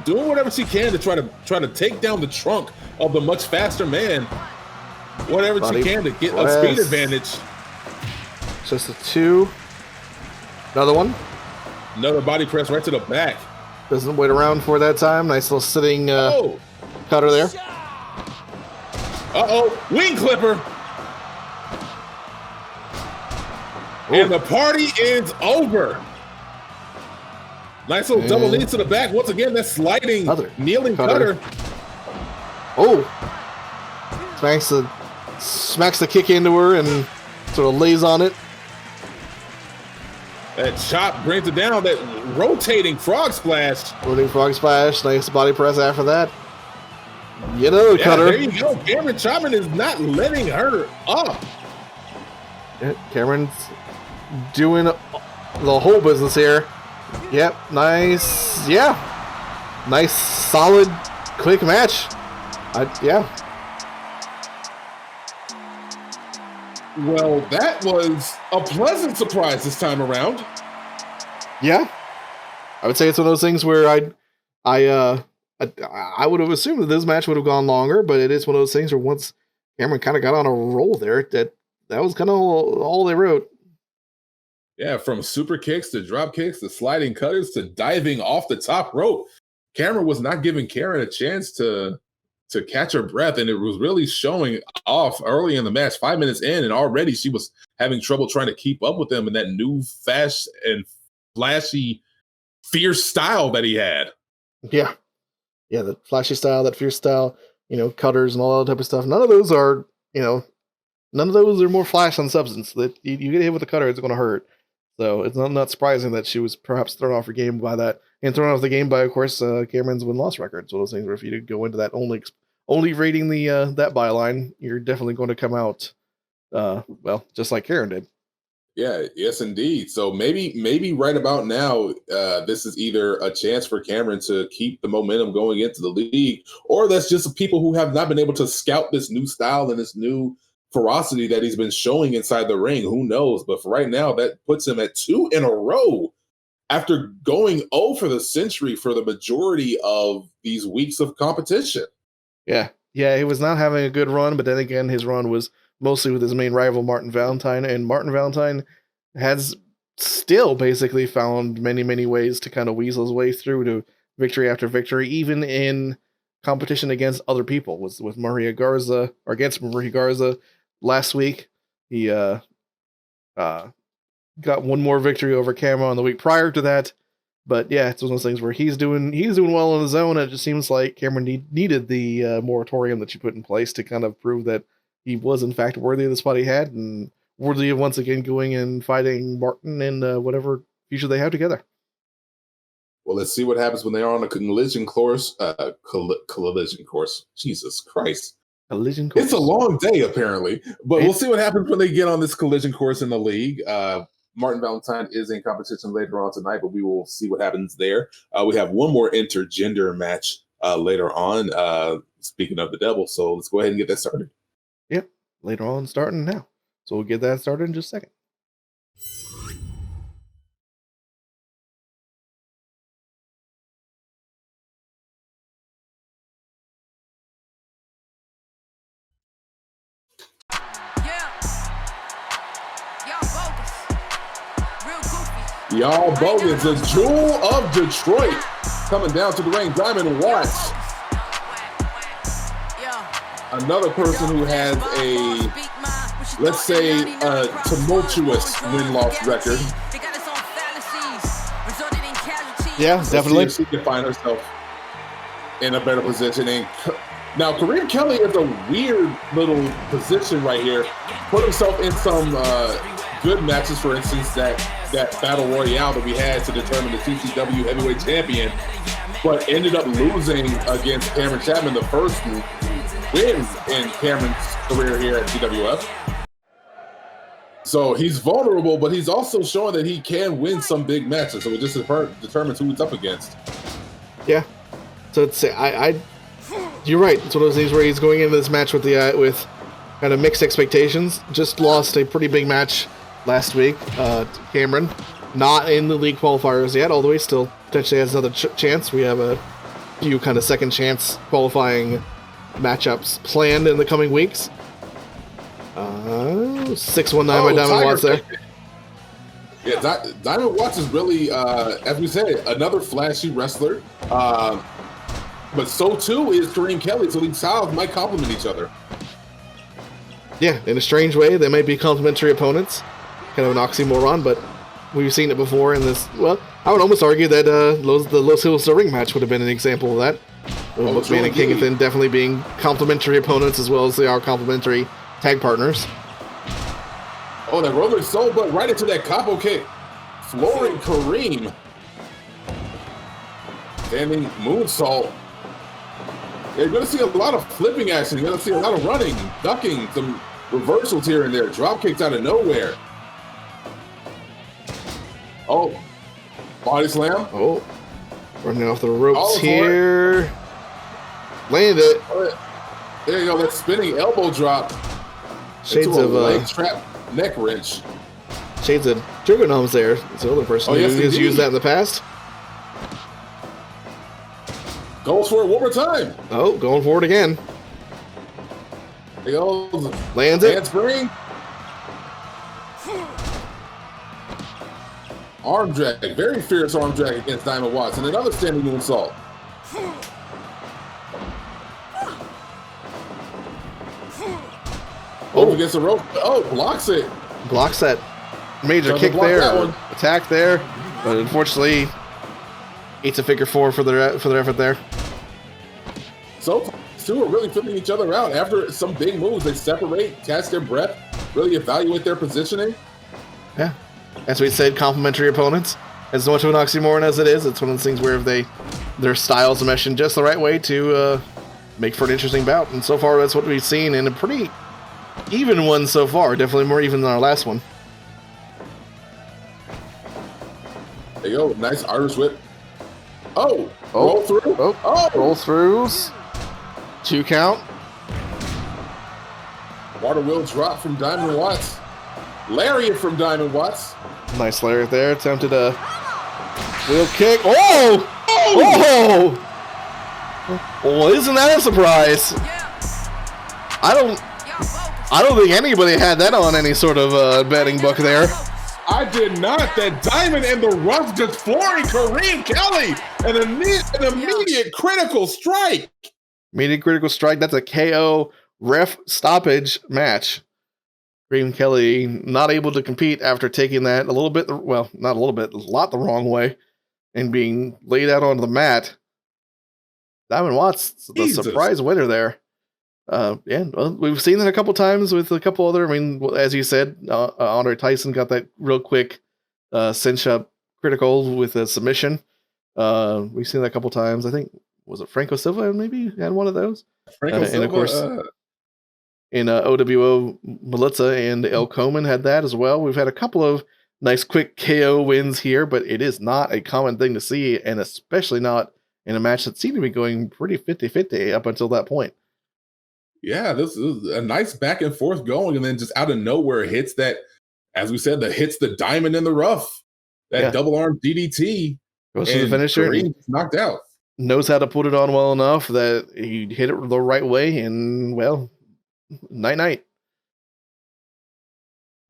[SPEAKER 3] Doing whatever she can to try to take down the trunk of the much faster man. Whatever she can to get a speed advantage.
[SPEAKER 2] Just a 2. Another one.
[SPEAKER 3] Another body press right to the back.
[SPEAKER 2] Doesn't wait around for that time. Nice little sitting cutter there.
[SPEAKER 3] Wing clipper. Ooh. And the party is over. Nice little double knee to the back. Once again, that sliding, kneeling cutter.
[SPEAKER 2] Oh. Smacks the kick into her and sort of lays on it.
[SPEAKER 3] That chop brings it down. That rotating frog splash.
[SPEAKER 2] Nice body press after that. Cutter.
[SPEAKER 3] There you go. Cameron Chapman is not letting her up.
[SPEAKER 2] Yeah, Cameron's doing the whole business here. Yep, nice. Yeah. Nice, solid, quick match.
[SPEAKER 3] Well, that was a pleasant surprise this time around.
[SPEAKER 2] Yeah. I would say it's one of those things where I would have assumed that this match would have gone longer, but it is one of those things where once Kam'Ron kind of got on a roll there, that was kind of all they wrote.
[SPEAKER 3] Yeah, from super kicks to drop kicks to sliding cutters to diving off the top rope. Kam'Ron was not giving Karen a chance to catch her breath, and it was really showing off early in the match, 5 minutes in, and already she was having trouble trying to keep up with him in that new fast and flashy, fierce style that he had.
[SPEAKER 2] Yeah. Yeah, the flashy style, that fierce style, cutters and all that type of stuff. None of those are more flash than substance. That you get hit with a cutter, it's going to hurt. So it's not surprising that she was perhaps thrown off her game by that, and thrown off the game by, of course, Cameron's win-loss record. So those things where if you go into that only rating the that byline, you're definitely going to come out just like Karen did.
[SPEAKER 3] Yeah, yes, indeed. So maybe right about now, this is either a chance for Kam'Ron to keep the momentum going into the league, or that's just people who have not been able to scout this new style and this new ferocity that he's been showing inside the ring. Who knows? But for right now, that puts him at 2 in a row after going 0 for the century for the majority of these weeks of competition.
[SPEAKER 2] Yeah, he was not having a good run, but then again, his run was mostly with his main rival, Martin Valentine, and Martin Valentine has still basically found many, many ways to kind of weasel his way through to victory after victory, even in competition against other people. With against Maria Garza last week. He got one more victory over Kam'Ron the week prior to that. But yeah, it's one of those things where he's doing well on his own, and it just seems like Kam'Ron needed the moratorium that you put in place to kind of prove that he was in fact worthy of the spot he had, and worthy of once again going and fighting Martin in whatever future they have together.
[SPEAKER 3] Well, let's see what happens when they are on a collision course. Collision course. Jesus Christ.
[SPEAKER 2] Collision course.
[SPEAKER 3] It's a long day, apparently. But we'll see what happens when they get on this collision course in the league. Martin Valentine is in competition later on tonight, but we will see what happens there. We have one more intergender match later on, speaking of the devil. So let's go ahead and get that started.
[SPEAKER 2] Yep, later on, starting now. So we'll get that started in just a second.
[SPEAKER 3] Y'all bogus, the jewel of Detroit, coming down to the ring, Diamond Watts. Another person who has a, let's say, a tumultuous win-loss record.
[SPEAKER 2] Yeah, definitely.
[SPEAKER 3] Let's see if she can find herself in a better position. And now, Kareem Kelly is a weird little position right here. Put himself in some good matches, for instance, that battle royale that we had to determine the TCW heavyweight champion, but ended up losing against Kam'Ron Chapman, the first win in Cameron's career here at TWF. So he's vulnerable, but he's also showing that he can win some big matches. So it just determines who it's up against.
[SPEAKER 2] Yeah. So it's you're right. It's one of those things where he's going into this match with with kind of mixed expectations. Just lost a pretty big match last week. Kam'Ron, not in the league qualifiers yet, although he still potentially has another chance. We have a few kind of second chance qualifying matchups planned in the coming weeks. 619 by Diamond Watts there.
[SPEAKER 3] Yeah, Diamond Watts is really, as we said, another flashy wrestler. But so too is Kareem Kelly, so these styles might complement each other.
[SPEAKER 2] Yeah, in a strange way, they might be complementary opponents. Kind of an oxymoron, but we've seen it before in this. Well, I would almost argue that the Los Hills Ring match would have been an example of that. Man and Kingathan definitely being complementary opponents as well as they are complementary tag partners.
[SPEAKER 3] Oh, that rolling soul, but right into that capo kick. Flooring Kareem. Standing moonsault. You're going to see a lot of flipping action. You're going to see a lot of running, ducking, some reversals here and there. Drop kicks out of nowhere. Oh, body slam.
[SPEAKER 2] Oh, running off the ropes here. Landed it.
[SPEAKER 3] There you go, that spinning elbow drop.
[SPEAKER 2] Shades of
[SPEAKER 3] leg trap neck wrench.
[SPEAKER 2] Shades of Drago Nommz there. It's the other person who has used that in the past.
[SPEAKER 3] Goes for it one more time.
[SPEAKER 2] Oh, going for it again.
[SPEAKER 3] There goes.
[SPEAKER 2] Lands it.
[SPEAKER 3] Handspring. Arm drag. Very fierce arm drag against Diamond Watts. And another standing moonsault. Over against the rope. Oh, blocks it.
[SPEAKER 2] Blocks that major kick there. Attack there. But unfortunately, eats a figure four for their effort there.
[SPEAKER 3] So, two are really filling each other out. After some big moves, they separate, catch their breath, really evaluate their positioning.
[SPEAKER 2] Yeah. As we said, complementary opponents. As much of an oxymoron as it is, it's one of those things where if their styles mesh in just the right way to make for an interesting bout. And so far, that's what we've seen in a pretty even one so far. Definitely more even than our last one.
[SPEAKER 3] There you go. Nice Irish whip. Oh, roll through.
[SPEAKER 2] Oh, roll throughs. 2 count.
[SPEAKER 3] Water wheel drop from Diamond Watts. Lariat from Diamond Watts.
[SPEAKER 2] Nice lariat there. Attempted a wheel kick. Oh! Oh! Well, isn't that a surprise? I don't think anybody had that on any sort of betting book there.
[SPEAKER 3] I did not. That diamond in the rough just flooring Kareem Kelly. An immediate critical strike.
[SPEAKER 2] Immediate critical strike. That's a KO ref stoppage match. Kareem Kelly not able to compete after taking that a little bit, well, not a little bit, a lot the wrong way, and being laid out onto the mat. Diamond Watts, the surprise winner there. Yeah, well, we've seen that a couple times with a couple other. I mean, as you said, Andre Tyson got that real quick cinch up critical with a submission. We've seen that a couple times. I think was it Franco Silva maybe had one of those.
[SPEAKER 3] Franco Silva,
[SPEAKER 2] and of course, in OWO, Melitza and El Koeman had that as well. We've had a couple of nice quick KO wins here, but it is not a common thing to see, and especially not in a match that seemed to be going pretty 50-50 up until that point.
[SPEAKER 3] Yeah, this is a nice back and forth going, and then just out of nowhere hits that, as we said, that hits the diamond in the rough. That double arm DDT.
[SPEAKER 2] Goes to the finisher.
[SPEAKER 3] Kareem's knocked out.
[SPEAKER 2] Knows how to put it on well enough that he hit it the right way, and well, night.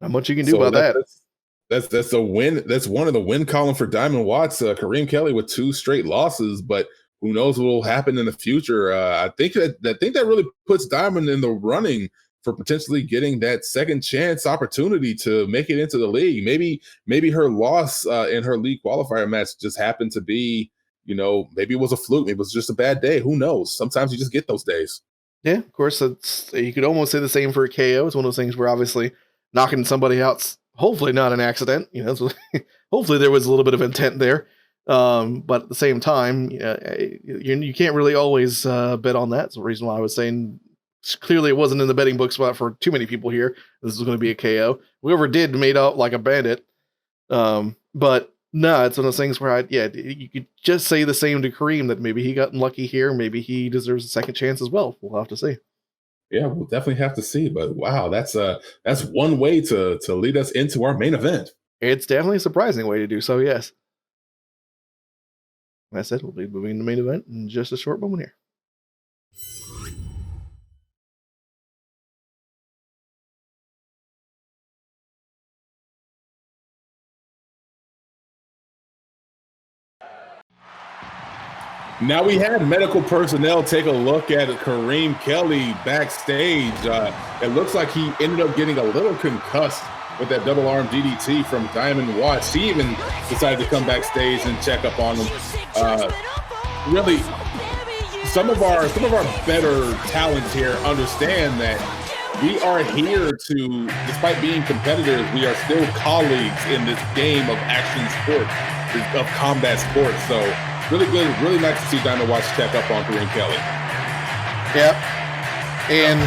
[SPEAKER 2] Not much you can do about that.
[SPEAKER 3] That's a win. That's one of the win column for Diamond Watts. Kareem Kelly with 2 straight losses, but who knows what will happen in the future? I think that really puts Diamond in the running for potentially getting that second chance opportunity to make it into the league. Maybe her loss in her league qualifier match just happened to be, maybe it was a fluke. Maybe it was just a bad day. Who knows? Sometimes you just get those days.
[SPEAKER 2] Yeah, of course. You could almost say the same for a KO. It's one of those things where obviously knocking somebody out's hopefully not an accident. Hopefully there was a little bit of intent there. But at the same time, you can't really always bet on that. That's the reason why I was saying clearly it wasn't in the betting book spot for too many people here. This was going to be a KO. Whoever did made out like a bandit. But no, it's one of those things where you could just say the same to Kareem that maybe he got unlucky here. Maybe he deserves a second chance as well. We'll have to see.
[SPEAKER 3] Yeah, we'll definitely have to see. But wow, that's one way to lead us into our main event.
[SPEAKER 2] It's definitely a surprising way to do so, yes. Like I said, we'll be moving to the main event in just a short moment here.
[SPEAKER 3] Now we had medical personnel take a look at Kareem Kelly backstage. It looks like he ended up getting a little concussed with that double arm DDT from Diamond Watts. He even decided to come backstage and check up on him. Really, some of our better talents here understand that we are here to, despite being competitors, we are still colleagues in this game of action sport, of combat sports. So really good, really nice to see Diamond Watts check up on Kareem Kelly.
[SPEAKER 2] Yep. And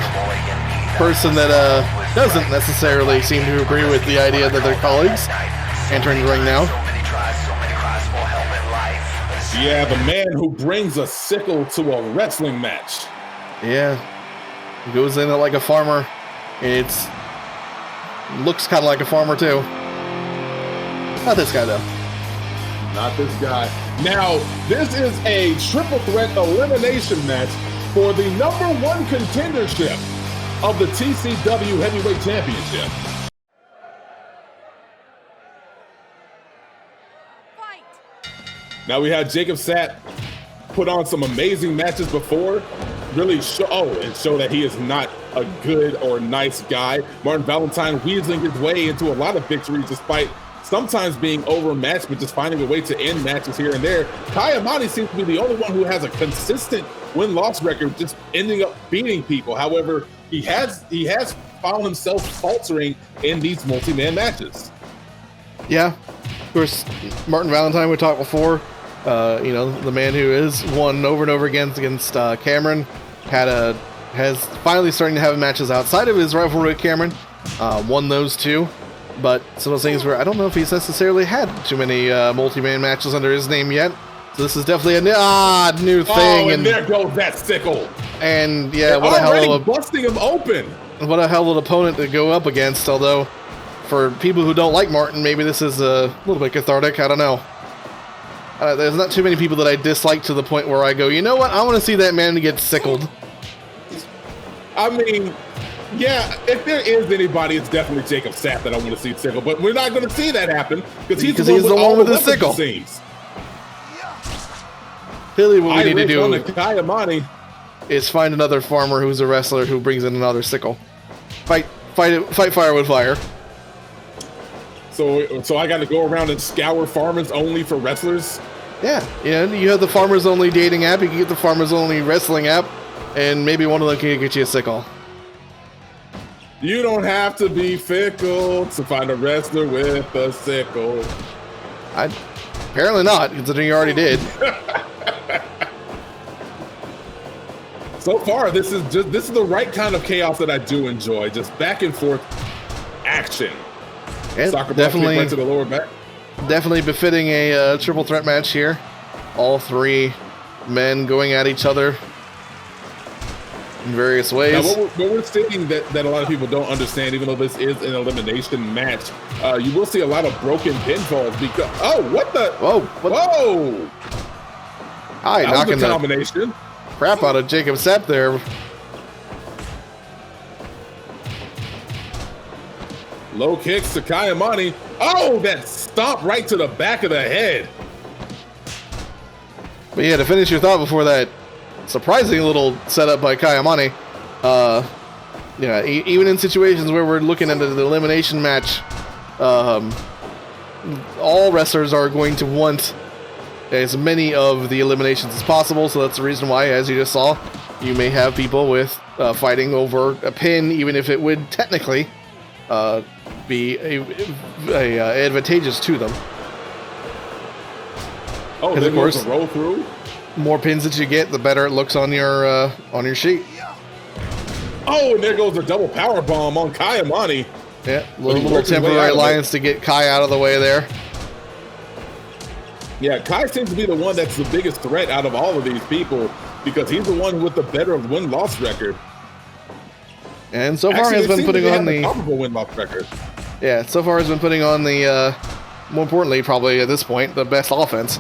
[SPEAKER 2] person that doesn't necessarily seem to agree with the idea that they're colleagues entering the ring now.
[SPEAKER 3] Yeah, the man who brings a sickle to a wrestling match.
[SPEAKER 2] Yeah. He goes in like a farmer. It's looks kind of like a farmer too. Not this guy though.
[SPEAKER 3] Not this guy. Now, this is a triple threat elimination match for the #1 contendership of the TCW Heavyweight Championship. Fight. Now we had Jacob Satt put on some amazing matches before. Really show that he is not a good or nice guy. Martin Valentine weaseling his way into a lot of victories despite sometimes being overmatched, but just finding a way to end matches here and there. Kayamani seems to be the only one who has a consistent win-loss record, just ending up beating people. However, he has found himself faltering in these multi-man matches.
[SPEAKER 2] Yeah, of course, Martin Valentine, we talked before. The man who is won over and over again against Kam'Ron, has finally starting to have matches outside of his rivalry with Kam'Ron. Won those two, but some of those things where I don't know if he's necessarily had too many multi-man matches under his name yet. So this is definitely a new thing.
[SPEAKER 3] Oh, and there goes that sickle.
[SPEAKER 2] And yeah,
[SPEAKER 3] what a hell of a busting him open.
[SPEAKER 2] What a hell of an opponent to go up against. Although, for people who don't like Martin, maybe this is a little bit cathartic. I don't know. There's not too many people that I dislike to the point where I go, you know what? I want to see that man get sickled.
[SPEAKER 3] I mean, yeah, if there is anybody, it's definitely Jacob Sapp that I want to see sickle. But we're not going to see that happen because he's the one with the sickle.
[SPEAKER 2] Clearly, what we need to do
[SPEAKER 3] is
[SPEAKER 2] find another farmer who's a wrestler who brings in another sickle. Fight fire with fire.
[SPEAKER 3] So I got to go around and scour farmers only for wrestlers?
[SPEAKER 2] Yeah, you have the farmers only dating app, you can get the farmers only wrestling app, and maybe one of them can get you a sickle.
[SPEAKER 3] You don't have to be fickle to find a wrestler with a sickle.
[SPEAKER 2] Apparently not, considering you already did.
[SPEAKER 3] So far, this is the right kind of chaos that I do enjoy. Just back and forth action.
[SPEAKER 2] And
[SPEAKER 3] soccer ball kick right to the lower back.
[SPEAKER 2] Definitely befitting a triple threat match here. All three men going at each other in various ways.
[SPEAKER 3] Now, what we're seeing that a lot of people don't understand, even though this is an elimination match, you will see a lot of broken pinfalls because what the whoa!
[SPEAKER 2] Hi, knocking
[SPEAKER 3] the combination.
[SPEAKER 2] Crap out of Jacob Sapp there.
[SPEAKER 3] Low kicks to Kayamani. Oh, that stomp right to the back of the head.
[SPEAKER 2] But yeah, to finish your thought before that surprising little setup by Kayamani, even in situations where we're looking at the elimination match, all wrestlers are going to want as many of the eliminations as possible, so that's the reason why, as you just saw, you may have people with fighting over a pin, even if it would technically be advantageous to them.
[SPEAKER 3] Oh, there goes a roll through.
[SPEAKER 2] More pins that you get, the better it looks on your sheet.
[SPEAKER 3] Oh, and there goes a double power bomb on Kayamani.
[SPEAKER 2] Yeah, little temporary alliance to get Kai out of the way there.
[SPEAKER 3] Yeah, Kai seems to be the one that's the biggest threat out of all of these people because he's the one with the better win-loss record.
[SPEAKER 2] And so far has been putting on the
[SPEAKER 3] comparable win-loss record.
[SPEAKER 2] Yeah, so far has been putting on the more importantly, probably at this point, the best offense.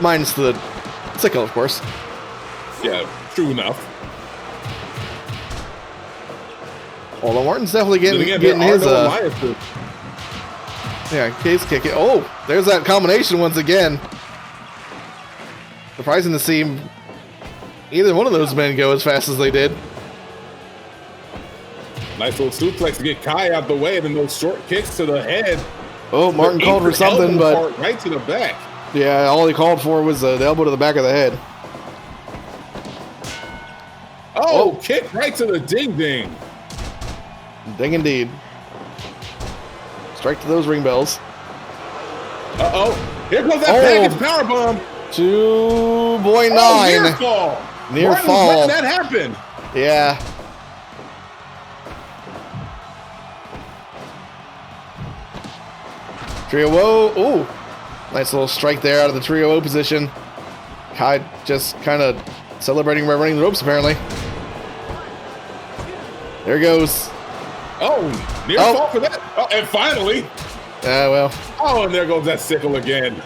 [SPEAKER 2] Minus the sickle, of course.
[SPEAKER 3] Yeah, true enough.
[SPEAKER 2] Although Martin's definitely getting his case kick. Oh, there's that combination once again. Surprising to see either one of those men go as fast as they did.
[SPEAKER 3] Nice little suplex to get Kai out the way, and then those short kicks to the head.
[SPEAKER 2] Oh, Martin called for something, but
[SPEAKER 3] right to the back.
[SPEAKER 2] Yeah, all he called for was the elbow to the back of the head.
[SPEAKER 3] Oh, kick right to the ding-ding.
[SPEAKER 2] Ding indeed. Strike to those ring bells.
[SPEAKER 3] Uh-oh. Here goes that package powerbomb.
[SPEAKER 2] 2.9.
[SPEAKER 3] Near fall.
[SPEAKER 2] Near fall.
[SPEAKER 3] That happened.
[SPEAKER 2] Yeah. Trio O. Ooh. Nice little strike there out of the Trio O position. Kai just kind of celebrating by running the ropes, apparently. There goes.
[SPEAKER 3] Oh, near fall for that. Oh, and finally.
[SPEAKER 2] Well.
[SPEAKER 3] Oh, and there goes that sickle again.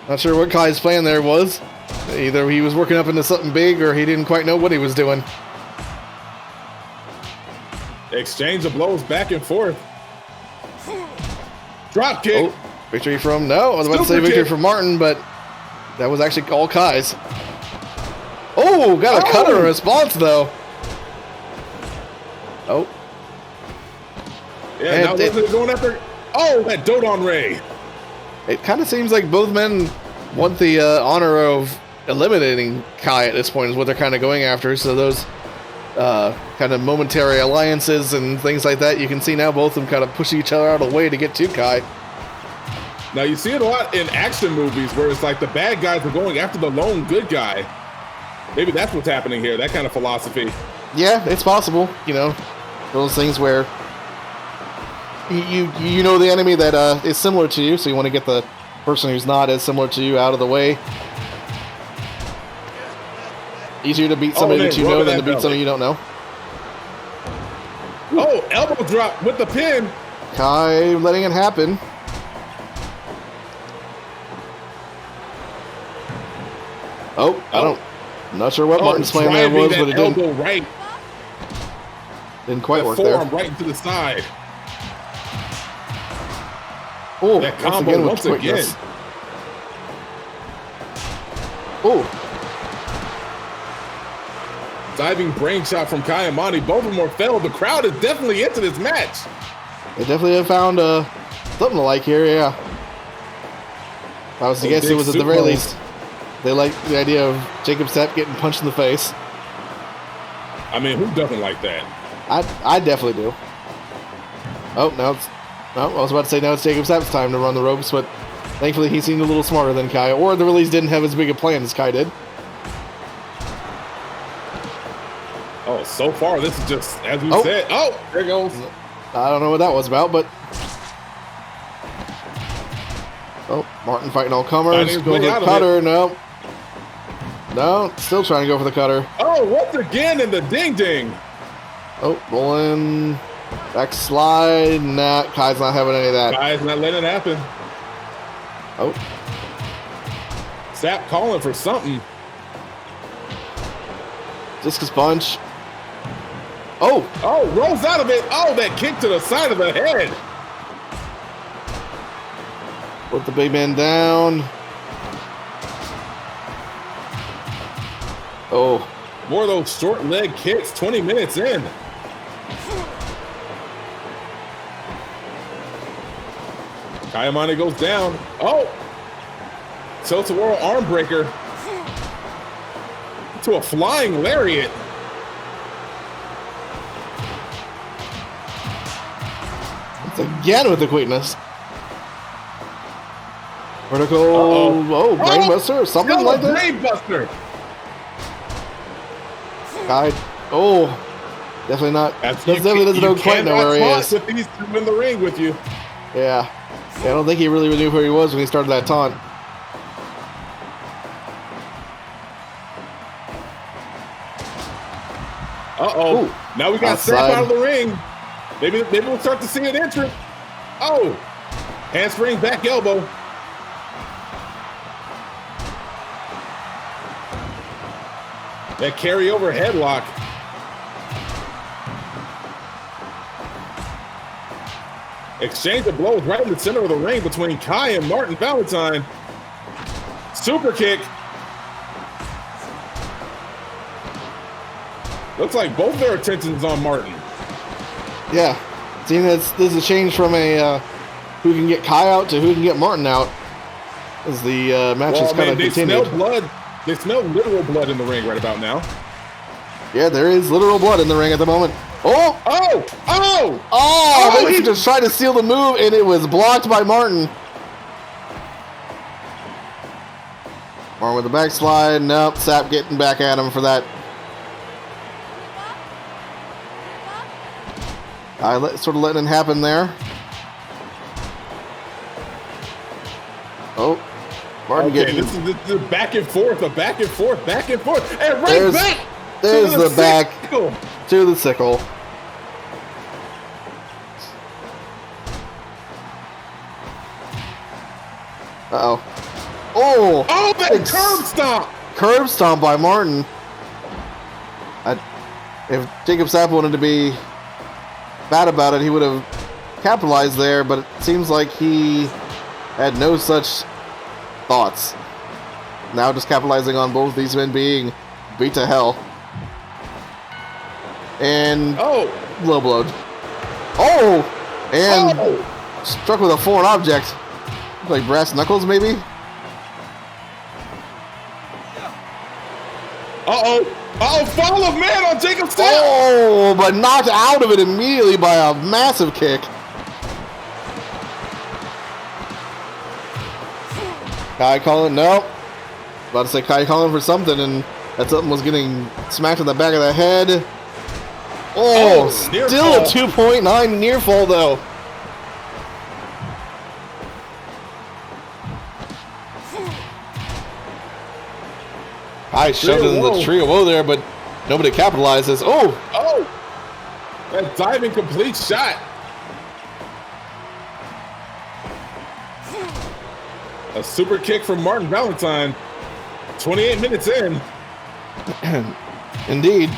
[SPEAKER 2] Not sure what Kai's plan there was. Either he was working up into something big or he didn't quite know what he was doing.
[SPEAKER 3] Exchange of blows back and forth. Drop kick.
[SPEAKER 2] Oh, victory from, no, I was about to say victory from Martin, but that was actually all Kai's. Oh, got a cutter response though. Oh.
[SPEAKER 3] Yeah, now they're going after. Oh, that Dodon Ray.
[SPEAKER 2] It kind of seems like both men want the honor of eliminating Kai at this point is what they're kind of going after. So those kind of momentary alliances and things like that, you can see now both of them kind of pushing each other out of the way to get to Kai.
[SPEAKER 3] Now you see it a lot in action movies where it's like the bad guys are going after the lone good guy. Maybe that's what's happening here, that kind of philosophy.
[SPEAKER 2] Yeah, it's possible. You know, those things where you know the enemy that is similar to you, so you want to get the person who's not as similar to you out of the way. Easier to beat somebody that you know than to beat somebody you don't know.
[SPEAKER 3] Oh, elbow drop with the pin.
[SPEAKER 2] Kai letting it happen. Oh, I'm not sure what Martin's plan there was, but it didn't.
[SPEAKER 3] Right.
[SPEAKER 2] Didn't quite work there.
[SPEAKER 3] Forearm right into the side.
[SPEAKER 2] Oh,
[SPEAKER 3] that combo once again.
[SPEAKER 2] Oh.
[SPEAKER 3] Diving brain shot from Kai and Monty. Both of them are failed. The crowd is definitely into this match.
[SPEAKER 2] They definitely have found something to like here, yeah. If I was to guess, it was at the very least. They like the idea of Jacob Sepp getting punched in the face.
[SPEAKER 3] I mean, who doesn't like that?
[SPEAKER 2] I definitely do. Oh, now it's... Oh, I was about to say now it's Jacob Sepp's time to run the ropes, but thankfully he seemed a little smarter than Kai, or the release didn't have as big a plan as Kai did.
[SPEAKER 3] Oh, so far this is just, as we said. Oh, there goes.
[SPEAKER 2] I don't know what that was about, but... Oh, Martin fighting all comers. Going for the cutter. No. No, still trying to go for the cutter.
[SPEAKER 3] Oh, once again in the ding-ding.
[SPEAKER 2] Oh, rolling. Backslide. Nah, Kai's not having any of that.
[SPEAKER 3] Kai's not letting it happen.
[SPEAKER 2] Oh.
[SPEAKER 3] Sap calling for something.
[SPEAKER 2] Discus punch. Oh.
[SPEAKER 3] Oh, rolls out of it. Oh, that kick to the side of the head.
[SPEAKER 2] Put the big man down. Oh.
[SPEAKER 3] More of those short leg kicks 20 minutes in. Kayamane goes down. Oh. Tilt-a-whirl arm breaker. To a flying lariat.
[SPEAKER 2] It's again with the quickness. Vertical. Oh, brainbuster or something like that.
[SPEAKER 3] Brainbuster.
[SPEAKER 2] Guy. Oh, definitely not. Definitely doesn't know quite know where he is.
[SPEAKER 3] With these two in the ring with you.
[SPEAKER 2] Yeah. I don't think he really knew where he was when he started that taunt.
[SPEAKER 3] Uh-oh.
[SPEAKER 2] Ooh,
[SPEAKER 3] now we got Sap out of the ring. Maybe we'll start to see an entrance. Oh. Handspring, back elbow. That carryover headlock. Exchange of blows right in the center of the ring between Kai and Martin Valentine. Super kick. Looks like both their attention's on Martin.
[SPEAKER 2] Yeah. Seeing this is a change from a who can get Kai out to who can get Martin out. As the match is kind of continued.
[SPEAKER 3] They smell blood. They smell literal blood in the ring right about now.
[SPEAKER 2] Yeah, there is literal blood in the ring at the moment. Oh!
[SPEAKER 3] Oh! Oh!
[SPEAKER 2] Oh! He just tried to steal the move, and it was blocked by Martin. Martin with the backslide. Nope, Sap getting back at him for that. Sort of letting it happen there. Oh. Martin
[SPEAKER 3] okay,
[SPEAKER 2] getting...
[SPEAKER 3] this is a back and forth, and right back!
[SPEAKER 2] There's the back to the sickle. Uh-oh. Oh!
[SPEAKER 3] Oh, that curb stomp!
[SPEAKER 2] Curb stomp by Martin. If Jacob Sapp wanted to be bad about it, he would have capitalized there, but it seems like he had no such thoughts. Now just capitalizing on both these men being beat to hell. And low blowed. Oh! And struck with a foreign object. Like brass knuckles, maybe?
[SPEAKER 3] Fall of man on Jacob Sapp!
[SPEAKER 2] Oh, but knocked out of it immediately by a massive kick. Kai calling, nope. About to say Kai calling for something, and that something was getting smacked in the back of the head. Oh, still a 2.9 near fall though. Kai shoved it in the tree of woe there, but nobody capitalizes. Oh!
[SPEAKER 3] That diving complete shot. A super kick from Martin Valentine. 28 minutes in.
[SPEAKER 2] Indeed.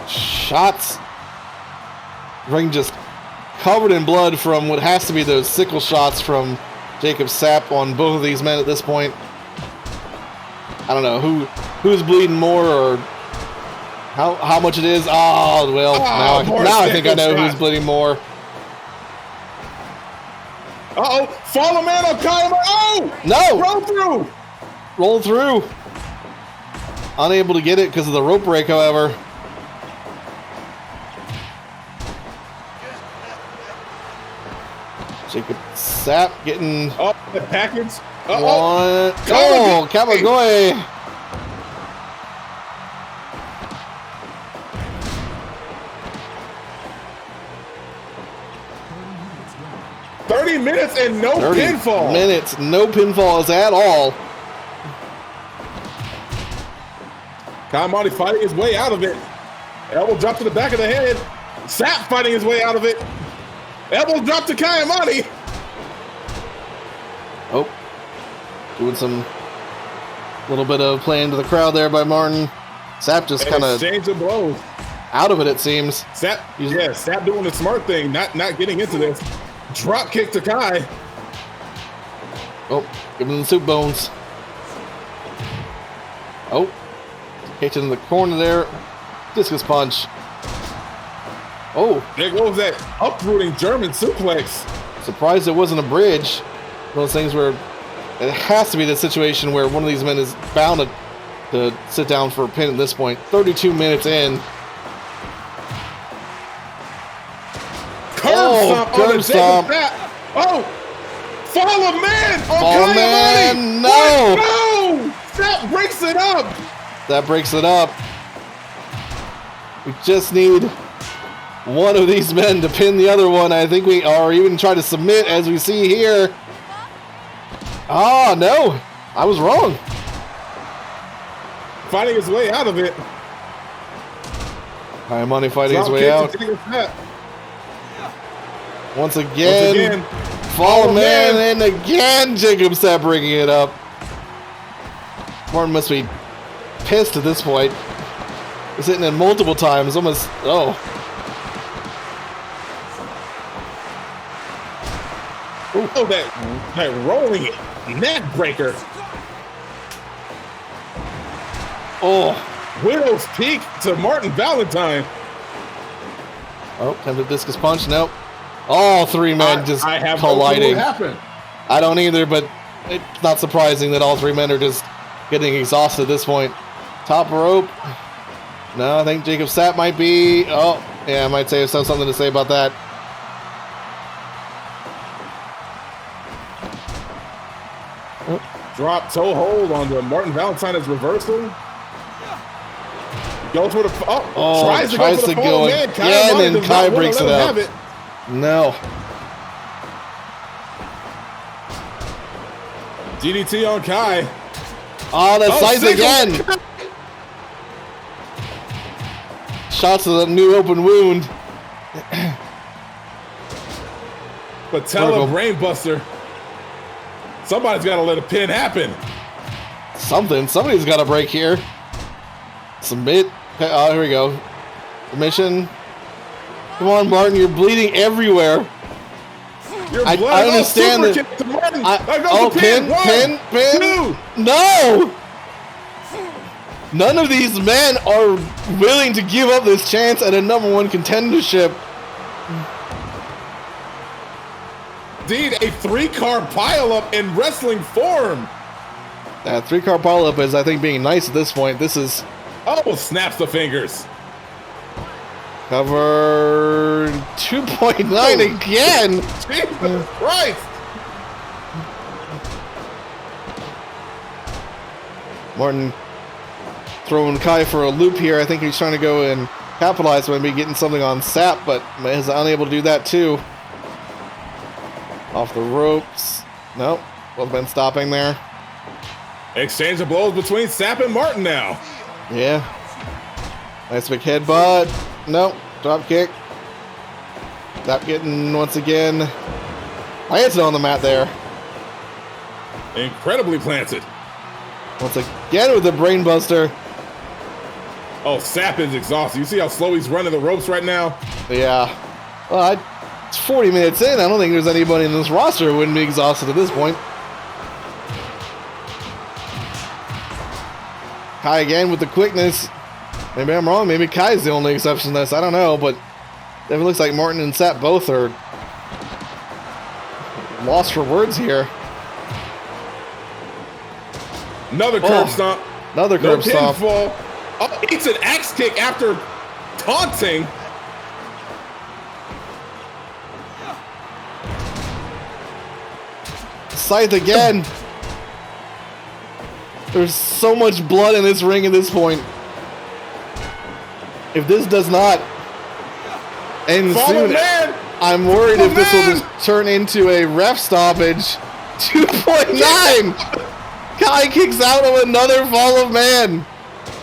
[SPEAKER 2] Shots. Ring just covered in blood from what has to be those sickle shots from Jacob Sapp on both of these men at this point. I don't know who's bleeding more or how much it is. Oh, well, now I think I know who's bleeding more.
[SPEAKER 3] Follow man on Koeman. Oh!
[SPEAKER 2] No! Roll through. Unable to get it because of the rope break, however. Jacob Sapp getting...
[SPEAKER 3] the package.
[SPEAKER 2] One. Oh, Kamagoe.
[SPEAKER 3] 30 minutes and no pinfall.
[SPEAKER 2] No pinfalls at all.
[SPEAKER 3] Kam'Ron fighting his way out of it. Elbow drop to the back of the head. Sapp fighting his way out of it. Elbow drop to Kam'Ron.
[SPEAKER 2] Oh. Doing some little bit of playing to the crowd there by Martin. Sapp just kind of
[SPEAKER 3] exchange of blows.
[SPEAKER 2] Out of it seems.
[SPEAKER 3] Sapp doing the smart thing, not getting into this. Drop kick to Kai.
[SPEAKER 2] Oh, give him the soup bones. Oh, kicked in the corner there. Discus punch. Oh,
[SPEAKER 3] there goes that uprooting German suplex.
[SPEAKER 2] Surprised it wasn't a bridge. One of those things where it has to be the situation where one of these men is bound to sit down for a pin at this point. 32 minutes in.
[SPEAKER 3] Curb stomp. Oh, fall of man on
[SPEAKER 2] Fall of man, no.
[SPEAKER 3] No, that breaks it up.
[SPEAKER 2] That breaks it up. We just need one of these men to pin the other one. I think we are even try to submit as we see here. Oh, no. I was wrong.
[SPEAKER 3] Fighting his way out of it.
[SPEAKER 2] High money fighting his way out. Once again, fall man, and again, Jacob Sapp bringing it up. Martin must be pissed at this point. He's hitting it multiple times, almost, oh.
[SPEAKER 3] Oh, that rolling neck breaker. Widow's Peak to Martin Valentine.
[SPEAKER 2] Oh, attempted discus punch. Nope. All three men just
[SPEAKER 3] I have
[SPEAKER 2] colliding.
[SPEAKER 3] No clue what happened.
[SPEAKER 2] I don't either, but it's not surprising that all three men are just getting exhausted at this point. Top rope. No, I think Jacob Sapp might be. Oh, yeah, I might have something to say about that.
[SPEAKER 3] Drop toe hold on the Martin Valentine's reversal. Goes for the tries to go for the fall man.
[SPEAKER 2] Yeah, and then Kai breaks it out. No.
[SPEAKER 3] DDT on Kai.
[SPEAKER 2] Oh, the size again. Shots to the new open wound.
[SPEAKER 3] Patella brainbuster. Somebody's got to let a pin happen.
[SPEAKER 2] Somebody's got to break here. Submit. Oh, here we go. Submission. Come on, Martin. You're bleeding everywhere. I understand that. Pin. No! None of these men are willing to give up this chance at a #1 contendership.
[SPEAKER 3] Indeed, a 3-car pileup in wrestling form.
[SPEAKER 2] That 3-car pileup is, I think, being nice at this point. This is...
[SPEAKER 3] Oh, snaps the fingers.
[SPEAKER 2] Cover 2.9 again.
[SPEAKER 3] Jesus Christ.
[SPEAKER 2] Martin throwing Kai for a loop here. I think he's trying to go and capitalize on maybe getting something on Sapp, but is unable to do that too. Off the ropes. Nope. Both men stopping there.
[SPEAKER 3] Exchange of blows between Sapp and Martin now.
[SPEAKER 2] Yeah. Nice big headbutt. Nope. Drop kick. Stop getting once again. Planted on the mat there.
[SPEAKER 3] Incredibly planted.
[SPEAKER 2] Once again with the brainbuster.
[SPEAKER 3] Oh, Sapp is exhausted. You see how slow he's running the ropes right now?
[SPEAKER 2] Yeah. Well, it's 40 minutes in. I don't think there's anybody in this roster who wouldn't be exhausted at this point. Kai again with the quickness. Maybe I'm wrong. Maybe Kai's the only exception to this. I don't know, but it looks like Martin and Sapp both are lost for words here.
[SPEAKER 3] Another curb stomp.
[SPEAKER 2] Another curb stomp.
[SPEAKER 3] Oh, it's an axe kick after taunting.
[SPEAKER 2] Scythe again. There's so much blood in this ring at this point. If this does not end soon, I'm worried if this will just turn into a ref stoppage. 2.9! Kai kicks out of another fall of man.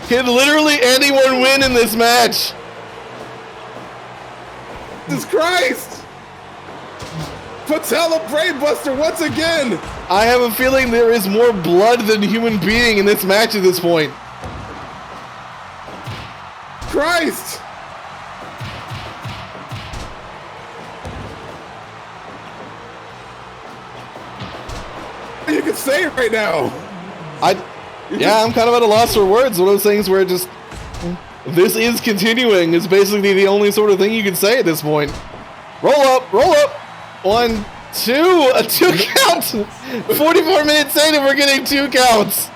[SPEAKER 2] Can literally anyone win in this match?
[SPEAKER 3] Jesus Christ! Patella brainbuster once again!
[SPEAKER 2] I have a feeling there is more blood than human being in this match at this point.
[SPEAKER 3] Christ! You can say it right now.
[SPEAKER 2] I'm kind of at a loss for words. One of those things where just this is continuing is basically the only sort of thing you can say at this point. Roll up. 1, 2, a 2 count. 44 minutes in and we're getting 2 counts.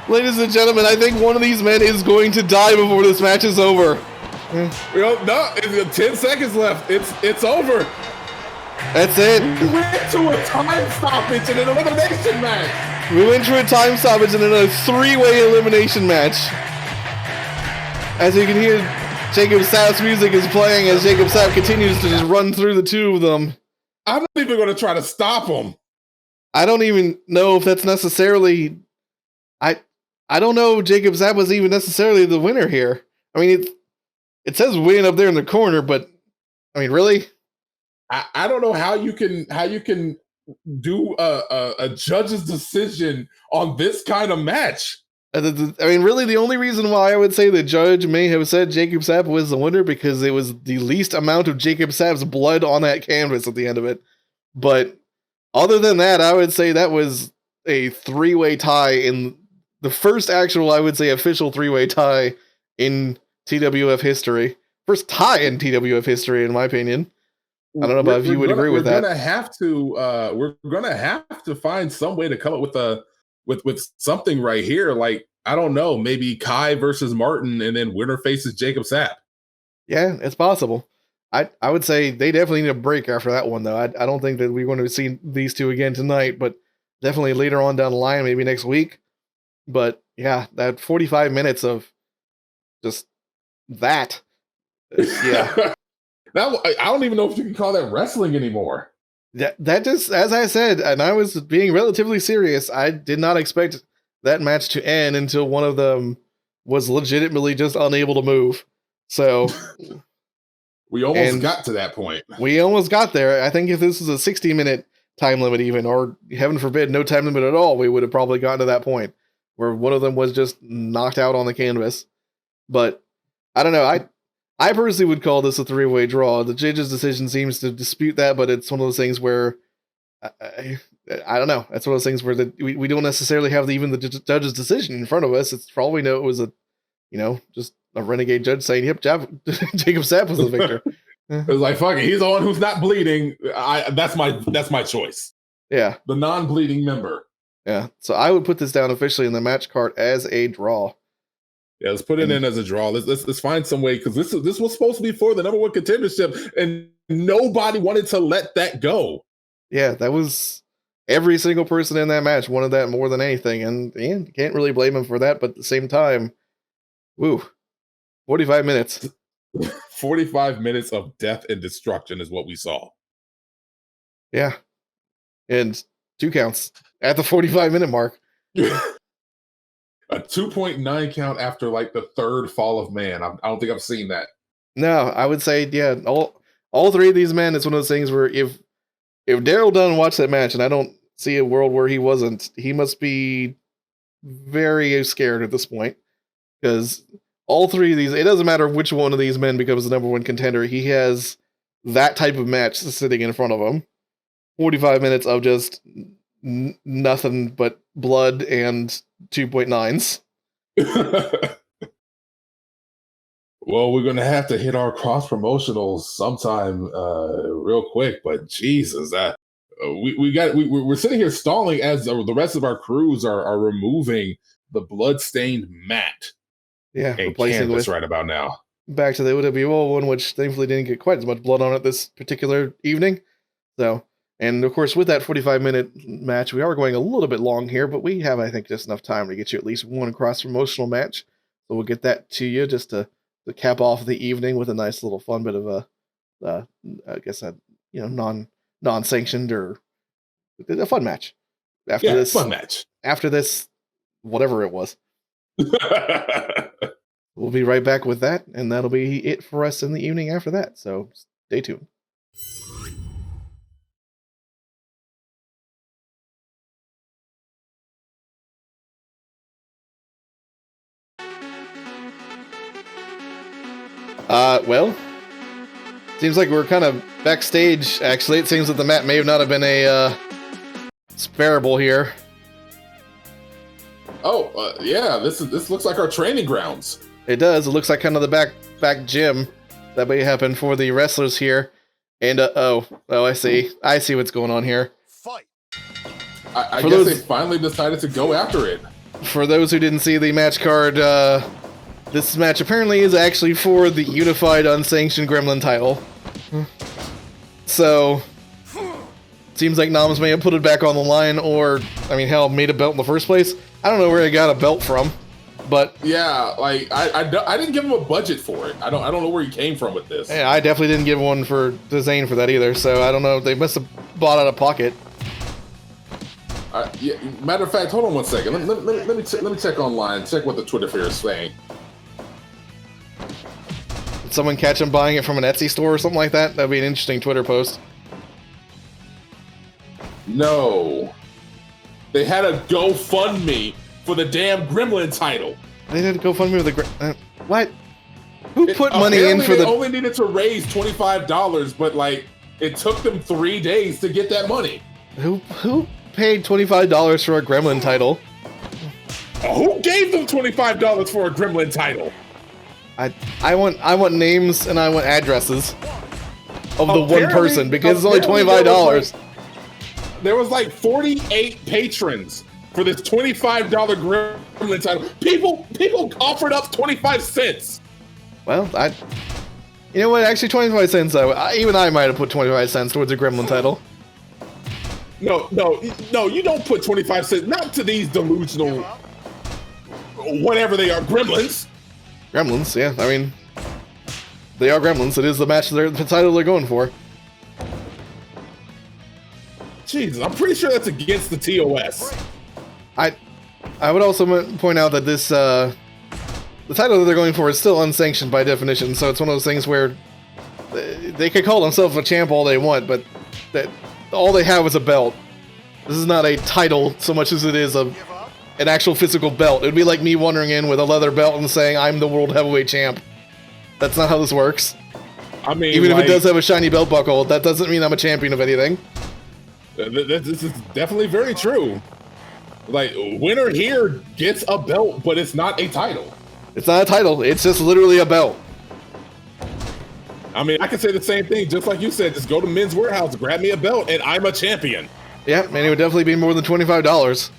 [SPEAKER 2] Ladies and gentlemen, I think one of these men is going to die before this match is over.
[SPEAKER 3] We don't know. 10 seconds left. It's over.
[SPEAKER 2] That's it.
[SPEAKER 3] We went to a time stoppage in an elimination match.
[SPEAKER 2] We went to a time stoppage in a 3-way elimination match. As you can hear, Jacob Sapp's music is playing as Jacob Sapp continues to just run through the two of them.
[SPEAKER 3] I'm not even going to try to stop him.
[SPEAKER 2] I don't even know if that's necessarily... I don't know if Jacob Sapp was even necessarily the winner here. I mean, it says win up there in the corner, but I mean, really?
[SPEAKER 3] I don't know how you can do a judge's decision on this kind of match.
[SPEAKER 2] I mean, really, the only reason why I would say the judge may have said Jacob Sapp was the winner because it was the least amount of Jacob Sapp's blood on that canvas at the end of it. But other than that, I would say that was a 3-way tie in the first actual, I would say, official three-way tie in TWF history. First tie in TWF history, in my opinion. I don't know about if you would agree with that.
[SPEAKER 3] We're gonna have to find some way to come up with something right here. Like, I don't know, maybe Kai versus Martin, and then winner faces Jacob Sapp.
[SPEAKER 2] Yeah, it's possible. I would say they definitely need a break after that one, though. I don't think that we're going to see these two again tonight, but definitely later on down the line, maybe next week. But yeah, that 45 minutes of just that. Yeah.
[SPEAKER 3] I don't even know if you can call that wrestling anymore.
[SPEAKER 2] That just, as I said, and I was being relatively serious, I did not expect that match to end until one of them was legitimately just unable to move. So
[SPEAKER 3] we almost got to that point.
[SPEAKER 2] We almost got there. I think if this was a 60-minute time limit even, or heaven forbid, no time limit at all, we would have probably gotten to that point where one of them was just knocked out on the canvas. But I don't know. I personally would call this a three-way draw. The judge's decision seems to dispute that, but it's one of those things where I don't know. It's one of those things where we don't necessarily have even the judge's decision in front of us. It's for all we know, it was just a renegade judge saying, "Yep, Jacob Sapp was the victor."
[SPEAKER 3] It was like, fuck it, he's the one who's not bleeding. That's my choice.
[SPEAKER 2] Yeah,
[SPEAKER 3] the non-bleeding member.
[SPEAKER 2] Yeah, so I would put this down officially in the match card as a draw.
[SPEAKER 3] Yeah, let's put it in as a draw. Let's find some way, because this was supposed to be for the number one contendership, and nobody wanted to let that go.
[SPEAKER 2] Yeah, that was every single person in that match wanted that more than anything, and you can't really blame him for that. But at the same time, 45 minutes.
[SPEAKER 3] 45 minutes of death and destruction is what we saw.
[SPEAKER 2] Yeah, and 2 counts at the 45-minute mark.
[SPEAKER 3] A 2.9 count after like the third fall of man. I don't think I've seen that.
[SPEAKER 2] No, I would say, yeah, all three of these men, it's one of those things where if Daryl Dunn watched that match, and I don't see a world where he wasn't, he must be very scared at this point, because all three of these, it doesn't matter which one of these men becomes the number one contender, he has that type of match sitting in front of him. 45 minutes of just nothing but blood and 2.9s.
[SPEAKER 3] Well, we're gonna have to hit our cross promotionals sometime real quick, but Jesus, we're sitting here stalling as the rest of our crews are removing the blood-stained mat.
[SPEAKER 2] Yeah,
[SPEAKER 3] and
[SPEAKER 2] replacing
[SPEAKER 3] canvas
[SPEAKER 2] with
[SPEAKER 3] right about now.
[SPEAKER 2] Back to the OWO one, which thankfully didn't get quite as much blood on it this particular evening. So, and of course, with that 45-minute match, we are going a little bit long here, but we have, I think, just enough time to get you at least one cross-promotional match. So we'll get that to you just to cap off the evening with a nice little fun bit of I guess non-sanctioned or a fun match.
[SPEAKER 3] Fun match.
[SPEAKER 2] After this, whatever it was. We'll be right back with that, and that'll be it for us in the evening after that. So stay tuned. Well, seems like we're kind of backstage, actually. It seems that the mat may not have been a sparable here.
[SPEAKER 3] Oh, yeah, this looks like our training grounds.
[SPEAKER 2] It does. It looks like kind of the back gym that may happen for the wrestlers here. And, I see. I see what's going on here.
[SPEAKER 4] Fight.
[SPEAKER 3] I guess they finally decided to go after it.
[SPEAKER 2] For those who didn't see the match card, this match apparently is actually for the unified unsanctioned Gremlin title. So, seems like Nommz may have put it back on the line, or, hell, made a belt in the first place. I don't know where he got a belt from, but
[SPEAKER 3] yeah, like I didn't give him a budget for it. I don't know where he came from with this.
[SPEAKER 2] Yeah, I definitely didn't give one to Xain for that either. So I don't know. They must have bought out of pocket.
[SPEAKER 3] Yeah, matter of fact, hold on one second. Let me check online. Check what the Twitter sphere is saying.
[SPEAKER 2] Did someone catch him buying it from an Etsy store or something like that? That'd be an interesting Twitter post.
[SPEAKER 3] No. They had a GoFundMe for the damn Gremlin title.
[SPEAKER 2] They did a GoFundMe with the what? Who put money in for
[SPEAKER 3] they only needed to raise $25, but like it took them 3 days to get that money.
[SPEAKER 2] Who paid $25 for a Gremlin title?
[SPEAKER 3] Who gave them $25 for a Gremlin title?
[SPEAKER 2] I want names and I want addresses of the one person because it's only $25.
[SPEAKER 3] There was like 48 patrons for this $25 Gremlin title. People offered up 25 cents.
[SPEAKER 2] Well, you know what? Actually, 25 cents. Even I might have put 25 cents towards a Gremlin title.
[SPEAKER 3] No, you don't put 25 cents. Not to these delusional, whatever they are, gremlins.
[SPEAKER 2] Gremlins, yeah. I mean, they are gremlins. It is the match, the title they're going for.
[SPEAKER 3] Jesus, I'm pretty sure that's against the TOS.
[SPEAKER 2] I would also point out that this, the title that they're going for is still unsanctioned by definition, so it's one of those things where they could call themselves a champ all they want, but that all they have is a belt. This is not a title so much as it is an actual physical belt. It would be like me wandering in with a leather belt and saying, I'm the world heavyweight champ. That's not how this works.
[SPEAKER 3] I mean,
[SPEAKER 2] even if it does have a shiny belt buckle, that doesn't mean I'm a champion of anything.
[SPEAKER 3] This is definitely very true. Like, winner here gets a belt, but it's not a title.
[SPEAKER 2] It's not a title. It's just literally a belt.
[SPEAKER 3] I mean, I could say the same thing, just like you said. Just go to Men's Warehouse, grab me a belt, and I'm a champion.
[SPEAKER 2] Yeah, and it would definitely be more than $25.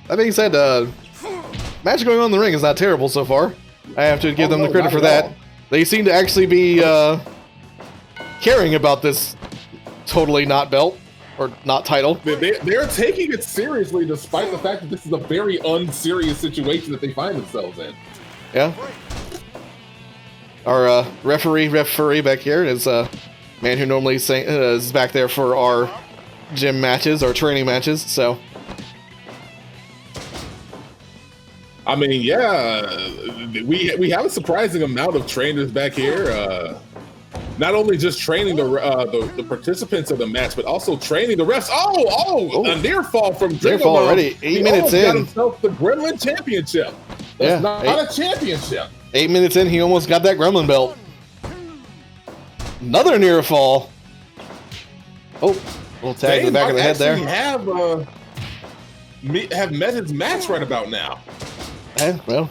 [SPEAKER 2] That being said, match going on in the ring is not terrible so far. I have to give them the credit for that. They seem to actually be caring about this totally not belt or not title.
[SPEAKER 3] They're taking it seriously, despite the fact that this is a very unserious situation that they find themselves in.
[SPEAKER 2] Yeah. Our referee back here is a man who normally is back there for our gym matches, our training matches. So.
[SPEAKER 3] I mean, yeah, we have a surprising amount of trainers back here. Not only just training the participants of the match, but also training the refs. Oh, a near fall from Drago.
[SPEAKER 2] Near fall already. 8 minutes in.
[SPEAKER 3] Got himself the Gremlin Championship. That's not a championship.
[SPEAKER 2] 8 minutes in, he almost got that Gremlin belt. Another near fall. Oh, little tag to the back of the head there.
[SPEAKER 3] Have met his match right about now.
[SPEAKER 2] Well.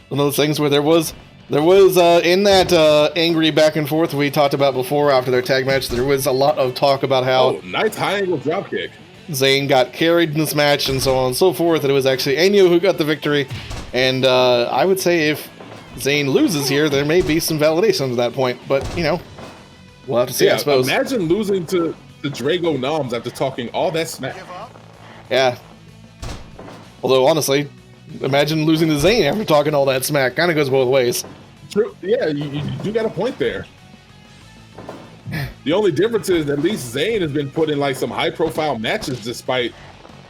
[SPEAKER 2] One of those things where there was in that angry back and forth we talked about before after their tag match, there was a lot of talk about how
[SPEAKER 3] nice high angle dropkick.
[SPEAKER 2] Xain got carried in this match and so on and so forth, and it was actually Enyo who got the victory. And I would say if Xain loses here, there may be some validation to that point, but you know, we'll have to see. I suppose.
[SPEAKER 3] Imagine losing to Drago Nommz after talking all that smack.
[SPEAKER 2] Yeah. Although honestly, imagine losing to Xain after talking all that smack. Kind of goes both ways.
[SPEAKER 3] True. Yeah, you do got a point there. The only difference is at least Xain has been put in like some high-profile matches, despite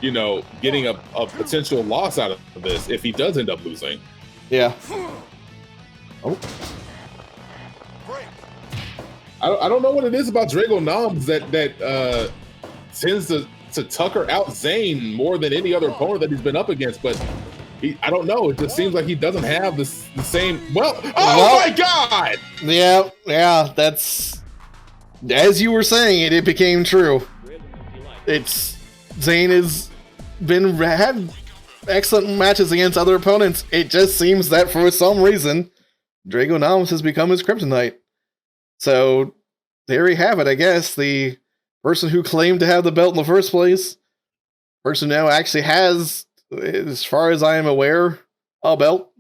[SPEAKER 3] getting a potential loss out of this if he does end up losing.
[SPEAKER 2] Yeah. Oh.
[SPEAKER 3] I don't know what it is about Drago Nommz that tends to tucker out Xain more than any other opponent that he's been up against, but I don't know. It just seems like he doesn't have the same. My God!
[SPEAKER 2] Yeah. That's as you were saying it became true. Xain has had excellent matches against other opponents. It just seems that for some reason, Drago Nommz has become his kryptonite. So there you have it. I guess the person who claimed to have the belt in the first place, person now actually has, as far as I am aware, a belt,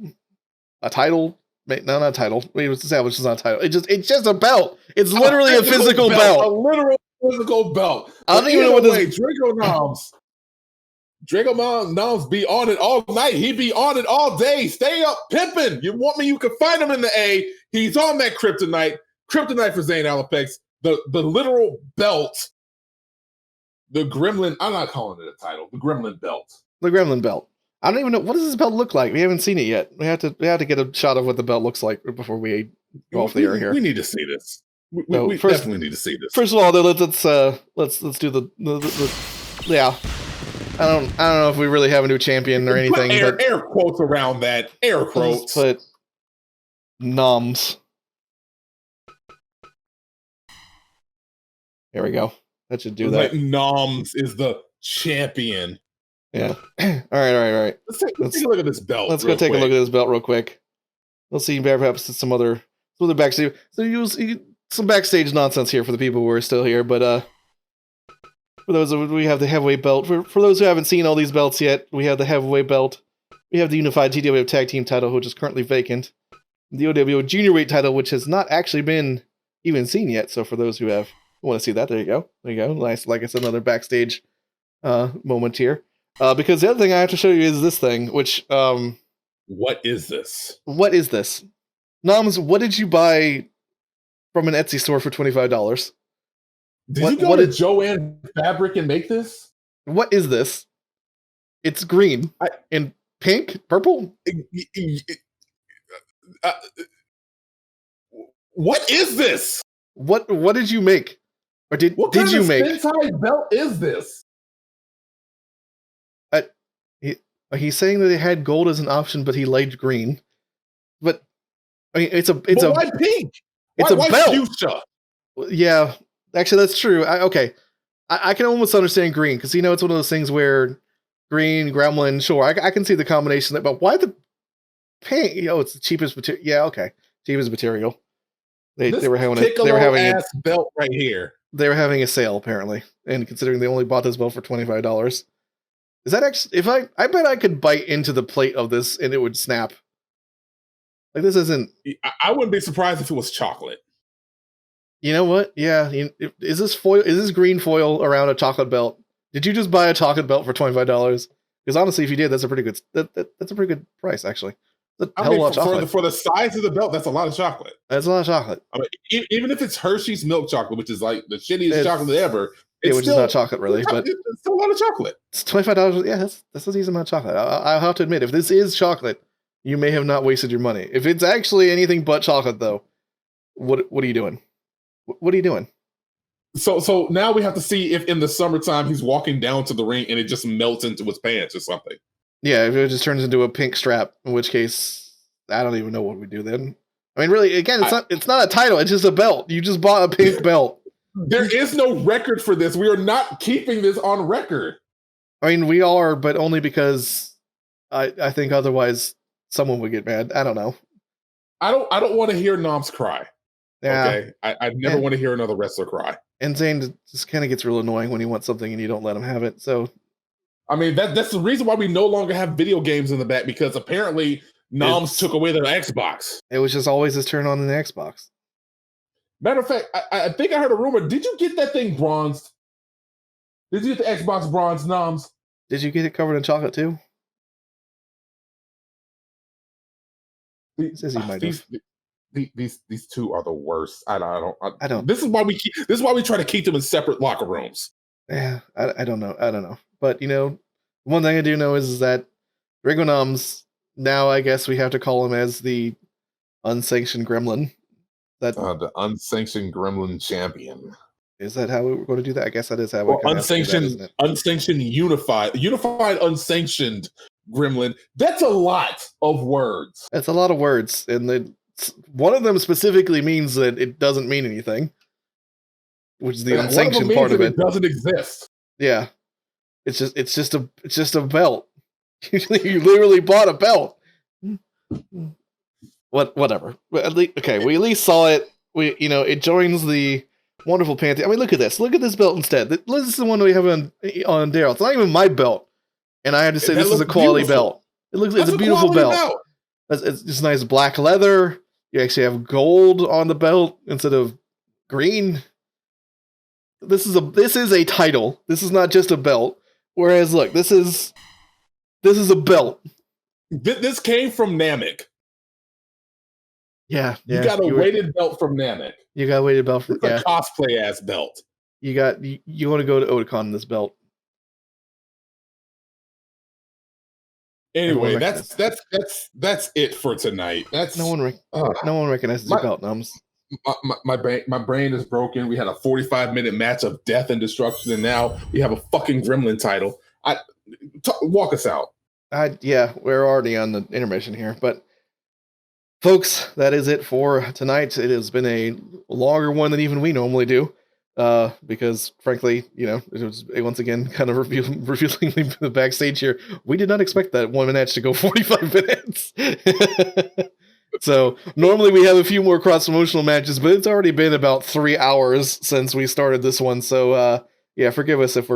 [SPEAKER 2] a title. No, not a title. It was established as not a title. It's just a belt. It's literally a physical belt.
[SPEAKER 3] A literal physical belt.
[SPEAKER 2] I don't even know what this.
[SPEAKER 3] Drago Nommz be on it all night. He be on it all day. Stay up pimping. You want me? You can find him in the A. He's on that kryptonite. Kryptonite for Xain Alopex. The literal belt. The Gremlin. I'm not calling it a title. The Gremlin belt.
[SPEAKER 2] The Gremlin belt. I don't even know, what does this belt look like? We haven't seen it yet. We have to get a shot of what the belt looks like before we go off the air here.
[SPEAKER 3] We need to see this. We definitely need to see this.
[SPEAKER 2] First of all, let's do the yeah. I don't know if we really have a new champion or anything.
[SPEAKER 3] Put air quotes around that. Air quotes.
[SPEAKER 2] Put Nommz. There we go. That should do
[SPEAKER 3] that.
[SPEAKER 2] that.
[SPEAKER 3] Like Nommz is the champion.
[SPEAKER 2] Yeah. All right.
[SPEAKER 3] Let's take a look at this belt.
[SPEAKER 2] Let's go take a look at this belt real quick. We'll see perhaps some other backstage. So use some backstage nonsense here for the people who are still here. But for those we have the heavyweight belt. For those who haven't seen all these belts yet, we have the heavyweight belt. We have the unified TWF tag team title, which is currently vacant. The OWO junior weight title, which has not actually been even seen yet. So for those who want to see that, there you go. Nice, like I said, another backstage moment here. Because the other thing I have to show you is this thing, which
[SPEAKER 3] what is this?
[SPEAKER 2] What is this? Nommz, what did you buy from an Etsy store for $25?
[SPEAKER 3] Did you go to Joanne Fabric and make this?
[SPEAKER 2] What is this? It's green and pink, purple.
[SPEAKER 3] What is this?
[SPEAKER 2] What did you make? Or did you make?
[SPEAKER 3] What kind of belt is this?
[SPEAKER 2] He's saying that it had gold as an option, but he liked green. But I mean, it's
[SPEAKER 3] why pink?
[SPEAKER 2] It's
[SPEAKER 3] why
[SPEAKER 2] belt.
[SPEAKER 3] Fuchsia?
[SPEAKER 2] Yeah, actually, that's true. I can almost understand green because it's one of those things where green, gremlin, sure, I can see the combination. But why the pink? It's the cheapest material. Yeah, okay, cheapest material. They were having a
[SPEAKER 3] belt right here.
[SPEAKER 2] They were having a sale apparently, and considering they only bought this belt for $25, is that actually? If I bet I could bite into the plate of this and it would snap. Like this isn't.
[SPEAKER 3] I wouldn't be surprised if it was chocolate.
[SPEAKER 2] You know what? Yeah. Is this foil? Is this green foil around a chocolate belt? Did you just buy a chocolate belt for $25? Because honestly, if you did, that's a pretty good. That's a pretty good price, actually. That's a hell of a lot of chocolate.
[SPEAKER 3] For the size of the belt, that's a lot of chocolate.
[SPEAKER 2] That's a lot of chocolate.
[SPEAKER 3] I mean, even if it's Hershey's milk chocolate, which is like the shittiest chocolate ever,
[SPEAKER 2] which is not chocolate really, but
[SPEAKER 3] it's still a lot of chocolate.
[SPEAKER 2] It's $25. Yeah, that's a decent amount of chocolate. I'll have to admit, if this is chocolate, you may have not wasted your money. If it's actually anything but chocolate, though, what are you doing? What are you doing?
[SPEAKER 3] So now we have to see if in the summertime he's walking down to the ring and it just melts into his pants or something.
[SPEAKER 2] Yeah, if it just turns into a pink strap, in which case I don't even know what we do then. I mean, really, again, it's not a title; it's just a belt. You just bought a pink belt.
[SPEAKER 3] There is no record for this. We are not keeping this on record.
[SPEAKER 2] I mean, we are, but only because I think otherwise someone would get mad. I don't know.
[SPEAKER 3] I don't want to hear Nommz cry.
[SPEAKER 2] Yeah.
[SPEAKER 3] Okay. I never want to hear another wrestler cry.
[SPEAKER 2] And Xain just kind of gets real annoying when he wants something and you don't let him have it. So,
[SPEAKER 3] I mean, that's the reason why we no longer have video games in the back, because apparently Nommz took away their Xbox.
[SPEAKER 2] It was just always his turn on the Xbox.
[SPEAKER 3] Matter of fact, I think I heard a rumor. Did you get that thing bronzed? Did you get the Xbox bronzed, Nommz?
[SPEAKER 2] Did you get it covered in chocolate too? He says he might have.
[SPEAKER 3] These two are the worst. I don't.
[SPEAKER 2] This is why
[SPEAKER 3] we try to keep them in separate locker rooms.
[SPEAKER 2] Yeah, I don't know. But one thing I do know is that Drago Nommz, now I guess we have to call him as the unsanctioned gremlin.
[SPEAKER 3] The unsanctioned gremlin champion.
[SPEAKER 2] Is that how we're going to do that? I guess that is how we're going to do that, isn't it?
[SPEAKER 3] Unsanctioned unified unsanctioned gremlin. That's a lot of words.
[SPEAKER 2] That's a lot of words, and one of them specifically means that it doesn't mean anything, which is the unsanctioned part of it.
[SPEAKER 3] It doesn't exist.
[SPEAKER 2] Yeah, it's just a belt. You literally bought a belt. Whatever. But we at least saw it. It joins the wonderful pantheon. I mean, look at this. Look at this belt instead. This is the one we have on Darios. It's not even my belt, and I had to say this is a quality belt. It looks like it's a beautiful belt. It's just nice black leather. You actually have gold on the belt instead of green. This is a title. This is not just a belt. Whereas, look, this is a belt.
[SPEAKER 3] This came from Namek.
[SPEAKER 2] Yeah.
[SPEAKER 3] You got a weighted belt from Namek.
[SPEAKER 2] You got a weighted belt from
[SPEAKER 3] a cosplay ass belt.
[SPEAKER 2] You want to go to Otakon in this belt.
[SPEAKER 3] Anyway, that's it for tonight. That's
[SPEAKER 2] no one recognizes your belt, Nommz.
[SPEAKER 3] My brain is broken. We had a 45-minute match of death and destruction, and now we have a fucking gremlin title. Walk us out.
[SPEAKER 2] We're already on the intermission here, but folks, that is it for tonight. It has been a longer one than even we normally do. because frankly, it was once again kind of revealing the backstage here. We did not expect that one match to go 45 minutes. So normally we have a few more cross-promotional matches, but it's already been about 3 hours since we started this one. So yeah, forgive us if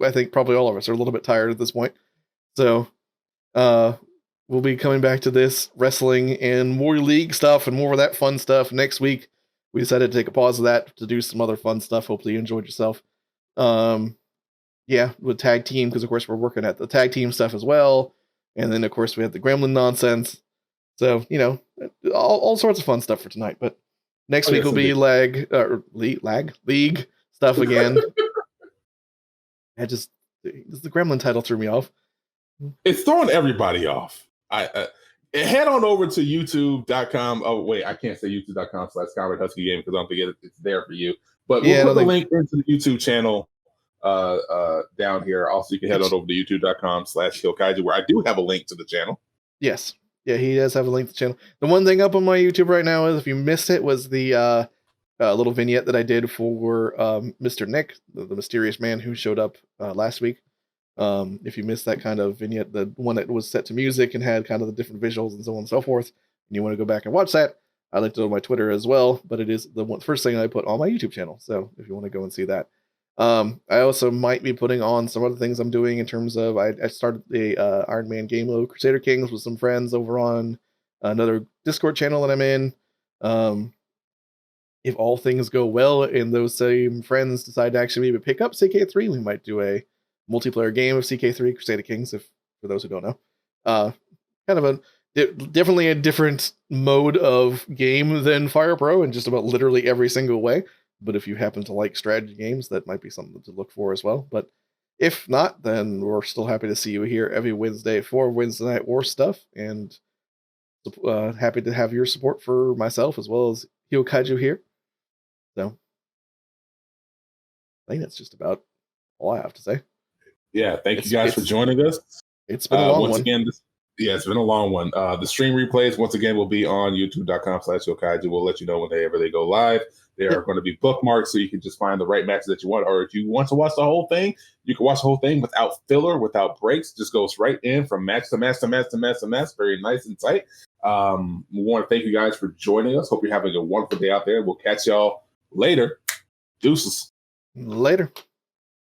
[SPEAKER 2] I think probably all of us are a little bit tired at this point. So we'll be coming back to this wrestling and more league stuff and more of that fun stuff next week. We decided to take a pause of that to do some other fun stuff. Hopefully you enjoyed yourself. Yeah, with tag team, because of course we're working at the tag team stuff as well. And then of course we have the Gremlin nonsense. So, all sorts of fun stuff for tonight. But next week will be league stuff again. Just the Gremlin title threw me off.
[SPEAKER 3] It's throwing everybody off. Head on over to youtube.com. Oh, wait, I can't say youtube.com/ComradeHuskyGame because I don't think it's there for you. But we'll put the link into the YouTube channel down here. Also, you can head on over to youtube.com/KillKaiju, where I do have a link to the channel.
[SPEAKER 2] Yes. Yeah, he does have a link to the channel. The one thing up on my YouTube right now is, if you missed it, was the little vignette that I did for Mr. Nick, the mysterious man who showed up last week. If you missed that kind of vignette, the one that was set to music and had kind of the different visuals and so on and so forth, and you want to go back and watch that, I linked it on my Twitter as well, but it is the first thing I put on my YouTube channel. So if you want to go and see that. I also might be putting on some other things I'm doing in terms of, I started the Iron Man Game Low Crusader Kings with some friends over on another Discord channel that I'm in. If all things go well and those same friends decide to actually maybe pick up CK3, we might do a multiplayer game of CK3 Crusader Kings, for those who don't know. Kind of definitely a different mode of game than Fire Pro in just about literally every single way. But if you happen to like strategy games, that might be something to look for as well. But if not, then we're still happy to see you here every Wednesday for Wednesday Night War stuff. And happy to have your support for myself as well as Hyo Kaiju here. So I think that's just about all I have to say.
[SPEAKER 3] Yeah, thank you guys for joining us.
[SPEAKER 2] It's been a long one.
[SPEAKER 3] Again, it's been a long one. The stream replays, once again, will be on youtube.com/Hyo-Kaiju. We'll let you know whenever they go live. They are going to be bookmarked, so you can just find the right matches that you want. Or if you want to watch the whole thing, you can watch the whole thing without filler, without breaks. Just goes right in from match to match to match to match to match. Very nice and tight. We want to thank you guys for joining us. Hope you're having a wonderful day out there. We'll catch y'all later. Deuces.
[SPEAKER 2] Later.